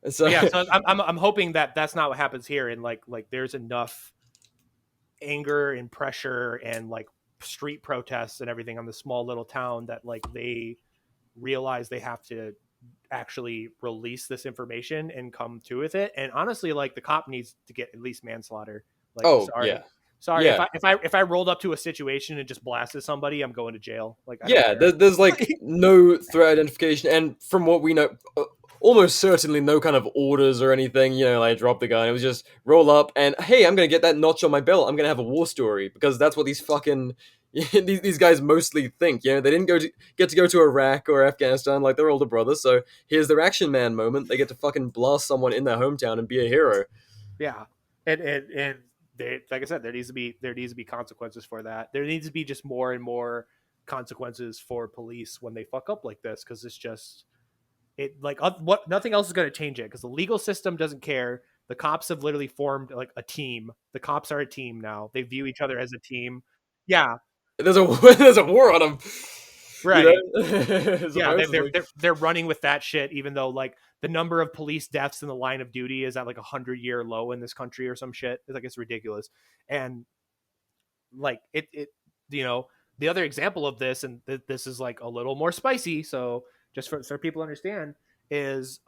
So yeah, so I'm hoping that that's not what happens here, and like there's enough anger and pressure and like street protests and everything on the small little town that like they realize they have to actually release this information and come to with it. And honestly, like the cop needs to get at least manslaughter. Like, sorry. Yeah. If I rolled up to a situation and just blasted somebody, I'm going to jail. Like, there's like no threat identification, and from what we know, almost certainly no kind of orders or anything. Like drop the gun. It was just roll up and hey, I'm gonna get that notch on my belt. I'm gonna have a war story, because that's what these fucking these guys mostly think. They didn't get to go to Iraq or Afghanistan like their older brothers. So here's their action man moment. They get to fucking blast someone in their hometown and be a hero. Yeah, and like I said, there needs to be consequences for that. There needs to be just more and more consequences for police when they fuck up like this, because it's just nothing else is going to change it, because the legal system doesn't care. The cops have literally formed like a team. The cops are a team now. They view each other as a team. Yeah, there's a war on them, right? Yeah, they're running with that shit, even though like the number of police deaths in the line of duty is at like 100-year low in this country or some shit. It's ridiculous. And like it the other example of this, and this is like a little more spicy, so just so people understand, is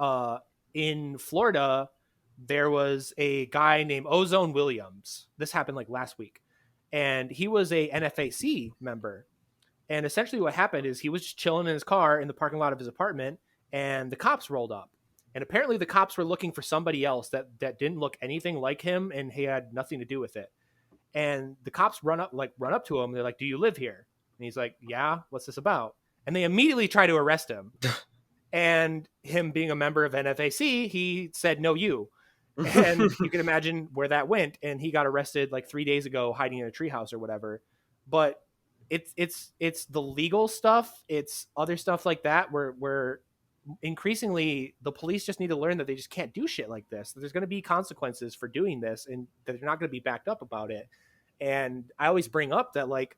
in Florida there was a guy named Ozone Williams. This happened like last week, and he was a NFAC member. And essentially what happened is he was just chilling in his car in the parking lot of his apartment, and the cops rolled up. And apparently the cops were looking for somebody else that didn't look anything like him, and he had nothing to do with it. And the cops run up to him. They're like, "Do you live here?" And he's like, "Yeah, what's this about?" And they immediately try to arrest him. And him being a member of NFAC, he said, "No, you." And you can imagine where that went. And he got arrested like 3 days ago, hiding in a treehouse or whatever. But it's the legal stuff. It's other stuff like that where increasingly the police just need to learn that they just can't do shit like this. There's going to be consequences for doing this, and that they're not going to be backed up about it. And I always bring up that like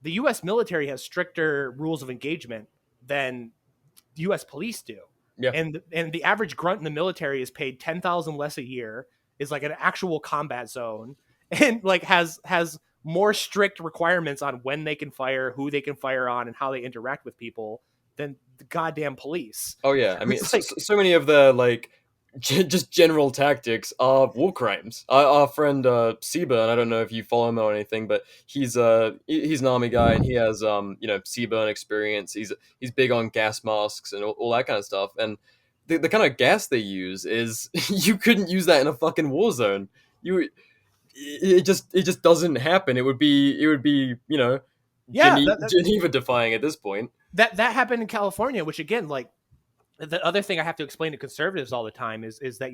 the U.S. military has stricter rules of engagement than U.S. police do. Yeah. And the average grunt in the military is paid $10,000 less a year, is like an actual combat zone, and like has more strict requirements on when they can fire, who they can fire on, and how they interact with people than the goddamn police. Oh yeah, I mean, so many of the like just general tactics are war crimes. Our friend Seaburn, I don't know if you follow him or anything, but he's an army guy, and he has Seaburn experience. He's big on gas masks and all that kind of stuff. And the kind of gas they use is you couldn't use that in a fucking war zone. It just doesn't happen. It would be Geneva defying at this point. That happened in California, which again, like the other thing I have to explain to conservatives all the time is that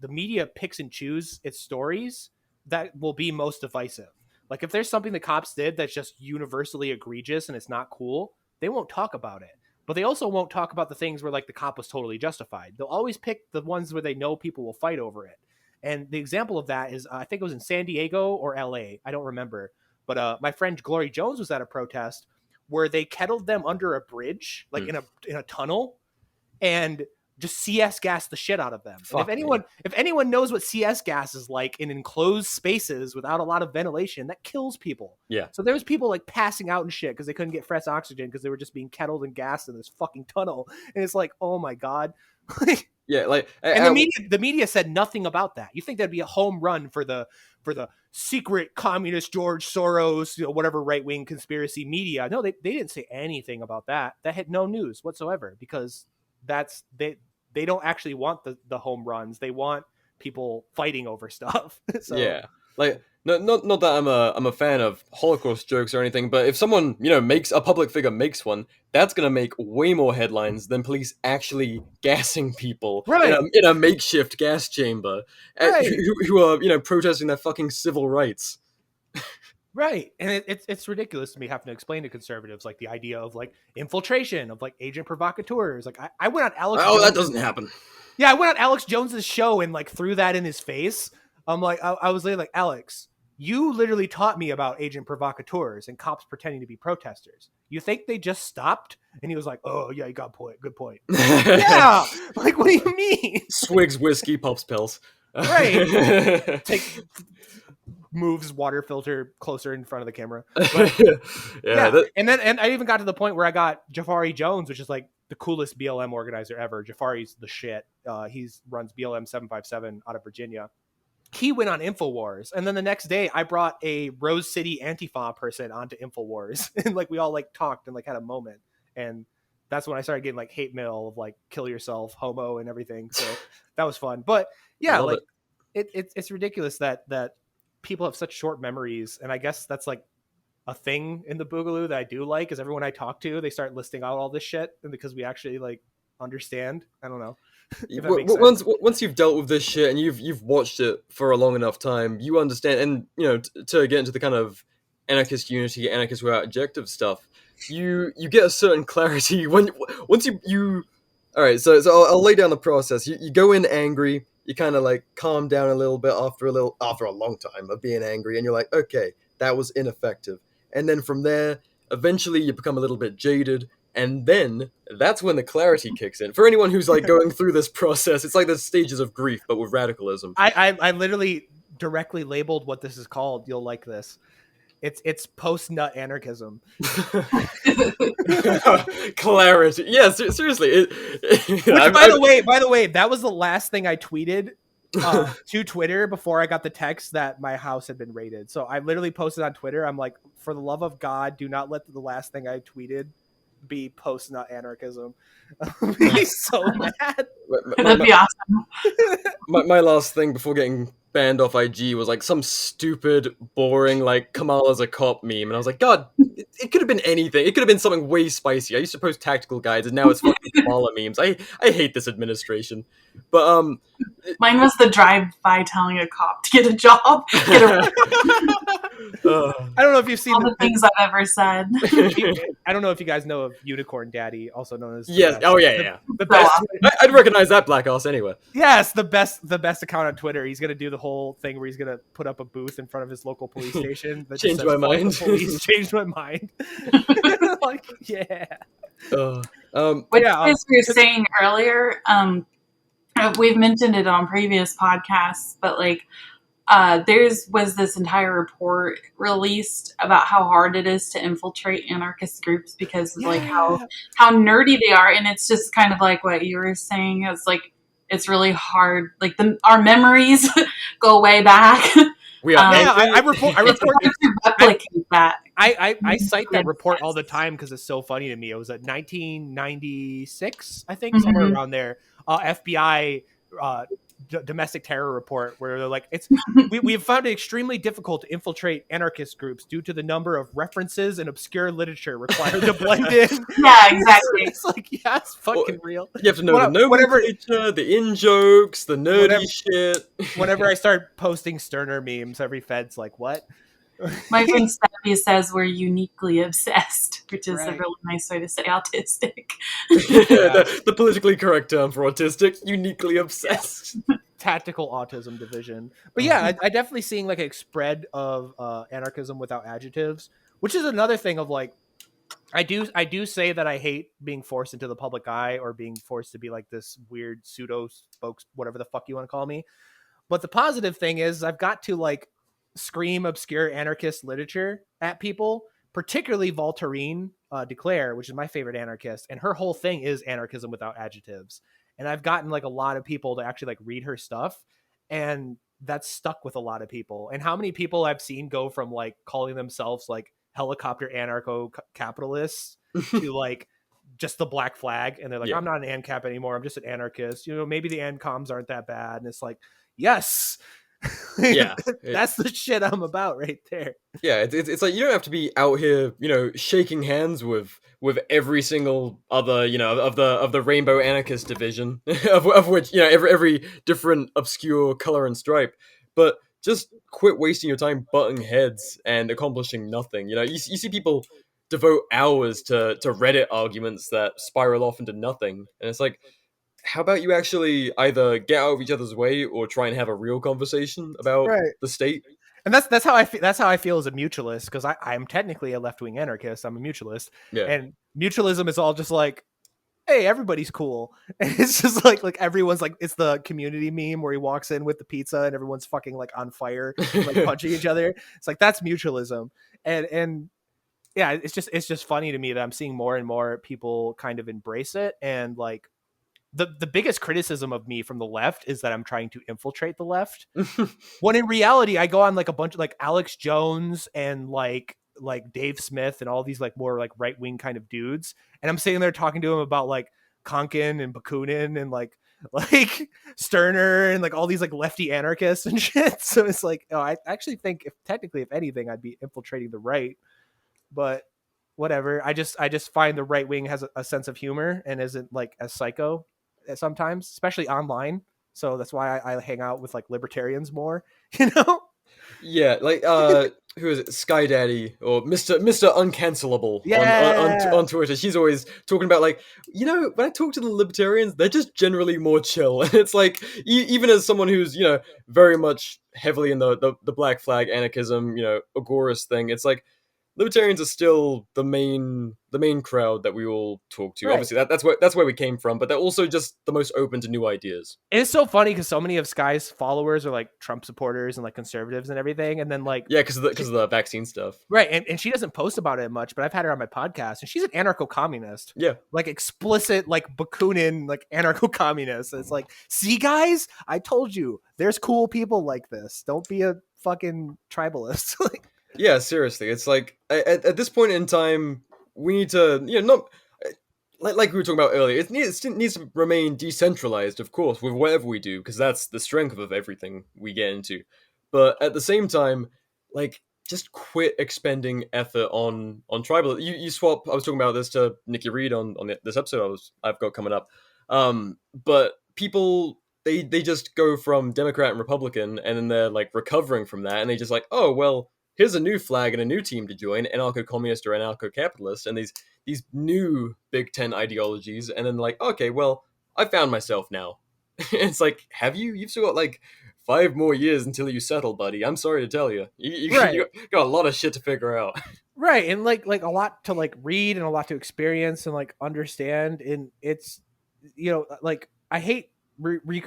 the media picks and chooses its stories that will be most divisive. Like if there's something the cops did that's just universally egregious and it's not cool, they won't talk about it. But they also won't talk about the things where like the cop was totally justified. They'll always pick the ones where they know people will fight over it. And the example of that is, I think it was in San Diego or LA. I don't remember. But my friend Glory Jones was at a protest where they kettled them under a bridge, like in a tunnel, and just CS gas the shit out of them. If anyone knows what CS gas is like in enclosed spaces without a lot of ventilation, that kills people. Yeah. So there was people like passing out and shit because they couldn't get fresh oxygen because they were just being kettled and gassed in this fucking tunnel. And it's like, oh my God. Yeah, like, and the media said nothing about that. You think that'd be a home run for the secret communist George Soros, whatever right wing conspiracy media? No, they didn't say anything about that. That had no news whatsoever, because they don't actually want the home runs. They want people fighting over stuff. So, yeah, like not that I'm a fan of Holocaust jokes or anything, but if someone makes a public figure makes one, that's gonna make way more headlines than police actually gassing people Right. in a makeshift gas chamber Right. who are protesting their fucking civil rights. Right. And it's ridiculous to me having to explain to conservatives like the idea of like infiltration of like agent provocateurs. Like I went on Alex Oh, Jones. that doesn't happen. Yeah, I went on Alex Jones's show and like threw that in his face. I'm like, I was like, Alex, you literally taught me about agent provocateurs and cops pretending to be protesters. You think they just stopped? And he was like, oh yeah, you got a point. Good point. Yeah. Like, what do you mean? Swigs whiskey, pops pills. Right. Moves water filter closer in front of the camera. But, yeah. And I even got to the point where I got Jafari Jones, which is like the coolest BLM organizer ever. Jafari's the shit. He runs BLM 757 out of Virginia. He went on InfoWars, and then the next day I brought a Rose City Antifa person onto InfoWars, and like we all like talked and like had a moment, and that's when I started getting like hate mail of like kill yourself, homo, and everything. So that was fun. But yeah, like it's ridiculous that people have such short memories, and I guess that's like a thing in the Boogaloo that I do like, is everyone I talk to, they start listing out all this shit, and because we actually like understand. I don't know. Once you've dealt with this shit and you've watched it for a long enough time, you understand. And to get into the kind of anarchist unity, anarchist without objective stuff, you get a certain clarity once you. All right, so I'll lay down the process. You go in angry. You kind of like calm down a little bit after a long time of being angry, and you're like, okay, that was ineffective. And then from there, eventually you become a little bit jaded, and then that's when the clarity kicks in. For anyone who's like going through this process, it's like the stages of grief, but with radicalism. I literally directly labeled what this is called. You'll like this. It's post-nut anarchism. Clarity. Yeah, seriously. By the way, that was the last thing I tweeted to Twitter before I got the text that my house had been raided. So I literally posted on Twitter. I'm like, for the love of God, do not let the last thing I tweeted be post-nut anarchism. I'll be so mad. That'd be awesome. My last thing before getting banned off IG was like some stupid, boring, like Kamala's a cop meme, and I was like, God, it could have been anything. It could have been something way spicy. I used to post tactical guides, and now it's fucking Kamala memes. I hate this administration. But mine was the drive-by telling a cop to get a job. I don't know if you've seen all the things I've ever said. I don't know if you guys know of Unicorn Daddy, also known as yes. Oh yeah. The best. I'd recognize that black ass anyway. Yes, the best account on Twitter. He's gonna do the whole thing where he's gonna put up a booth in front of his local police station. That Changed my mind. Police changed my mind. Like, yeah. What you guys were saying earlier, we've mentioned it on previous podcasts, but like was this entire report released about how hard it is to infiltrate anarchist groups because of like how nerdy they are, and it's just kind of like what you were saying. It's like it's really hard. Like our memories go way back. I report. Replicate that. I cite that report all the time because it's so funny to me. It was at 1996, I think, somewhere around there. FBI domestic terror report where they're like, we have found it extremely difficult to infiltrate anarchist groups due to the number of references and obscure literature required to blend in. Yeah, exactly. It's like, yeah, it's fucking real. You have to know the nomenclature, the in-jokes, the nerdy shit. Whenever I start posting Sterner memes, every Fed's like, what? My friend Steffi says we're uniquely obsessed, which is a really nice way to say autistic. the politically correct term for autistic, uniquely obsessed. Tactical autism division. But yeah, I definitely seeing like a spread of anarchism without adjectives, which is another thing of like, I do say that I hate being forced into the public eye or being forced to be like this weird pseudo spokes, whatever the fuck you want to call me. But the positive thing is I've got to like scream obscure anarchist literature at people, particularly Voltairine de Cleyre, which is my favorite anarchist, and her whole thing is anarchism without adjectives. And I've gotten like a lot of people to actually like read her stuff, and that's stuck with a lot of people. And how many people I've seen go from like calling themselves like helicopter anarcho capitalists to like just the black flag, and they're like, Yeah. I'm not an ANCAP anymore. I'm just an anarchist. Maybe the ANCOMs aren't that bad. And it's like, yes, Yeah. that's the shit I'm about right there. Yeah, it's like you don't have to be out here, shaking hands with every single other, of the rainbow anarchist division, of which every different obscure color and stripe, but just quit wasting your time butting heads and accomplishing nothing. You see people devote hours to Reddit arguments that spiral off into nothing, and it's like, how about you actually either get out of each other's way or try and have a real conversation about the state? And that's how I feel. That's how I feel as a mutualist, because I'm technically a left-wing anarchist. I'm a mutualist, and mutualism is all just like, hey, everybody's cool. And it's just like everyone's like, it's the Community meme where he walks in with the pizza and everyone's fucking like on fire, like punching each other. It's like, that's mutualism, and yeah, it's just funny to me that I'm seeing more and more people kind of embrace it, and like. The biggest criticism of me from the left is that I'm trying to infiltrate the left. When in reality, I go on like a bunch of like Alex Jones and like Dave Smith and all these like more like right wing kind of dudes, and I'm sitting there talking to him about like Konkin and Bakunin and like Stirner and like all these like lefty anarchists and shit. So it's like, I actually think if anything, I'd be infiltrating the right, but whatever. I just find the right wing has a sense of humor and isn't like as psycho sometimes, especially online. So that's why I hang out with like libertarians more, Yeah, like who is it? Sky Daddy or Mr. Uncancelable on Twitter. She's always talking about like, when I talk to the libertarians, they're just generally more chill. And it's like, even as someone who's very much heavily in the black flag anarchism, agorist thing, it's like libertarians are still the main crowd that we all talk to. Right. Obviously, that's where we came from, but they're also just the most open to new ideas. It's so funny because so many of Sky's followers are like Trump supporters and like conservatives and everything, and then like because of the vaccine stuff, right? And she doesn't post about it much, but I've had her on my podcast, and she's an anarcho-communist. Yeah, like explicit like Bakunin like anarcho-communist. It's like, see guys, I told you, there's cool people like this. Don't be a fucking tribalist. Yeah, seriously, it's like at this point in time, we need to, not like we were talking about earlier. It needs to remain decentralized, of course, with whatever we do, because that's the strength of everything we get into. But at the same time, like, just quit expending effort on tribal. You swap. I was talking about this to Nikki Reed on this episode I've got coming up. But people. They just go from Democrat and Republican, and then they're like recovering from that, and they just like, oh well. Here's a new flag and a new team to join, anarcho-communist or anarcho-capitalist, and these new Big Ten ideologies, and then like, okay, well, I found myself now. It's like, have you? You've still got like 5 more years until you settle, buddy. I'm sorry to tell you. You got a lot of shit to figure out. Right, and like a lot to like read and a lot to experience and like understand, and it's, like I hate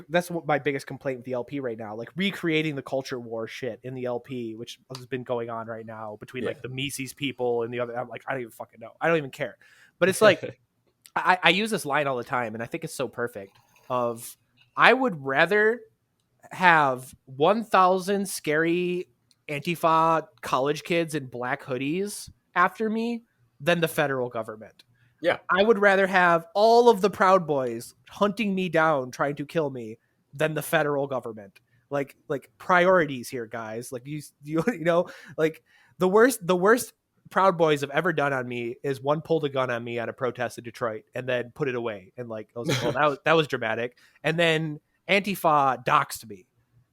that's what my biggest complaint with the LP right now, like recreating the culture war shit in the LP, which has been going on right now between like the Mises people and the other. I'm like, I don't even fucking know. I don't even care. But it's like, I use this line all the time, and I think it's so perfect. I would rather have 1,000 scary Antifa college kids in black hoodies after me than the federal government. Yeah, I would rather have all of the Proud Boys hunting me down, trying to kill me, than the federal government. Like priorities here, guys. Like you like the worst Proud Boys have ever done on me is one pulled a gun on me at a protest in Detroit and then put it away, and like I was like, well, that was dramatic. And then Antifa doxed me.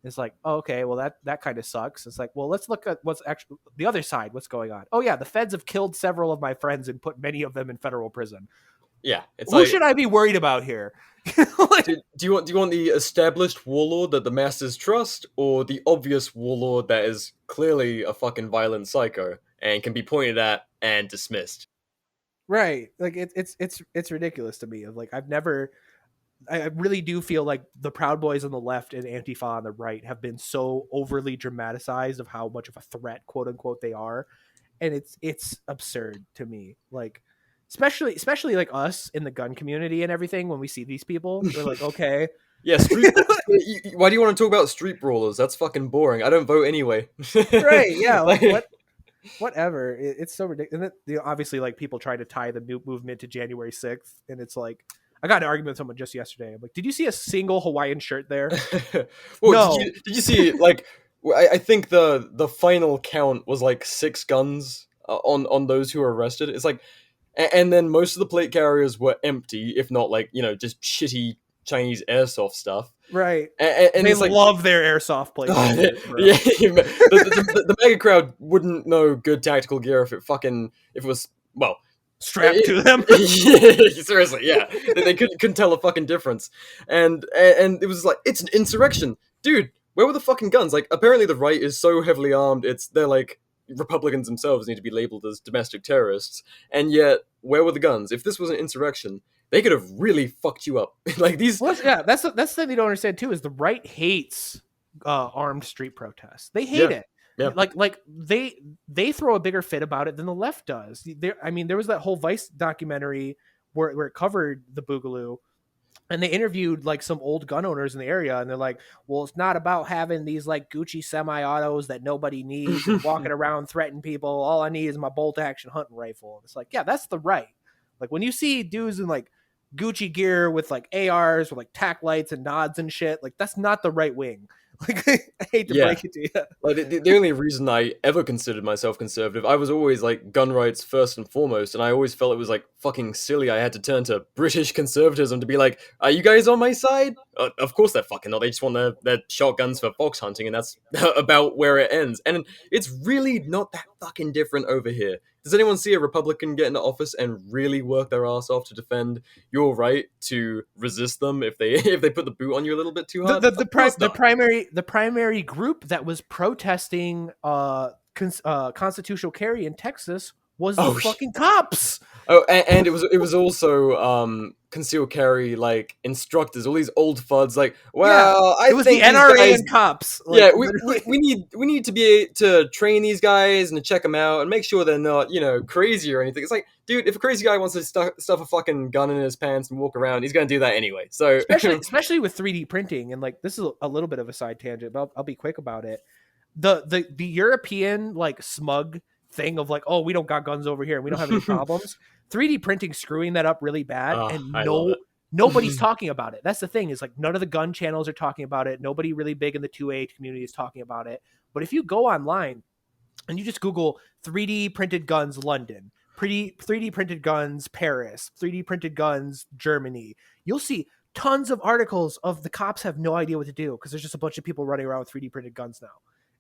It's like, oh, okay, well that kind of sucks. It's like, well, let's look at what's actually the other side. What's going on? Oh yeah, the feds have killed several of my friends and put many of them in federal prison. Yeah, it's who should I be worried about here? Like, do you want the established warlord that the masses trust, or the obvious warlord that is clearly a fucking violent psycho and can be pointed at and dismissed? Right, like it's ridiculous to me. Of like, I really do feel like the Proud Boys on the left and Antifa on the right have been so overly dramatized of how much of a threat, quote unquote, they are, and it's absurd to me. Like, especially like us in the gun community and everything. When we see these people, we're like, okay, yeah, why do you want to talk about street brawlers? That's fucking boring. I don't vote anyway. Right? Yeah, like what? whatever. It's so ridiculous. And obviously, like, people try to tie the movement to January 6th, and it's like, I got in an argument with someone just yesterday. I'm like, did you see a single Hawaiian shirt there? Well, did you see, like, I think the final count was like 6 guns on those who were arrested. It's like, and then most of the plate carriers were empty, if not, like, just shitty Chinese airsoft stuff. Right. And they it's like, love their airsoft plate. Yeah, the mega crowd wouldn't know good tactical gear if it was, well, strapped to them. Yeah, seriously, yeah. They couldn't tell a fucking difference. And it was like, it's an insurrection. Dude, where were the fucking guns? Like, apparently the right is so heavily armed, they're like, Republicans themselves need to be labeled as domestic terrorists. And yet, where were the guns? If this was an insurrection, they could have really fucked you up. Like, these... Well, yeah, that's the thing they don't understand, too, is the right hates armed street protests. They hate it. Yeah. Like they throw a bigger fit about it than the left does. There was that whole Vice documentary where it covered the Boogaloo, and they interviewed like some old gun owners in the area, and they're like, well, it's not about having these like Gucci semi-autos that nobody needs and walking around threatening people. All I need is my bolt action hunting rifle. And it's like, yeah, that's the right. Like, when you see dudes in like Gucci gear with like ARs with like tack lights and nods and shit, like, that's not the right wing. Like, I hate to break it to you. Like, the only reason I ever considered myself conservative, I was always like gun rights first and foremost, and I always felt it was like fucking silly. I had to turn to British conservatism to be like, are you guys on my side? Of course they're fucking not. They just want their shotguns for fox hunting, and that's about where it ends. And it's really not that fucking different over here. Does anyone see a Republican get into office and really work their ass off to defend your right to resist them if they put the boot on you a little bit too hard? The primary group that was protesting constitutional carry in Texas was the fucking cops. Oh, and it was also concealed carry, like, instructors, all these old fuds, like, well, it was the NRA and cops. Like, yeah, we need to be to train these guys and to check them out and make sure they're not, crazy or anything. It's like, dude, if a crazy guy wants to stuff a fucking gun in his pants and walk around, he's gonna do that anyway. So especially with 3D printing, and like, this is a little bit of a side tangent, but I'll be quick about it. The European like smug thing of like, oh, we don't got guns over here and we don't have any problems. 3D printing screwing that up really bad, and nobody's talking about it. That's the thing, is like, none of the gun channels are talking about it. Nobody really big in the 2A community is talking about it. But if you go online and you just Google 3D printed guns London, 3D printed guns Paris, 3D printed guns Germany, you'll see tons of articles of the cops have no idea what to do because there's just a bunch of people running around with 3D printed guns now.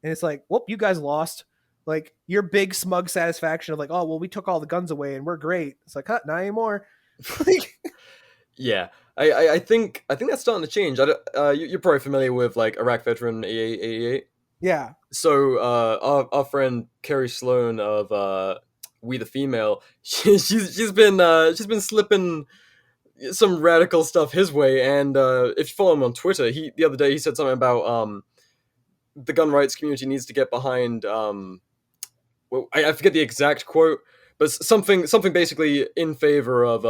And it's like, whoop, you guys lost. Like, your big smug satisfaction of like, oh, well, we took all the guns away and we're great. It's like, not anymore. Yeah, I think that's starting to change. You're probably familiar with like Iraq veteran 88. Yeah. So our friend Carrie Sloan of We the Female, she's been slipping some radical stuff his way, and if you follow him on Twitter, the other day he said something about the gun rights community needs to get behind. Well, I forget the exact quote, but something basically in favor of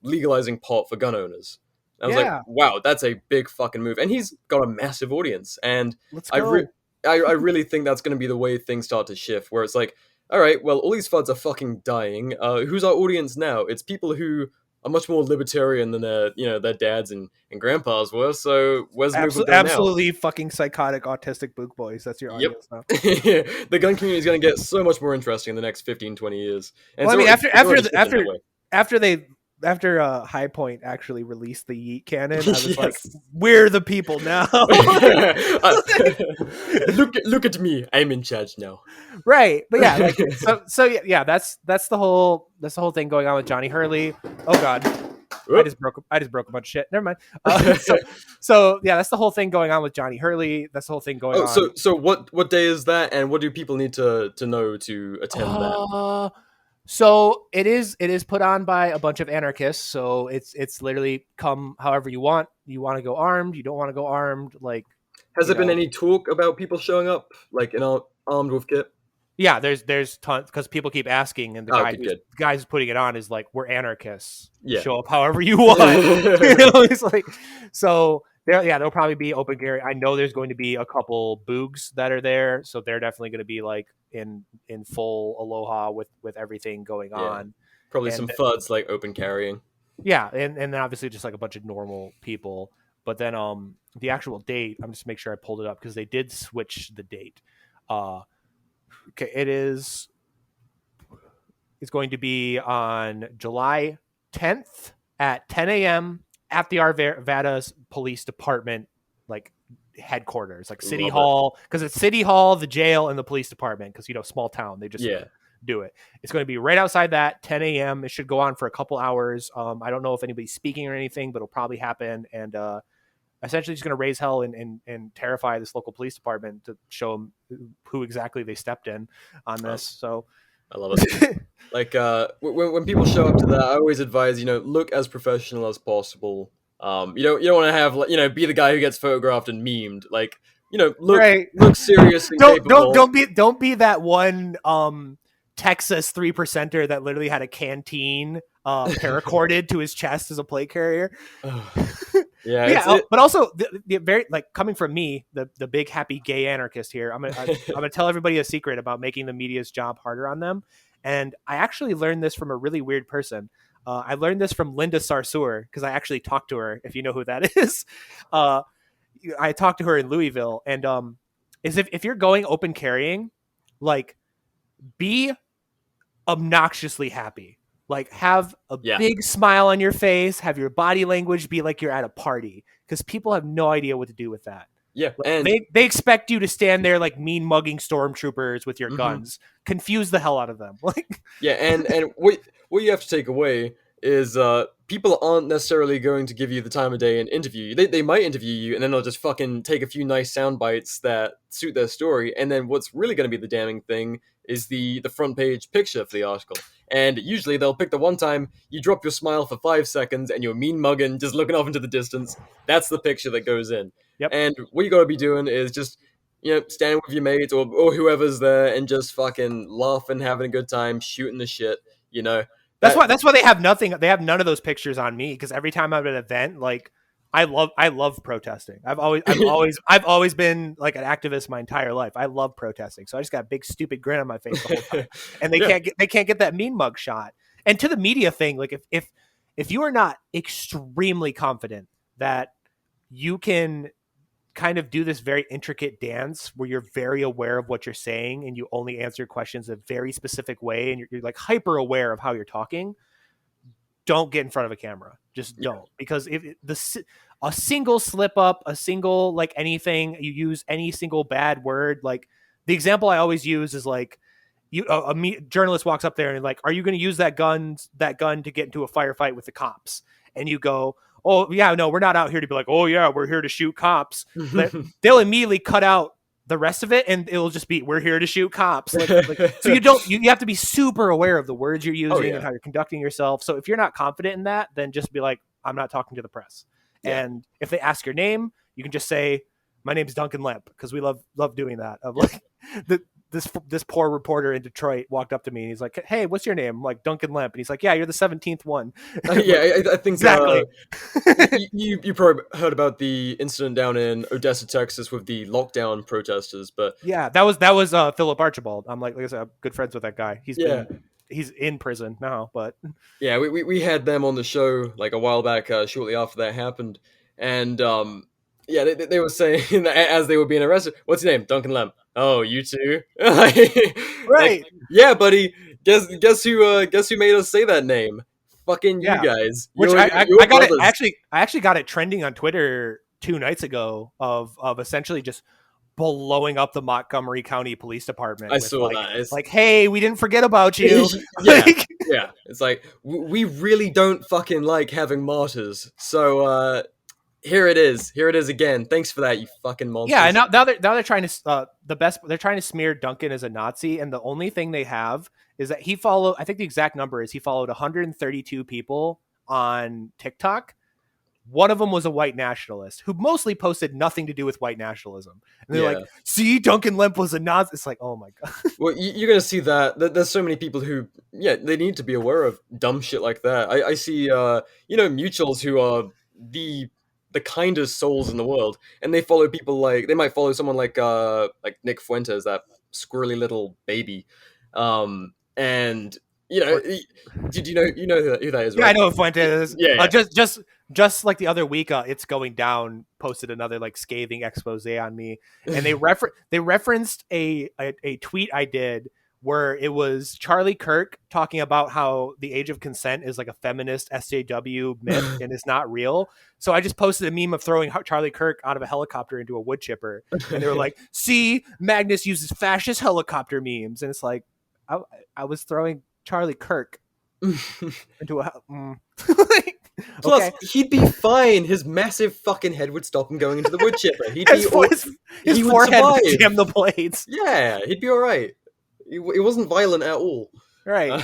legalizing pot for gun owners. I was like, wow, that's a big fucking move, and he's got a massive audience, and I really think that's going to be the way things start to shift, where it's like, all right, well, all these fuds are fucking dying. Who's our audience now? It's people who are much more libertarian than their dads and grandpas were. So where's the movement now? Absolutely fucking psychotic autistic Boog boys. That's your audience now. The gun community is going to get so much more interesting in the next 15-20 years. And well, after High Point actually released the Yeet cannon, I was like, we're the people now. Look at me, I'm in charge now. Right, but yeah, like, so that's the whole thing going on with Johnny Hurley. Oh god, I just broke a bunch of shit. Never mind. So yeah, that's the whole thing going on with Johnny Hurley. That's the whole thing going on. So what day is that, and what do people need to know to attend that? So it is put on by a bunch of anarchists. So it's literally come however you want. You want to go armed, you don't want to go armed. Like, has there been any talk about people showing up like armed with kit? Yeah, there's tons, because people keep asking, and the guy who's putting it on is like, we're anarchists. Yeah. Show up however you want. It's like, so There'll probably be open carry. I know there's going to be a couple Boogs that are there, so they're definitely going to be like in full aloha with everything going on. Probably And some FUDs like open carrying. Yeah, and then obviously just like a bunch of normal people. But then the actual date, I'm just make sure I pulled it up because they did switch the date. Okay, it's going to be on July 10th at 10 a.m. at the Arvada Police Department, like headquarters, like City Hall, because it's City Hall, the jail, and the police department. Because small town, they just do it. It's going to be right outside that 10 a.m. It should go on for a couple hours. I don't know if anybody's speaking or anything, but it'll probably happen. And essentially, just going to raise hell and terrify this local police department to show them who exactly they stepped in on this. So I love it. Like when people show up to that, I always advise look as professional as possible. You don't want to have be the guy who gets photographed and memed. Like look serious. And don't be that one Texas 3%er that literally had a canteen paracorded to his chest as a plate carrier. But also the very like coming from me, the big happy gay anarchist here. I'm gonna tell everybody a secret about making the media's job harder on them. And I actually learned this from a really weird person. I learned this from Linda Sarsour because I actually talked to her. If you know who that is, I talked to her in Louisville, and is if you're going open carrying, like be obnoxiously happy. Like have a big smile on your face, have your body language be like you're at a party, because people have no idea what to do with that. Yeah, like, and they expect you to stand there like mean mugging stormtroopers with your guns, confuse the hell out of them. Like and what you have to take away is people aren't necessarily going to give you the time of day and interview you. They might interview you, and then they'll just fucking take a few nice sound bites that suit their story. And then what's really going to be the damning thing is the front page picture for the article. And usually they'll pick the one time you drop your smile for 5 seconds and you're mean mugging, just looking off into the distance. That's the picture that goes in. Yep. And what you got to be doing is just standing with your mates or whoever's there and just fucking laughing, having a good time, shooting the shit. That's why they have nothing. They have none of those pictures on me, because every time I'm at an event, like I love protesting. I've always been like an activist my entire life. I love protesting, so I just got a big stupid grin on my face the whole time, and they can't get that mean mug shot. And to the media thing, like if you are not extremely confident that you can kind of do this very intricate dance where you're very aware of what you're saying and you only answer questions a very specific way, and you're like hyper aware of how you're talking, don't get in front of a camera. Just don't, because if a single slip up, a single like anything, you use any single bad word. Like the example I always use is like a journalist walks up there and like, are you going to use that gun to get into a firefight with the cops? And you go, oh yeah, no, we're not out here to be like, oh yeah, we're here to shoot cops. They'll immediately cut out the rest of it, and it'll just be, we're here to shoot cops. So you have to be super aware of the words you're using and how you're conducting yourself. So if you're not confident in that, then just be like, I'm not talking to the press. Yeah. And if they ask your name, you can just say, my name's Duncan Lemp, because we love doing that. Of like this poor reporter in Detroit walked up to me and he's like, hey, what's your name? I'm like, Duncan Lemp. And he's like, yeah, you're the 17th one. I think exactly. You probably heard about the incident down in Odessa, Texas with the lockdown protesters, but yeah, that was Philip Archibald. I'm like I said, I'm good friends with that guy. He's in prison now, but yeah, we had them on the show like a while back, shortly after that happened, and they were saying as they were being arrested, what's your name? Duncan Lemp. Oh, you too? Right. Like, yeah, buddy. Guess who made us say that name? Fucking you guys. Which I got it. I actually got it trending on Twitter 2 nights ago of essentially just blowing up the Montgomery County Police Department. I saw that. It's like, hey, we didn't forget about you. Yeah. It's like we really don't fucking like having martyrs. So here it is again. Thanks for that, you fucking monsters. Yeah, and now they're trying to they're trying to smear Duncan as a Nazi, and the only thing they have is that he followed, I think the exact number is he followed 132 people on TikTok. One of them was a white nationalist who mostly posted nothing to do with white nationalism. And they're like, see, Duncan Lemp was a Nazi. It's like, oh my God. Well, you're going to see that. There's so many people who, they need to be aware of dumb shit like that. I see, mutuals who are the the kindest souls in the world, and they follow people like they might follow someone like Nick Fuentes, that squirrely little baby, and you know, did you know who that is? Yeah, right? I know who Fuentes is. Yeah. Just like the other week, It's Going Down posted another like scathing expose on me, and they referenced a tweet I did where it was Charlie Kirk talking about how the age of consent is like a feminist SJW myth and it's not real. So I just posted a meme of throwing Charlie Kirk out of a helicopter into a wood chipper, and they were like, "See, Magnus uses fascist helicopter memes," and it's like, I was throwing Charlie Kirk into a Plus, okay. he'd be fine. His massive fucking head would stop him going into the wood chipper. He'd his he would forehead survive. would jam the blades. Yeah, he'd be all right. It wasn't violent at all. Right.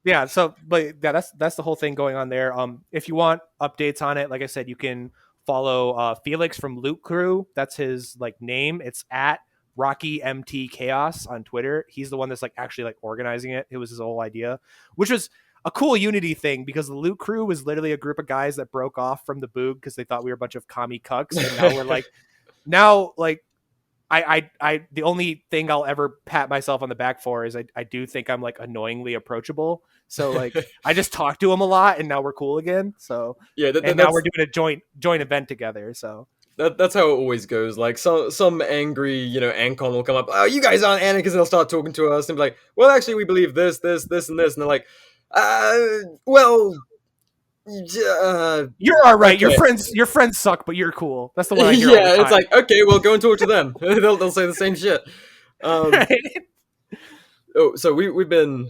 Yeah. So, but yeah, that's the whole thing going on there. If you want updates on it, like I said, you can follow Felix from Loot Crew. That's his like name. It's at Rocky MT Chaos on Twitter. He's the one that's like actually like organizing it. It was his whole idea, which was a cool unity thing because the Loot Crew was literally a group of guys that broke off from the Boog because they thought we were a bunch of commie cucks, and now we're like, I the only thing I'll ever pat myself on the back for is I do think I'm like annoyingly approachable. So like I just talk to him a lot, and now we're cool again. So yeah, now we're doing a joint event together. So that's how it always goes. Like some angry ancon will come up. Oh, you guys aren't anarchists, and they'll start talking to us and be like, well, actually, we believe this, and this, and they're like, well. You're all right. Okay. Your friends suck, but you're cool. That's the one I hear. Yeah, all the time. It's like, okay, well, go and talk to them. they'll say the same shit. Right. Oh, so we've been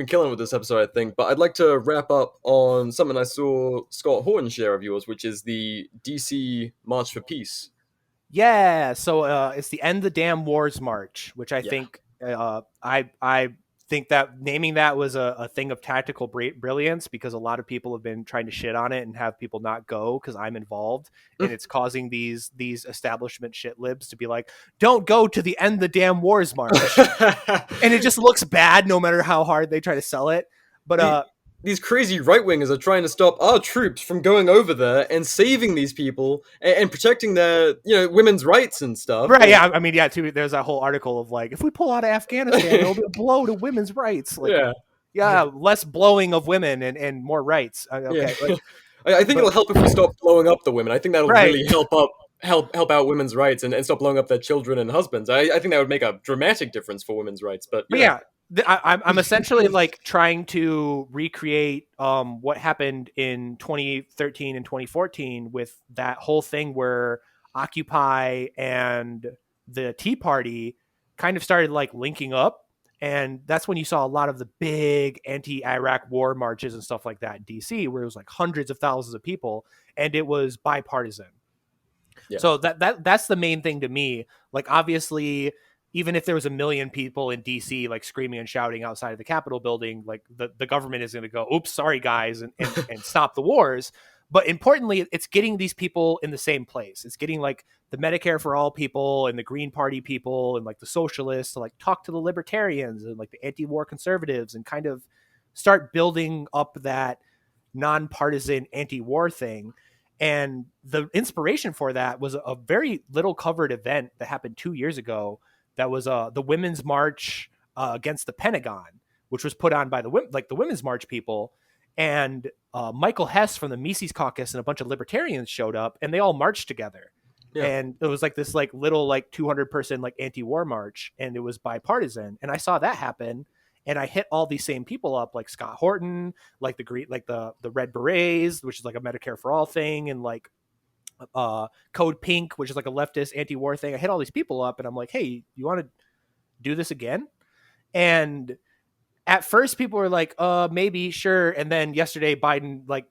killing with this episode, I think. But I'd like to wrap up on something I saw Scott Horton share of yours, which is the DC March for Peace. Yeah. So it's the End the Damn Wars March, which I think I think that naming that was a thing of tactical brilliance because a lot of people have been trying to shit on it and have people not go because I'm involved, and it's causing these establishment shit libs to be like, don't go to the End the Damn Wars March. And it just looks bad no matter how hard they try to sell it. But these crazy right-wingers are trying to stop our troops from going over there and saving these people and protecting their, women's rights and stuff. Right, yeah. I mean, yeah, too, there's that whole article of like, if we pull out of Afghanistan, it'll be a blow to women's rights. Like, yeah, less blowing of women and more rights. Okay. Yeah. I think it'll help if we stop blowing up the women. I think that'll really help out women's rights and stop blowing up their children and husbands. I think that would make a dramatic difference for women's rights. But yeah. I'm essentially like trying to recreate what happened in 2013 and 2014 with that whole thing where Occupy and the Tea Party kind of started like linking up. And that's when you saw a lot of the big anti-Iraq war marches and stuff like that in DC, where it was like hundreds of thousands of people and it was bipartisan. Yeah. So that's the main thing to me. Like, obviously, even if there was 1 million people in DC like screaming and shouting outside of the Capitol building, like the government is going to go, oops, sorry guys, and stop the wars. But importantly, it's getting these people in the same place. It's getting like the Medicare for all people and the Green Party people and like the socialists to like talk to the libertarians and like the anti-war conservatives and kind of start building up that nonpartisan anti-war thing. And the inspiration for that was a very little covered event that happened 2 years ago. That was the Women's March against the Pentagon, which was put on by the Women's March people. And Michael Hess from the Mises Caucus and a bunch of libertarians showed up, and they all marched together. Yeah. And it was like this like little like 200 person like anti-war march, and it was bipartisan. And I saw that happen, and I hit all these same people up, like Scott Horton, like the Red Berets, which is like a Medicare for all thing, and like Code Pink, which is like a leftist anti-war thing. I hit all these people up and I'm like, hey, you want to do this again? And at first people were like, maybe, sure. And then yesterday Biden like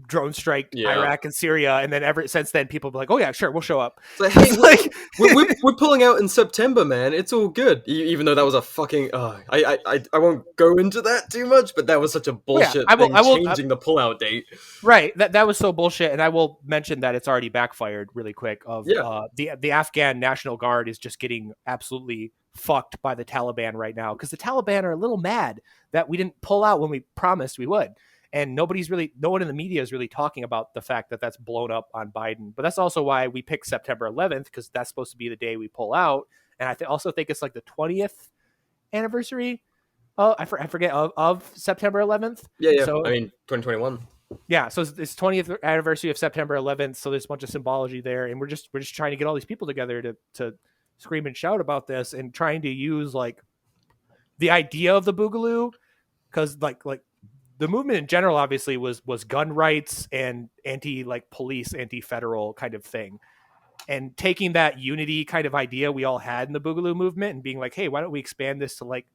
drone strike Iraq and Syria, and then ever since then people be like, oh yeah, sure, we'll show up. So, hey, like we're pulling out in September, man. It's all good. Even though that was a fucking I won't go into that too much, but that was such a bullshit thing, changing the pullout date. Right. That was so bullshit. And I will mention that it's already backfired really quick. The Afghan National Guard is just getting absolutely fucked by the Taliban right now, because the Taliban are a little mad that we didn't pull out when we promised we would. And no one in the media is really talking about the fact that that's blown up on Biden. But that's also why we picked September 11th, because that's supposed to be the day we pull out. And I also think it's like the 20th anniversary. Oh, I forget of September 11th. Yeah. So, I mean, 2021. Yeah, so it's 20th anniversary of September 11th. So there's a bunch of symbology there, and we're just trying to get all these people together to scream and shout about this, and trying to use like the idea of the Boogaloo, because like the movement in general obviously was gun rights and police, anti-federal kind of thing, and taking that unity kind of idea we all had in the Boogaloo movement and being like, hey, why don't we expand this to like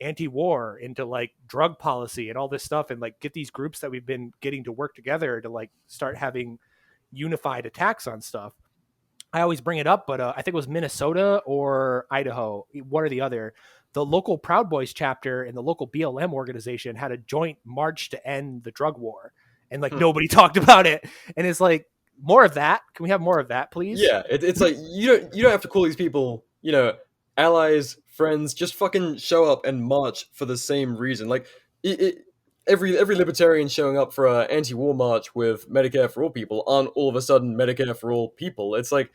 anti-war, into like drug policy and all this stuff, and like get these groups that we've been getting to work together to like start having unified attacks on stuff. I always bring it up, but I think it was Minnesota or Idaho, one or the other. The local Proud Boys chapter and the local BLM organization had a joint march to end the drug war, and like nobody talked about it. And it's like, more of that. Can we have more of that, please? Yeah, it's like you don't have to call these people, allies, friends. Just fucking show up and march for the same reason. Like every libertarian showing up for an anti-war march with Medicare for all people aren't all of a sudden Medicare for all people. It's like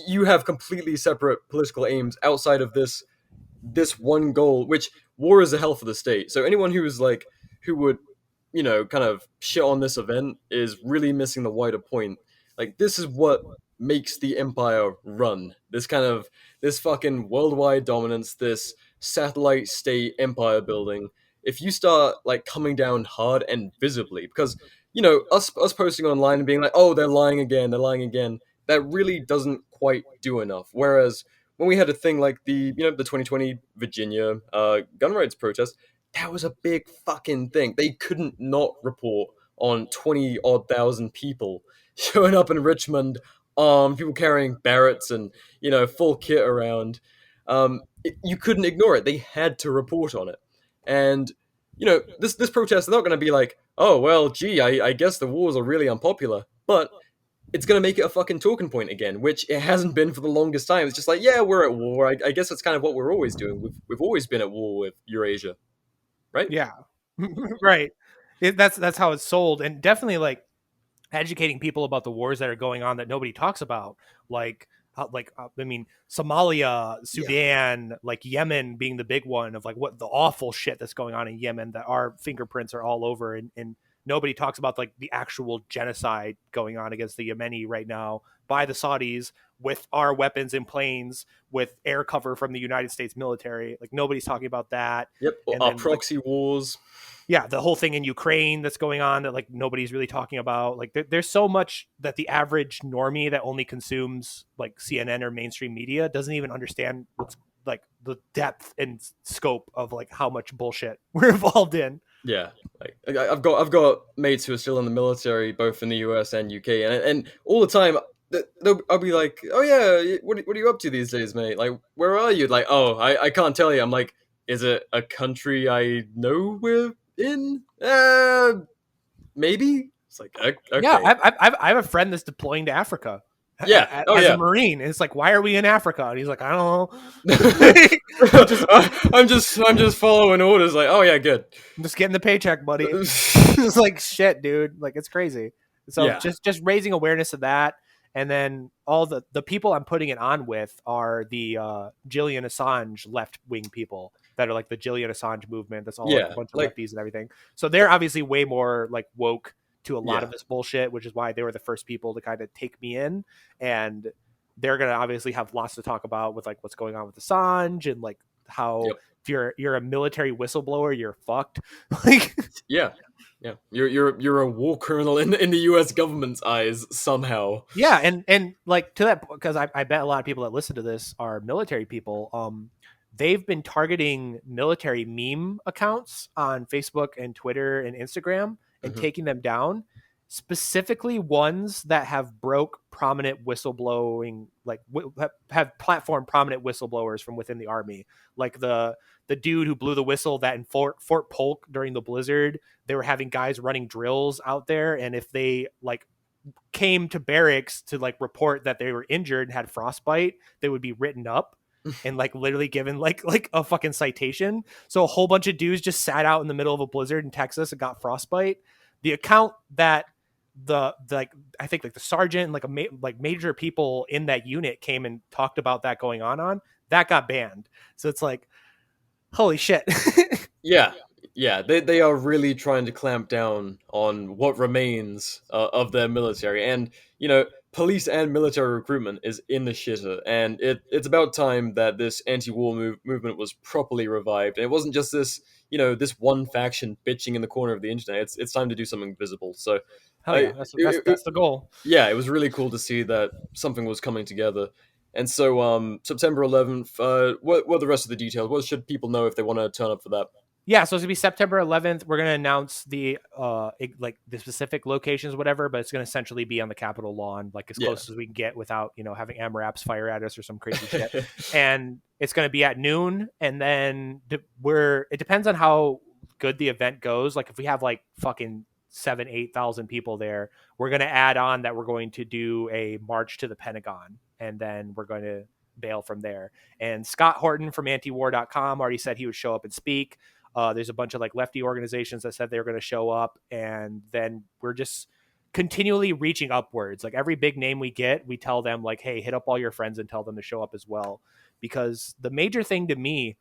you have completely separate political aims outside of this one goal, which war is the health of the state. So anyone who would kind of shit on this event is really missing the wider point. Like, this is what makes the empire run. This fucking worldwide dominance, this satellite state empire building. If you start like coming down hard and visibly, because us posting online and being like, oh, they're lying again, that really doesn't quite do enough. Whereas when we had a thing like the 2020 Virginia gun rights protest, that was a big fucking thing. They couldn't not report on 20-odd thousand people showing up in Richmond, people carrying Barretts and, full kit around. You couldn't ignore it. They had to report on it. And, this protest is not going to be like, oh, well, gee, I guess the wars are really unpopular. But it's going to make it a fucking talking point again, which it hasn't been for the longest time. It's just like, yeah, we're at war. I guess that's kind of what we're always doing. We've always been at war with Eurasia. Right? Yeah. Right. That's how it's sold. And definitely like educating people about the wars that are going on that nobody talks about. Somalia, Sudan, like Yemen being the big one of like what the awful shit that's going on in Yemen that our fingerprints are all over. And nobody talks about like the actual genocide going on against the Yemeni right now by the Saudis with our weapons and planes with air cover from the United States military. Like, nobody's talking about that. Yep. Our proxy wars. Yeah. The whole thing in Ukraine that's going on that like nobody's really talking about. Like there's so much that the average normie that only consumes like CNN or mainstream media doesn't even understand what's like the depth and scope of like how much bullshit we're involved in. Yeah, like I've got mates who are still in the military, both in the US and UK, and all the time I'll be like, oh yeah, what are you up to these days, mate? Like, where are you? Like, oh, I can't tell you. I'm like, is it a country I know we're in? Maybe. It's like, okay. Yeah, I have a friend that's deploying to Africa. Yeah, as a Marine, and it's like, why are we in Africa? And he's like, I don't know. I'm just following orders. Like, oh yeah, good. I'm just getting the paycheck, buddy. It's like, shit, dude. Like, it's crazy. So yeah. just raising awareness of that, and then all the people I'm putting it on with are the Julian Assange left wing people that are like the Julian Assange movement. That's all like a bunch of lefties and everything. So they're obviously way more like woke to a lot of this bullshit, which is why they were the first people to kind of take me in, and they're going to obviously have lots to talk about with like what's going on with Assange and like how if you're a military whistleblower, you're fucked. Like, yeah, you're a war criminal in the U.S. government's eyes somehow. Yeah, and like to that, because I bet a lot of people that listen to this are military people. They've been targeting military meme accounts on Facebook and Twitter and Instagram and taking them down, specifically ones that have broke prominent whistleblowing, like have platformed prominent whistleblowers from within the Army. Like the dude who blew the whistle that in Fort Polk during the blizzard, they were having guys running drills out there. And if they like came to barracks to like report that they were injured and had frostbite, they would be written up. and like literally given like a fucking citation. So a whole bunch of dudes just sat out in the middle of a blizzard in Texas and got frostbite. The account that the like I think like the sergeant and like major people in that unit came and talked about that going on that got banned. So it's like, holy shit. Yeah, they are really trying to clamp down on what remains of their military, and police and military recruitment is in the shitter, and it's about time that this anti-war movement was properly revived, and it wasn't just this this one faction bitching in the corner of the internet. It's time to do something visible. So that's the goal. Yeah, it was really cool to see that something was coming together. And so September 11th, what are the rest of the details? What should people know if they want to turn up for that? Yeah, so it's gonna be September 11th. We're gonna announce the the specific locations, whatever, but it's gonna essentially be on the Capitol lawn, like as close as we can get without having MRAPs fire at us or some crazy shit. And it's gonna be at noon, and then it depends on how good the event goes. Like if we have like fucking 7,000-8,000 people there, we're gonna add on that we're going to do a march to the Pentagon, and then we're going to bail from there. And Scott Horton from antiwar.com already said he would show up and speak. There's a bunch of like lefty organizations that said they were going to show up, and then we're just continually reaching upwards. Like every big name we get, we tell them like, hey, hit up all your friends and tell them to show up as well. Because the major thing to me,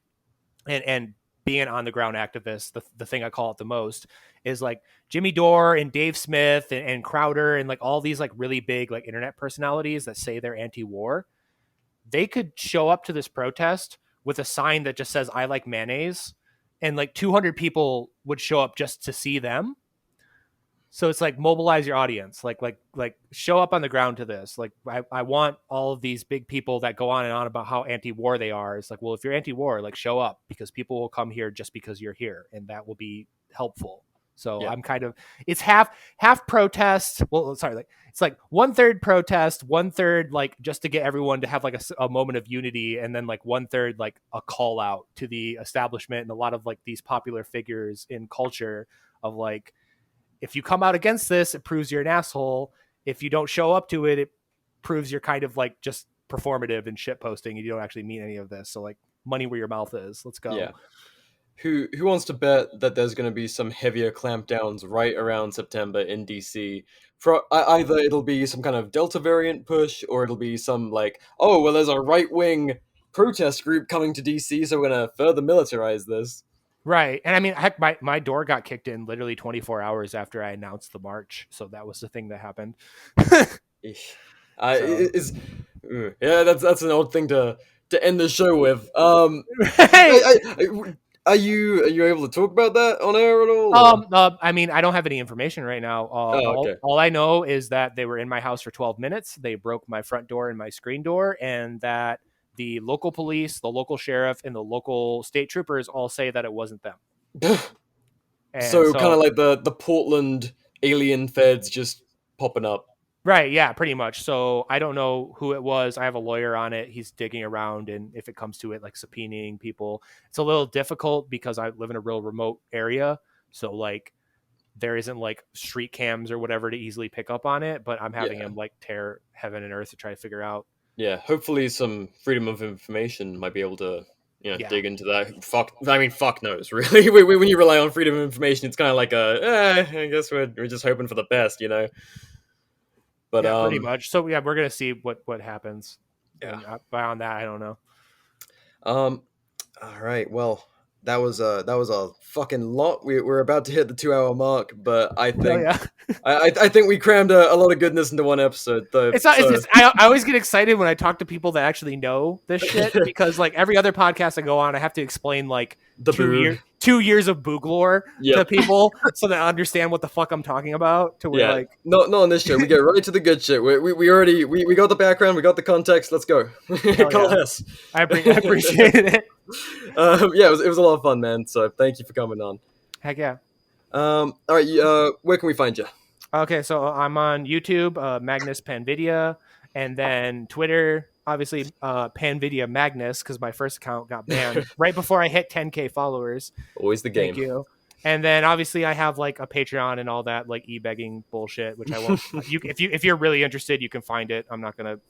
and being an on the ground activist, the thing I call it the most is like Jimmy Dore and Dave Smith and Crowder and like all these like really big like internet personalities that say they're anti-war. They could show up to this protest with a sign that just says, I like mayonnaise, and like 200 people would show up just to see them. So it's like, mobilize your audience, like show up on the ground to this. Like I want all of these big people that go on and on about how anti-war they are. It's like, well, if you're anti-war, like show up, because people will come here just because you're here, and that will be helpful. So I'm kind of, it's half protest. Well, sorry, like it's like 1/3 protest, 1/3 like just to get everyone to have like a moment of unity, and then like 1/3 like a call out to the establishment and a lot of like these popular figures in culture of like, if you come out against this, it proves you're an asshole. If you don't show up to it, it proves you're kind of like just performative and shit posting, and you don't actually mean any of this. So like, money where your mouth is. Let's go. Yeah. Who wants to bet that there's going to be some heavier clampdowns right around September in DC? For either it'll be some kind of Delta variant push, or it'll be some like, oh, well, there's a right-wing protest group coming to DC, so we're going to further militarize this. Right. And I mean, heck, my door got kicked in literally 24 hours after I announced the march. So that was the thing that happened. Yeah, that's an odd thing to end the show with. Are you able to talk about that on air at all? I mean, I don't have any information right now. Okay. All I know is that they were in my house for 12 minutes. They broke my front door and my screen door, and that the local police, the local sheriff, and the local state troopers all say that it wasn't them. So kind of like the Portland alien feds just popping up. Right, yeah, pretty much. So I don't know who it was. I have a lawyer on it. He's digging around, and if it comes to it, like subpoenaing people, it's a little difficult because I live in a real remote area. So like, there isn't like street cams or whatever to easily pick up on it. But I'm having him like tear heaven and earth to try to figure out. Yeah, hopefully some freedom of information might be able to dig into that. Fuck knows, really. When you rely on freedom of information, it's kind of like I guess we're just hoping for the best, But pretty much. So yeah, we're gonna see what happens. Yeah. And beyond that, I don't know. All right. Well, that was a fucking lot. We're about to hit the 2-hour mark, but I think I think we crammed a lot of goodness into one episode. Though, I always get excited when I talk to people that actually know this shit, because like every other podcast I go on, I have to explain like the 2 years of Boog lore to people so they understand what the fuck I'm talking about. To where like not on this show. We get right to the good shit. We already got the background, we got the context. Let's go. Call Hess. I appreciated it. It was a lot of fun, man. So thank you for coming on. Heck yeah. All right. Where can we find you? Okay, so I'm on YouTube, Magnus Panvidya, and then Twitter, obviously Panvidya Magnus, because my first account got banned right before I hit 10K followers. Always the game. Thank you. And then obviously I have like a Patreon and all that like e-begging bullshit, which I won't. If you're really interested, you can find it. I'm not gonna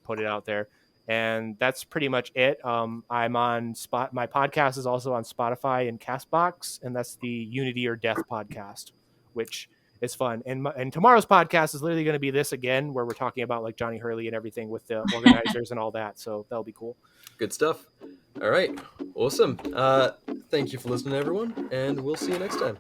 put it out there. And that's pretty much it. I'm on my podcast is also on Spotify and Castbox, and that's the Unity or Death podcast, which is fun. And tomorrow's podcast is literally going to be this again, where we're talking about like Johnny Hurley and everything with the organizers and all that. So that'll be cool. Good stuff. All right. Awesome. Thank you for listening, everyone, and we'll see you next time.